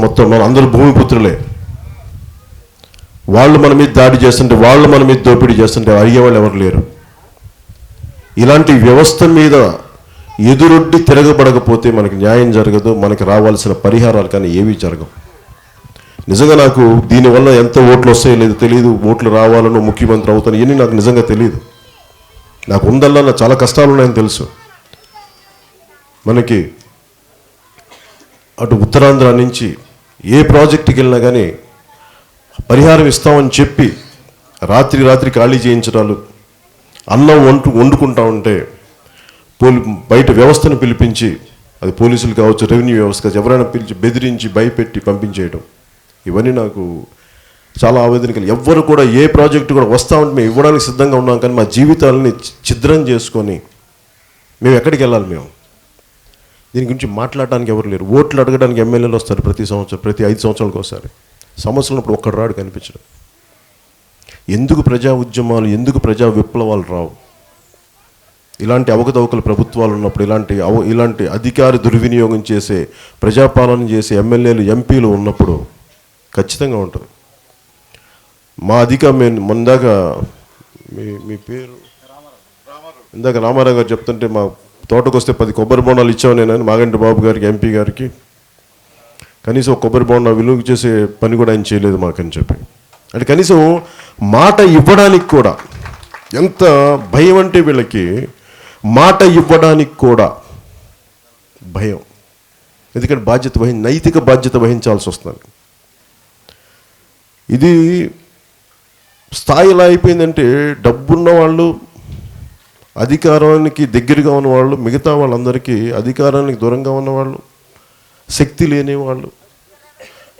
మొత్తం మన అందరూ భూమిపుత్రులే. వాళ్ళు మన మీద దాడి చేస్తుంటే, వాళ్ళు మన మీద దోపిడీ చేస్తుంటే అడిగేవాళ్ళు ఎవరు లేరు. ఇలాంటి వ్యవస్థ మీద ఎదురొడ్డి తిరగబడకపోతే మనకి న్యాయం జరగదు, మనకి రావాల్సిన పరిహారాలు కానీ ఏవీ జరగవు. నిజంగా నాకు దీనివల్ల ఎంత ఓట్లు వస్తాయో లేదో తెలియదు, ఓట్లు రావాలనో ముఖ్యమంత్రి అవుతాను ఇవన్నీ నాకు నిజంగా తెలియదు. నాకు ఉందల్లా నాకు చాలా కష్టాలు ఉన్నాయని తెలుసు. మనకి అటు ఉత్తరాంధ్ర నుంచి ఏ ప్రాజెక్టుకి వెళ్ళినా కానీ పరిహారం ఇస్తామని చెప్పి రాత్రి ఖాళీ చేయించడాలు, అన్నం వండుకుంటా ఉంటే బయట వ్యవస్థను పిలిపించి, అది పోలీసులు కావచ్చు, రెవెన్యూ వ్యవస్థ కావచ్చు, ఎవరైనా పిలిచి బెదిరించి భయపెట్టి పంపించేయడం, ఇవన్నీ నాకు చాలా ఆవేదన కలిగి. ఎవ్వరు కూడా ఏ ప్రాజెక్టు కూడా వస్తామంటే మేము ఇవ్వడానికి సిద్ధంగా ఉన్నాం, కానీ మా జీవితాలని ఛిద్రం చేసుకొని మేము ఎక్కడికి వెళ్ళాలి? మేము దీని గురించి మాట్లాడడానికి ఎవరు లేరు. ఓట్లు అడగడానికి ఎమ్మెల్యేలు వస్తారు ప్రతి సంవత్సరం, ప్రతి 5 సంవత్సరాలకు ఒకసారి. సమస్యలు ఉన్నప్పుడు ఒక్కడు రాడు కనిపించడం. ఎందుకు ప్రజా ఉద్యమాలు, ఎందుకు ప్రజా విప్లవాలు రావు? ఇలాంటి అవకతవకల ప్రభుత్వాలు ఉన్నప్పుడు, ఇలాంటి అధికార దుర్వినియోగం చేసే, ప్రజాపాలన చేసే ఎమ్మెల్యేలు, ఎంపీలు ఉన్నప్పుడు ఖచ్చితంగా ఉంటుంది. మా ఇందాక మీ పేరు ఇందాక రామారావు గారు చెప్తుంటే, మా తోటకు వస్తే 10 కొబ్బరి బొండాలు ఇచ్చావు నేను మాగంటి బాబు గారికి, ఎంపీ గారికి. కనీసం ఒక కొబ్బరి బొండా విలువ చేసే పని కూడా ఆయన చేయలేదు మాకని చెప్పి. అంటే కనీసం మాట ఇవ్వడానికి కూడా ఎంత భయం అంటే, వీళ్ళకి మాట ఇవ్వడానికి కూడా భయం. ఎందుకంటే నైతిక బాధ్యత వహించాల్సి వస్తుంది. ఇది స్థాయి ఎలా అయిపోయిందంటే డబ్బున్న వాళ్ళు, అధికారానికి దగ్గరగా ఉన్నవాళ్ళు, మిగతా వాళ్ళందరికీ అధికారానికి దూరంగా ఉన్నవాళ్ళు, శక్తి లేని వాళ్ళు,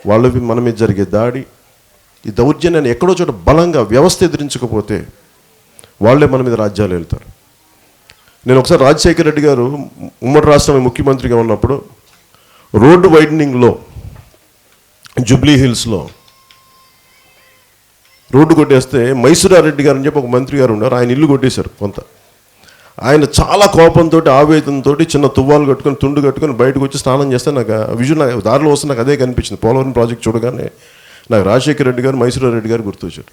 వాళ్ళవి మన మీద జరిగే దాడి, ఈ దౌర్జన్యాన్ని ఎక్కడో చోట బలంగా వ్యవస్థ ఎదిరించకపోతే వాళ్ళే మన మీద రాజ్యాలు వెళ్తారు. నేను ఒకసారి రాజశేఖర రెడ్డి గారు ఉమ్మడి రాష్ట్రం ముఖ్యమంత్రిగా ఉన్నప్పుడు రోడ్డు వైడనింగ్లో జూబ్లీ హిల్స్లో రోడ్డు కొట్టేస్తే మైసూరారెడ్డి గారు అని చెప్పి ఒక మంత్రి గారు ఉన్నారు, ఆయన ఇల్లు కొట్టేశారు కొంత. ఆయన చాలా కోపంతో, ఆవేదనతో చిన్న తువ్వాలు కట్టుకొని, తుండు కట్టుకొని బయటకు వచ్చి స్నానం చేస్తే నాకు విజువల్, నాకు దారిలో వస్తే నాకు అదే కనిపించింది. పోలవరం ప్రాజెక్ట్ చూడగానే నాకు రాజశేఖర రెడ్డి గారు, మైసూరారెడ్డి గారు గుర్తొచ్చారు.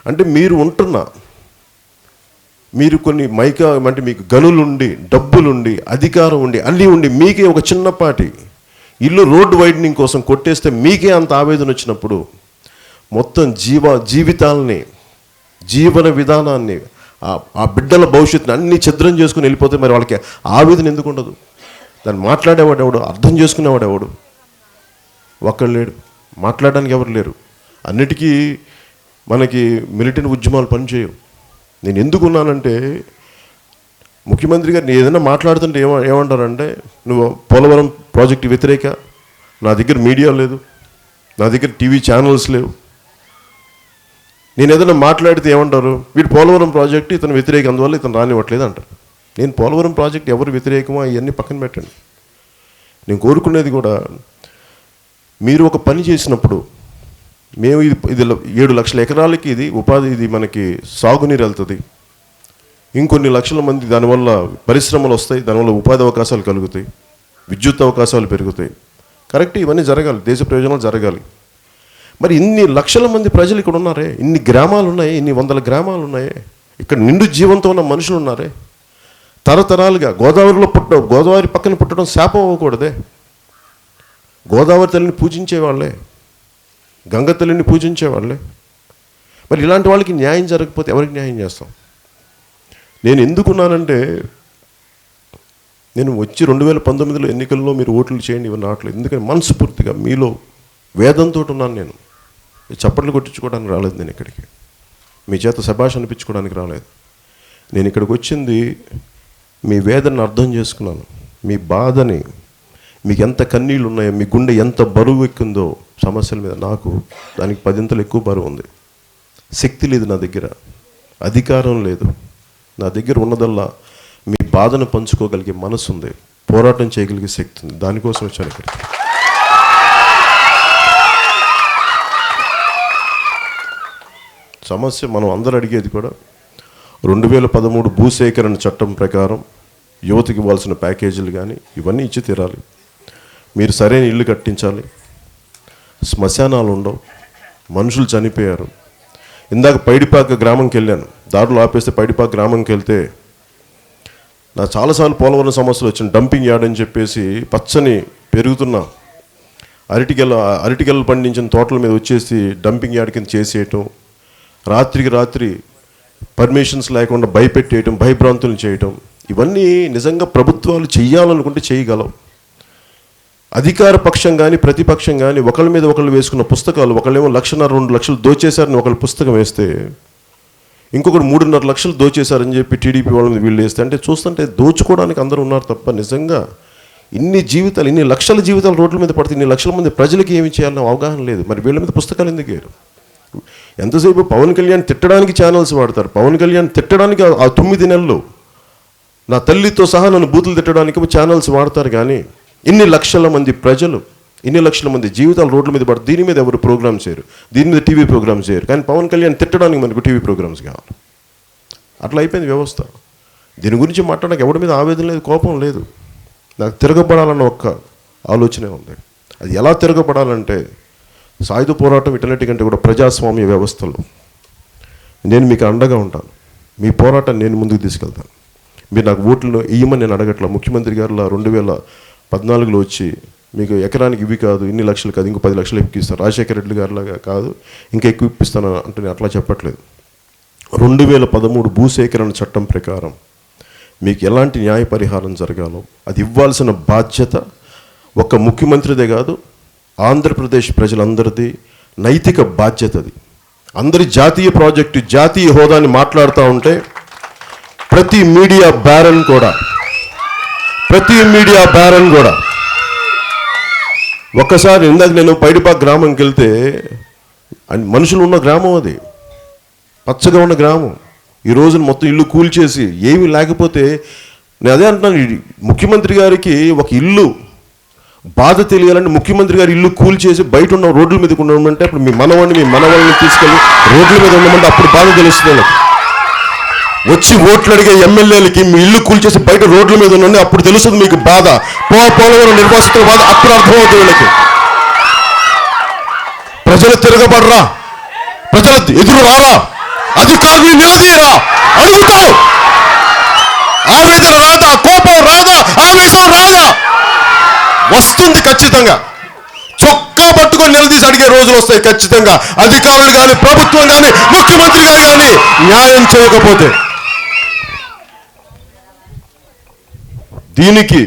అంటే మీరు కొన్ని అంటే మీకు గనులుండి, డబ్బులుండి, అధికారం ఉండి, అన్నీ ఉండి, మీకే ఒక చిన్నపాటి ఇల్లు రోడ్డు వైడనింగ్ కోసం కొట్టేస్తే మీకే అంత ఆవేదన వచ్చినప్పుడు మొత్తం జీవితాలని, జీవన విధానాన్ని, ఆ బిడ్డల భవిష్యత్తుని అన్ని ఛిద్రం చేసుకుని వెళ్ళిపోతే మరి వాళ్ళకి ఆవేదన ఎందుకు ఉండదు? దాన్ని మాట్లాడేవాడు ఎవడు? అర్థం చేసుకునేవాడు ఎవడు? ఒక్కడు లేడు, మాట్లాడడానికి ఎవరు లేరు. అన్నిటికీ మనకి మిలిటెంట్ ఉద్యమాలు పనిచేయవు. నేను ఎందుకున్నానంటే, ముఖ్యమంత్రి గారు ఏదైనా మాట్లాడుతుంటే ఏమంటారంటే, నువ్వు పోలవరం ప్రాజెక్టు వ్యతిరేక, నా దగ్గర మీడియా లేదు, నా దగ్గర టీవీ ఛానల్స్ లేవు. నేను ఏదైనా మాట్లాడితే ఏమంటారు, వీడు పోలవరం ప్రాజెక్టు ఇతను వ్యతిరేకం, అందువల్ల ఇతను రానివ్వట్లేదు అంటారు. నేను పోలవరం ప్రాజెక్టు ఎవరు వ్యతిరేకమో అవన్నీ పక్కన పెట్టండి. నేను కోరుకునేది కూడా, మీరు ఒక పని చేసినప్పుడు, మేము ఇది 7 లక్షల ఎకరాలకి ఇది ఉపాధి, ఇది మనకి సాగునీరు వెళ్తుంది, ఇంకొన్ని లక్షల మంది దానివల్ల పరిశ్రమలు వస్తాయి, దానివల్ల ఉపాధి అవకాశాలు కలుగుతాయి, విద్యుత్ అవకాశాలు పెరుగుతాయి. కరెక్ట్, ఇవన్నీ జరగాలి, దేశ ప్రయోజనాలు జరగాలి. మరి ఇన్ని లక్షల మంది ప్రజలు ఇక్కడ ఉన్నారే, ఇన్ని గ్రామాలు ఉన్నాయి, ఇన్ని వందల గ్రామాలు ఉన్నాయే, ఇక్కడ నిండు జీవంతో ఉన్న మనుషులు ఉన్నారే, తరతరాలుగా గోదావరి పక్కన పుట్టడం శాపం అవ్వకూడదే. గోదావరి తల్లిని పూజించేవాళ్ళే, గంగ తల్లిని పూజించేవాళ్ళే. మరి ఇలాంటి వాళ్ళకి న్యాయం జరగకపోతే ఎవరికి న్యాయం చేస్తాం? నేను ఎందుకున్నానంటే, నేను వచ్చి 2019లో ఎన్నికల్లో మీరు ఓట్లు చేయండి ఇవన్నీ రావట్లేదు. ఎందుకంటే మనస్ఫూర్తిగా మీలో వేదంతో ఉన్నాను. నేను చప్పట్లు కొట్టించుకోవడానికి రాలేదు, నేను ఇక్కడికి మీ చేత శభాష్ అనిపించుకోవడానికి రాలేదు. నేను ఇక్కడికి వచ్చింది మీ వేదనను అర్థం చేసుకున్నాను, మీ బాధని, మీకు ఎంత కన్నీళ్ళు ఉన్నాయో, మీ గుండె ఎంత బరువు ఎక్కిందో సమస్యల మీద. నాకు దానికి 10 ఎక్కువ బరువు ఉంది. శక్తి లేదు నా దగ్గర, అధికారం లేదు. నా దగ్గర ఉన్నదల్లా మీ బాధను పంచుకోగలిగే మనసు ఉంది, పోరాటం చేయగలిగే శక్తి ఉంది. దానికోసం వచ్చాను ఇక్కడ. సమస్య మనం అందరూ అడిగేది కూడా 2013 భూసేకరణ చట్టం ప్రకారం యువతకి ఇవ్వాల్సిన ప్యాకేజీలు కానీ ఇవన్నీ ఇచ్చి తీరాలి. మీరు సరైన ఇల్లు కట్టించాలి. శ్మశానాలు ఉండవు, మనుషులు చనిపోయారు. ఇందాక పైడిపాక గ్రామంకి వెళ్ళాను, దారిలో ఆపేస్తే పైడిపాక గ్రామంకి వెళ్తే నా చాలాసార్లు పోలవరం సమస్యలు వచ్చిన డంపింగ్ యార్డ్ అని చెప్పేసి పచ్చని పెరుగుతున్న అరటికెళ్ళు పండించిన తోటల మీద వచ్చేసి డంపింగ్ యార్డ్ కింద చేసేయటం, రాత్రికి రాత్రి పర్మిషన్స్ లేకుండా భయపెట్టేయటం, భయభ్రాంతులు చేయటం, ఇవన్నీ నిజంగా ప్రభుత్వాలు చెయ్యాలనుకుంటే చేయగలవు. అధికార పక్షం కానీ ప్రతిపక్షం కానీ ఒకళ్ళ మీద ఒకళ్ళు వేసుకున్న పుస్తకాలు, ఒకళ్ళేమో 1.5-2 లక్షలు దోచేశారని ఒకళ్ళు పుస్తకం వేస్తే, ఇంకొకరు 3.5 లక్షలు దోచేశారని చెప్పి టీడీపీ వాళ్ళ మీద వీళ్ళు వేస్తే, అంటే చూస్తుంటే దోచుకోవడానికి అందరూ ఉన్నారు తప్ప నిజంగా ఇన్ని జీవితాలు, ఇన్ని లక్షల జీవితాలు రోడ్ల మీద పడితే ఇన్ని లక్షల మంది ప్రజలకి ఏమి చేయాలన్న అవగాహన లేదు. మరి వీళ్ళ మీద పుస్తకాలు ఎందుకు వేయరు? ఎంతసేపు పవన్ కళ్యాణ్ తిట్టడానికి ఛానల్స్ వాడతారు, పవన్ కళ్యాణ్ తిట్టడానికి ఆ 9 నెలలు నా తల్లితో సహా నన్ను బూతులు తిట్టడానికి ఛానల్స్ వాడతారు. కానీ ఇన్ని లక్షల మంది ప్రజలు, ఇన్ని లక్షల మంది జీవితాలు రోడ్ల మీద పడతారు, దీని మీద ఎవరు ప్రోగ్రామ్స్ చేయరు, దీని మీద టీవీ ప్రోగ్రామ్స్ చేయరు. కానీ పవన్ కళ్యాణ్ తిట్టడానికి మనకు టీవీ ప్రోగ్రామ్స్ కావాలి. అట్లా అయిపోయింది వ్యవస్థ. దీని గురించి మాట్లాడడానికి ఎవరి మీద ఆవేదన లేదు, కోపం లేదు. నాకు తిరగబడాలన్న ఒక్క ఆలోచనే ఉంది. అది ఎలా తిరగబడాలంటే, సాయుధ పోరాటం వీటన్నిటి కంటే కూడా ప్రజాస్వామ్య వ్యవస్థలో నేను మీకు అండగా ఉంటాను. మీ పోరాటాన్ని నేను ముందుకు తీసుకెళ్తాను. మీరు నాకు ఓట్లు ఇవ్వమని నేను అడగట్లా. ముఖ్యమంత్రి గారు 2014లో వచ్చి మీకు ఎకరానికి ఇవి కాదు, ఇన్ని లక్షలు కాదు, ఇంకో 10 లక్షలు ఇప్పిస్తాను, రాజశేఖర రెడ్డి గారిలాగా కాదు ఇంకా ఎక్కువ ఇప్పిస్తాను అంటే నేను అట్లా చెప్పట్లేదు. 2013 భూసేకరణ చట్టం ప్రకారం మీకు ఎలాంటి న్యాయ పరిహారం జరగాలో అది ఇవ్వాల్సిన బాధ్యత ఒక్క ముఖ్యమంత్రిదే కాదు, ఆంధ్రప్రదేశ్ ప్రజలందరిది, నైతిక బాధ్యత అది. అందరి జాతీయ ప్రాజెక్టు జాతీయ హోదాని మాట్లాడుతూ ఉంటే ప్రతి మీడియా బ్యారన్ కూడా ఒక్కసారి ఇందాక నేను పైడిపాక్ గ్రామంకి వెళ్తే మనుషులు ఉన్న గ్రామం, అది పచ్చగా ఉన్న గ్రామం. ఈ రోజున మొత్తం ఇల్లు కూల్చేసి ఏమీ లేకపోతే నేను అదే అంటున్నాను, ముఖ్యమంత్రి గారికి ఒక ఇల్లు బాధ తెలియాలంటే ముఖ్యమంత్రి గారు ఇల్లు కూల్చేసి బయట ఉన్న రోడ్ల మీద ఉండమంటే అప్పుడు మీ మనవాళ్ళని తీసుకెళ్ళి రోడ్ల మీద ఉండమంటే అప్పుడు బాధ తెలుస్తుంది వాళ్ళకి. వచ్చి ఓట్లు అడిగే ఎమ్మెల్యేలకి మీ ఇల్లు కూల్చేసి బయట రోడ్ల మీద ఉండండి, అప్పుడు తెలుస్తుంది మీకు బాధ. పోలవరం నిర్వాసితుల బాధ అప్పుడు అర్థమవుతుంది వీళ్ళకి. ప్రజలు తిరగబడరా, ప్రజలు ఎదురు రారా, అధికారులు నిలదీయరా, అడుగుతాం. ఆవేదన రాదా, కోపం రాదా, ఆవేశం రాదా? వస్తుంది ఖచ్చితంగా. చొక్కా పట్టుకొని నిలదీసి అడిగే రోజులు వస్తాయి ఖచ్చితంగా. అధికారులు కానీ, ప్రభుత్వం కానీ, ముఖ్యమంత్రి గారు కానీ న్యాయం చేయకపోతే. దీనికి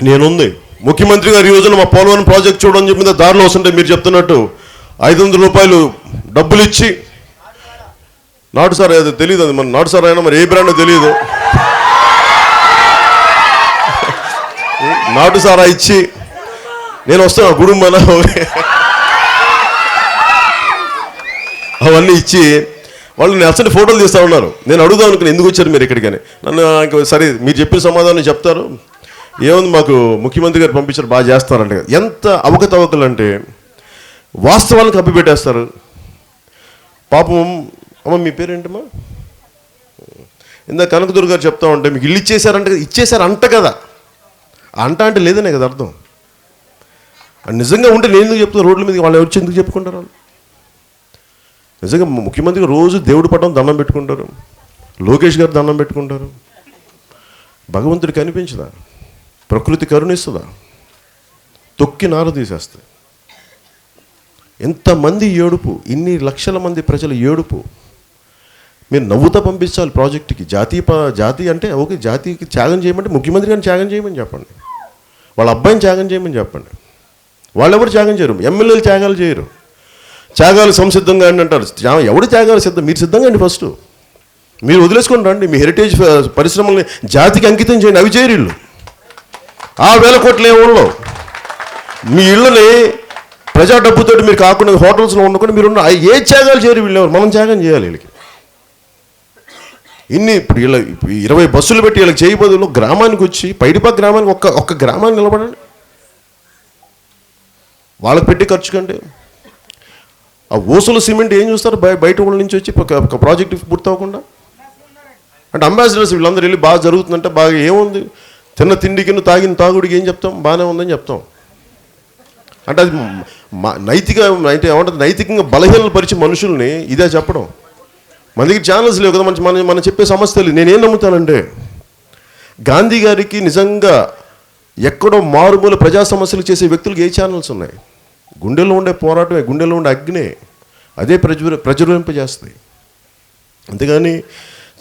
నేనుంది. ముఖ్యమంత్రి గారు ఈ రోజున మా పోలవరం ప్రాజెక్ట్ చూడని చెప్పిన దారిలో వస్తుంటే మీరు చెప్తున్నట్టు 500 రూపాయలు డబ్బులు ఇచ్చి, నాటు సార్ అది తెలియదు, అది మన నాటు సార్ అయినా మరి ఏ బ్రాండో తెలియదు, నాటు సారా ఇచ్చి నేను వస్తాను గుడుంబన అవన్నీ ఇచ్చి వాళ్ళు నేను అసలు ఫోటోలు తీస్తూ ఉన్నారు. నేను అడుగుదాం అనుకుని ఎందుకు వచ్చారు మీరు ఇక్కడికని. నన్ను ఇంకా సరే మీరు చెప్పిన సమాధానం చెప్తారు, ఏముంది మాకు ముఖ్యమంత్రి గారు పంపించారు బాగా చేస్తారంటే. ఎంత అవకతవకలు అంటే వాస్తవాలను కప్పిపెట్టేస్తారు. పాపం అమ్మ మీ పేరేంటమ్మా? ఇందాక కనకదుర్గ గారు చెప్తా ఉంటే మీకు ఇల్లు ఇచ్చేసారంట కదా. అంట అంటే లేదనే కదా అర్థం. నిజంగా ఉంటే నేను ఎందుకు చెప్తాను రోడ్ల మీద వాళ్ళు వచ్చి ఎందుకు చెప్పుకుంటారు? వాళ్ళు నిజంగా ముఖ్యమంత్రి రోజు దేవుడి పట్టం దండం పెట్టుకుంటారు, లోకేష్ గారు దండం పెట్టుకుంటారు. భగవంతుడు కనిపించదా? ప్రకృతి కరుణిస్తుందా? తొక్కి నార తీసేస్తే ఎంతమంది ఏడుపు, ఇన్ని లక్షల మంది ప్రజల ఏడుపు. మీరు నవ్వుతా పంపించాలి ప్రాజెక్టుకి. జాతీయ అంటే ఓకే, జాతీయకి త్యాగం చేయమంటే ముఖ్యమంత్రి గారిని త్యాగం చేయమని చెప్పండి, వాళ్ళ అబ్బాయిని త్యాగం చేయమని చెప్పండి. వాళ్ళెవరు త్యాగం చేయరు, ఎమ్మెల్యేలు త్యాగాలు చేయరు. త్యాగాలు సంసిద్ధంగా అని అంటారు. ఎవడు త్యాగాలు సిద్ధం? మీరు సిద్ధంగా అండి. ఫస్ట్ మీరు వదిలేసుకొని రండి. మీ హెరిటేజ్ పరిశ్రమల్ని జాతికి అంకితం చేయండి. అవి చేయరు ఇళ్ళు. ఆ 1000 కోట్ల ఊళ్ళో మీ ఇళ్ళని ప్రజా డబ్బుతోటి మీరు కాకుండా హోటల్స్లో ఉండకుండా మీరున్న ఏ త్యాగాలు చేయరు వీళ్ళెవరు. మనం త్యాగం చేయాలి వీళ్ళకి. ఇప్పుడు వీళ్ళ 20 బస్సులు పెట్టి వీళ్ళకి చేయబోదులో గ్రామానికి వచ్చి పైడిపాక్ గ్రామానికి ఒక్క గ్రామానికి నిలబడండి. వాళ్ళకి పెట్టి ఖర్చు కంటే ఆ ఓసుల సిమెంట్ ఏం చూస్తారు బయట ఊళ్ళ నుంచి వచ్చి ఒక ప్రాజెక్ట్ పూర్తి అవ్వకుండా. అంటే అంబాసిడర్స్ వీళ్ళందరూ వెళ్ళి బాగా జరుగుతుందంటే బాగా ఏముంది, తిన్న తిండికి తాగిన తాగుడికి ఏం చెప్తాం, బాగానే ఉందని చెప్తాం. అంటే అది అంటే ఏమంటుంది, నైతికంగా బలహీనలు పరిచే మనుషుల్ని ఇదే చెప్పడం. మన దగ్గర ఛానల్స్ లేవు కదా, మనం చెప్పే సమస్యలు. నేనేం నమ్ముతానంటే గాంధీ గారికి నిజంగా ఎక్కడో మారుమూల ప్రజా సమస్యలు చేసే వ్యక్తులకు ఏ ఛానల్స్ ఉన్నాయి? గుండెల్లో ఉండే పోరాటమే, గుండెల్లో ఉండే అగ్నే అదే ప్రజ్వలింపజేస్తాయి. అంతేగాని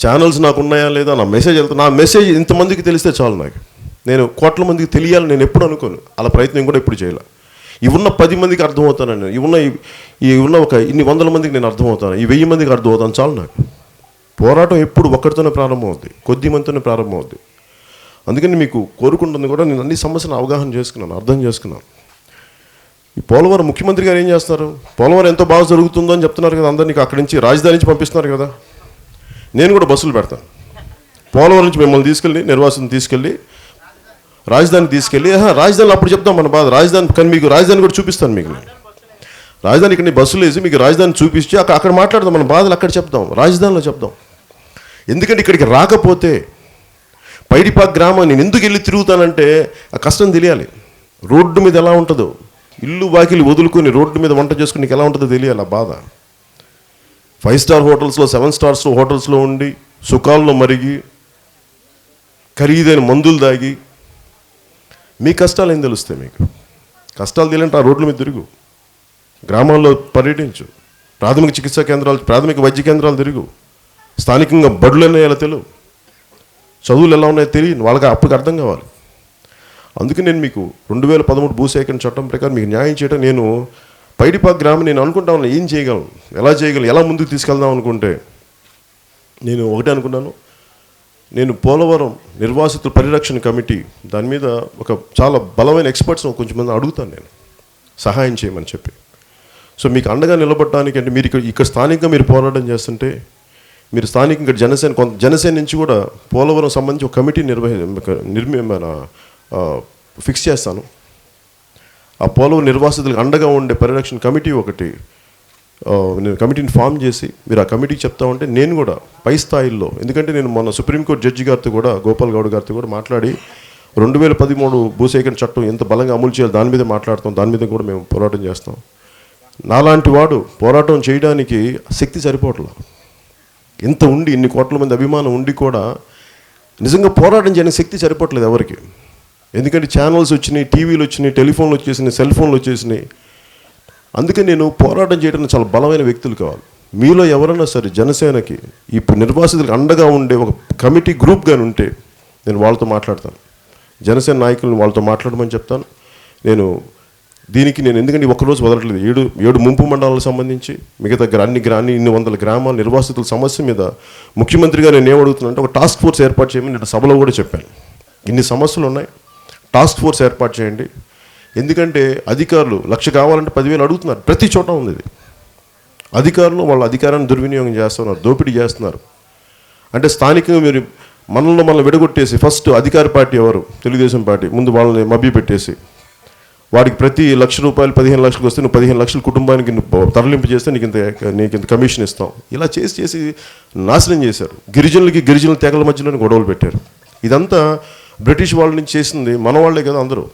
ఛానల్స్ నాకు ఉన్నాయా లేదా, నా మెసేజ్ వెళ్తా, నా మెసేజ్ ఇంతమందికి తెలిస్తే చాలు. నాకు నేను కోట్ల మందికి తెలియాలని నేను ఎప్పుడు అనుకోను. అలా ప్రయత్నం కూడా ఎప్పుడు చేయాలి. ఇవున్న 10 మందికి అర్థమవుతాను, ఇవున్న ఒక ఇన్ని 100 మందికి నేను అర్థమవుతాను, ఈ 1000 మందికి అర్థమవుతాను చాలు నాకు. పోరాటం ఎప్పుడు ఒక్కడితోనే ప్రారంభమవుద్ది, కొద్ది మందితోనే ప్రారంభమవుద్ది. అందుకని మీకు కోరుకుంటుంది కూడా నేను అన్ని సమస్యలను అవగాహన చేసుకున్నాను, అర్థం చేసుకున్నాను. ఈ పోలవరం ముఖ్యమంత్రి గారు ఏం చేస్తారు? పోలవరం ఎంతో బాగా జరుగుతుందో అని చెప్తున్నారు కదా, అందరినీ అక్కడి నుంచి రాజధాని నుంచి పంపిస్తున్నారు కదా. నేను కూడా బస్సులు పెడతాను. పోలవరం నుంచి మిమ్మల్ని తీసుకెళ్ళి, నిర్వాసితులను తీసుకెళ్ళి రాజధాని తీసుకెళ్ళి, రాజధాని అప్పుడు చెప్తాం మన బాధ. రాజధాని కానీ మీకు రాజధాని కూడా చూపిస్తాను. మీకు నేను రాజధాని ఇక్కడ బస్సులు వేసి మీకు రాజధాని చూపించి అక్కడ మాట్లాడదాం, మన బాధలు అక్కడ చెప్తాం, రాజధానిలో చెప్తాం. ఎందుకంటే ఇక్కడికి రాకపోతే పైడిపాక్ గ్రామం నేను ఎందుకు వెళ్ళి తిరుగుతానంటే ఆ కష్టం తెలియాలి. రోడ్డు మీద ఎలా ఉంటుందో, ఇల్లు వాకిలి వదులుకొని రోడ్డు మీద వంట చేసుకుని నీకు ఎలా ఉంటుందో తెలియాలి ఆ బాధ. 5 స్టార్ హోటల్స్లో 7 స్టార్స్ హోటల్స్లో ఉండి సుఖాల్లో మరిగి ఖరీదైన మందులు దాగి మీ కష్టాలు ఏం తెలుస్తాయి? మీకు కష్టాలు తెలియంటే ఆ రోడ్ల మీద తిరుగు, గ్రామాల్లో పర్యటించు, ప్రాథమిక చికిత్సా కేంద్రాలు, ప్రాథమిక వైద్య కేంద్రాలు తిరుగు, స్థానికంగా బడులు ఎలా తెలుగు, చదువులు ఎలా ఉన్నాయో తెలియదు వాళ్ళకి, అప్పటికి అర్థం కావాలి. అందుకే నేను మీకు 2013 భూసేకరణ చట్టం ప్రకారం మీకు న్యాయం చేయడం నేను పైడిపాక్ గ్రామం నేను అనుకుంటా ఉన్నా ఏం చేయగలను, ఎలా చేయగలను, ఎలా ముందుకు తీసుకెళ్దాం అనుకుంటే నేను ఒకటే అనుకున్నాను, నేను పోలవరం నిర్వాసితుల పరిరక్షణ కమిటీ దాని మీద ఒక చాలా బలమైన ఎక్స్పర్ట్స్ కొంచెం మంది అడుగుతాను నేను సహాయం చేయమని చెప్పి. సో మీకు అండగా నిలబడటానికి అంటే మీరు ఇక్కడ స్థానికంగా మీరు పోరాటం చేస్తుంటే మీరు స్థానికంగా జనసేన నుంచి కూడా పోలవరం సంబంధించి ఒక కమిటీ ఫిక్స్ చేస్తాను. ఆ పోలవరం నిర్వాసితులకు అండగా ఉండే పరిరక్షణ కమిటీ ఒకటి నేను కమిటీని ఫామ్ చేసి మీరు ఆ కమిటీకి చెప్తా ఉంటే నేను కూడా పై స్థాయిల్లో, ఎందుకంటే నేను మొన్న సుప్రీంకోర్టు జడ్జి గారితో కూడా గోపాల్ గౌడ్ గారితో కూడా మాట్లాడి 2013 భూసేకరణ చట్టం ఎంత బలంగా అమలు చేయాలి దాని మీద మాట్లాడతాం, దాని మీద కూడా మేము పోరాటం చేస్తాం. నాలాంటి వాడు పోరాటం చేయడానికి శక్తి సరిపోవట్లేదు. ఇంత ఉండి ఇన్ని కోట్ల మంది అభిమానం ఉండి కూడా నిజంగా పోరాటం చేయడానికి శక్తి సరిపోవట్లేదు ఎవరికి. ఎందుకంటే ఛానల్స్ వచ్చినాయి, టీవీలు వచ్చినాయి, టెలిఫోన్లు వచ్చేసినాయి, సెల్ ఫోన్లు వచ్చేసినాయి. అందుకే నేను పోరాటం చేయడానికి చాలా బలమైన వ్యక్తులు కావాలి. మీలో ఎవరైనా సరే జనసేనకి ఇప్పుడు నిర్వాసితులకు అండగా ఉండే ఒక కమిటీ గ్రూప్గా ఉంటే నేను వాళ్ళతో మాట్లాడతాను, జనసేన నాయకులను వాళ్ళతో మాట్లాడమని చెప్తాను. నేను ఎందుకంటే ఒక్కరోజు వదలట్లేదు. 7 ముంపు మండలాలకు సంబంధించి మిగతా ఇన్ని వందల గ్రామాల నిర్వాసితుల సమస్య మీద ముఖ్యమంత్రిగా నేను ఏమడుగుతున్నానంటే ఒక టాస్క్ ఫోర్స్ ఏర్పాటు చేయమని నేను సభలో కూడా చెప్పాను. ఇన్ని సమస్యలు ఉన్నాయి, టాస్క్ ఫోర్స్ ఏర్పాటు చేయండి. ఎందుకంటే అధికారులు 1,00,000 కావాలంటే 10,000 అడుగుతున్నారు. ప్రతి చోట ఉంది ఇది. అధికారులు వాళ్ళ అధికారాన్ని దుర్వినియోగం చేస్తున్నారు, దోపిడీ చేస్తున్నారు. అంటే స్థానికంగా మీరు మనల్ని విడగొట్టేసి ఫస్ట్ అధికార పార్టీ ఎవరు, తెలుగుదేశం పార్టీ, ముందు వాళ్ళని మభ్య పెట్టేసి వాడికి ప్రతి ₹1,00,000 15 లక్షలకు వస్తే నువ్వు 15 లక్షల కుటుంబానికి తరలింపు చేస్తే నీకు ఇంత కమిషన్ ఇస్తాం. ఇలా చేసి నాశనం చేశారు. గిరిజనుల తెగల మధ్యలోనే గొడవలు పెట్టారు. ఇదంతా బ్రిటిష్ వాళ్ళ నుంచి చేసింది మన వాళ్ళే కదా, అందరూ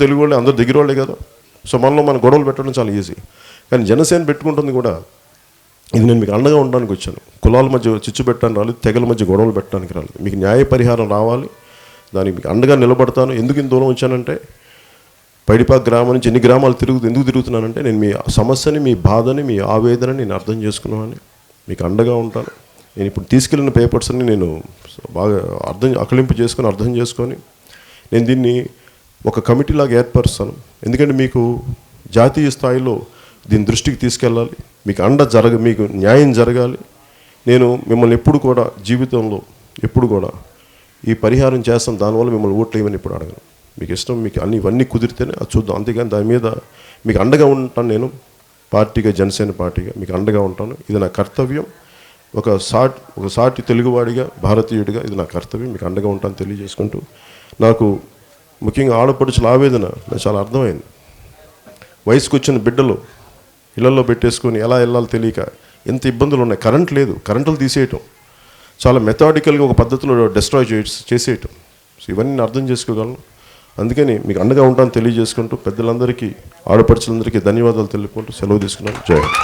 తెలుగు వాళ్ళే, అందరు దగ్గర వాళ్ళే కదా. సో మన గొడవలు పెట్టడం చాలా ఈజీ. కానీ జనసేన పెట్టుకుంటుంది కూడా ఇది నేను మీకు అండగా ఉండడానికి వచ్చాను. కులాల మధ్య చిచ్చు పెట్టడానికి రాలేదు, తెగల మధ్య గొడవలు పెట్టడానికి రాలేదు. మీకు న్యాయ పరిహారం రావాలి, దానికి మీకు అండగా నిలబడతాను. ఎందుకు ఇంత దూరం వచ్చానంటే పైడిపాక్ గ్రామం నుంచి ఎన్ని గ్రామాలు ఎందుకు తిరుగుతున్నానంటే నేను మీ సమస్యని, మీ బాధని, మీ ఆవేదనని నేను అర్థం చేసుకున్నాను, మీకు అండగా ఉంటాను. నేను ఇప్పుడు తీసుకెళ్ళిన పేపర్స్ని నేను బాగా అకలింపు చేసుకొని అర్థం చేసుకొని నేను దీన్ని ఒక కమిటీలాగా ఏర్పరుస్తాను. ఎందుకంటే మీకు జాతీయ స్థాయిలో దీని దృష్టికి తీసుకెళ్ళాలి, మీకు న్యాయం జరగాలి. నేను మిమ్మల్ని ఎప్పుడు కూడా జీవితంలో ఎప్పుడు కూడా ఈ పరిహారం చేస్తాను, దానివల్ల మిమ్మల్ని ఓట్లు వేయమని ఎప్పుడు అడగను. మీకు ఇష్టం, మీకు ఇవన్నీ కుదిరితేనే అది చూద్దాం. అంతేగాని దాని మీద మీకు అండగా ఉంటాను. నేను పార్టీగా, జనసేన పార్టీగా మీకు అండగా ఉంటాను. ఇది నా కర్తవ్యం. ఒక సాటి తెలుగువాడిగా, భారతీయుడిగా ఇది నా కర్తవ్యం. మీకు అండగా ఉంటాను తెలియజేసుకుంటూ, నాకు ముఖ్యంగా ఆడపడుచుల ఆవేదన నాకు చాలా అర్థమైంది. వయసుకు వచ్చిన బిడ్డలు ఇళ్లలో పెట్టేసుకొని ఎలా వెళ్ళాలో తెలియక ఎంత ఇబ్బందులు ఉన్నాయి. కరెంట్ లేదు, కరెంటులు తీసేయటం, చాలా మెథాడికల్గా ఒక పద్ధతిలో డిస్ట్రాయ్ చేసేయటం. సో ఇవన్నీ నేను అర్థం చేసుకోగలను. అందుకని మీకు అండగా ఉంటాను తెలియజేసుకుంటూ పెద్దలందరికీ, ఆడపడుచులందరికీ ధన్యవాదాలు తెలుపుకుంటూ సెలవు తీసుకున్నాను. జై హింద్.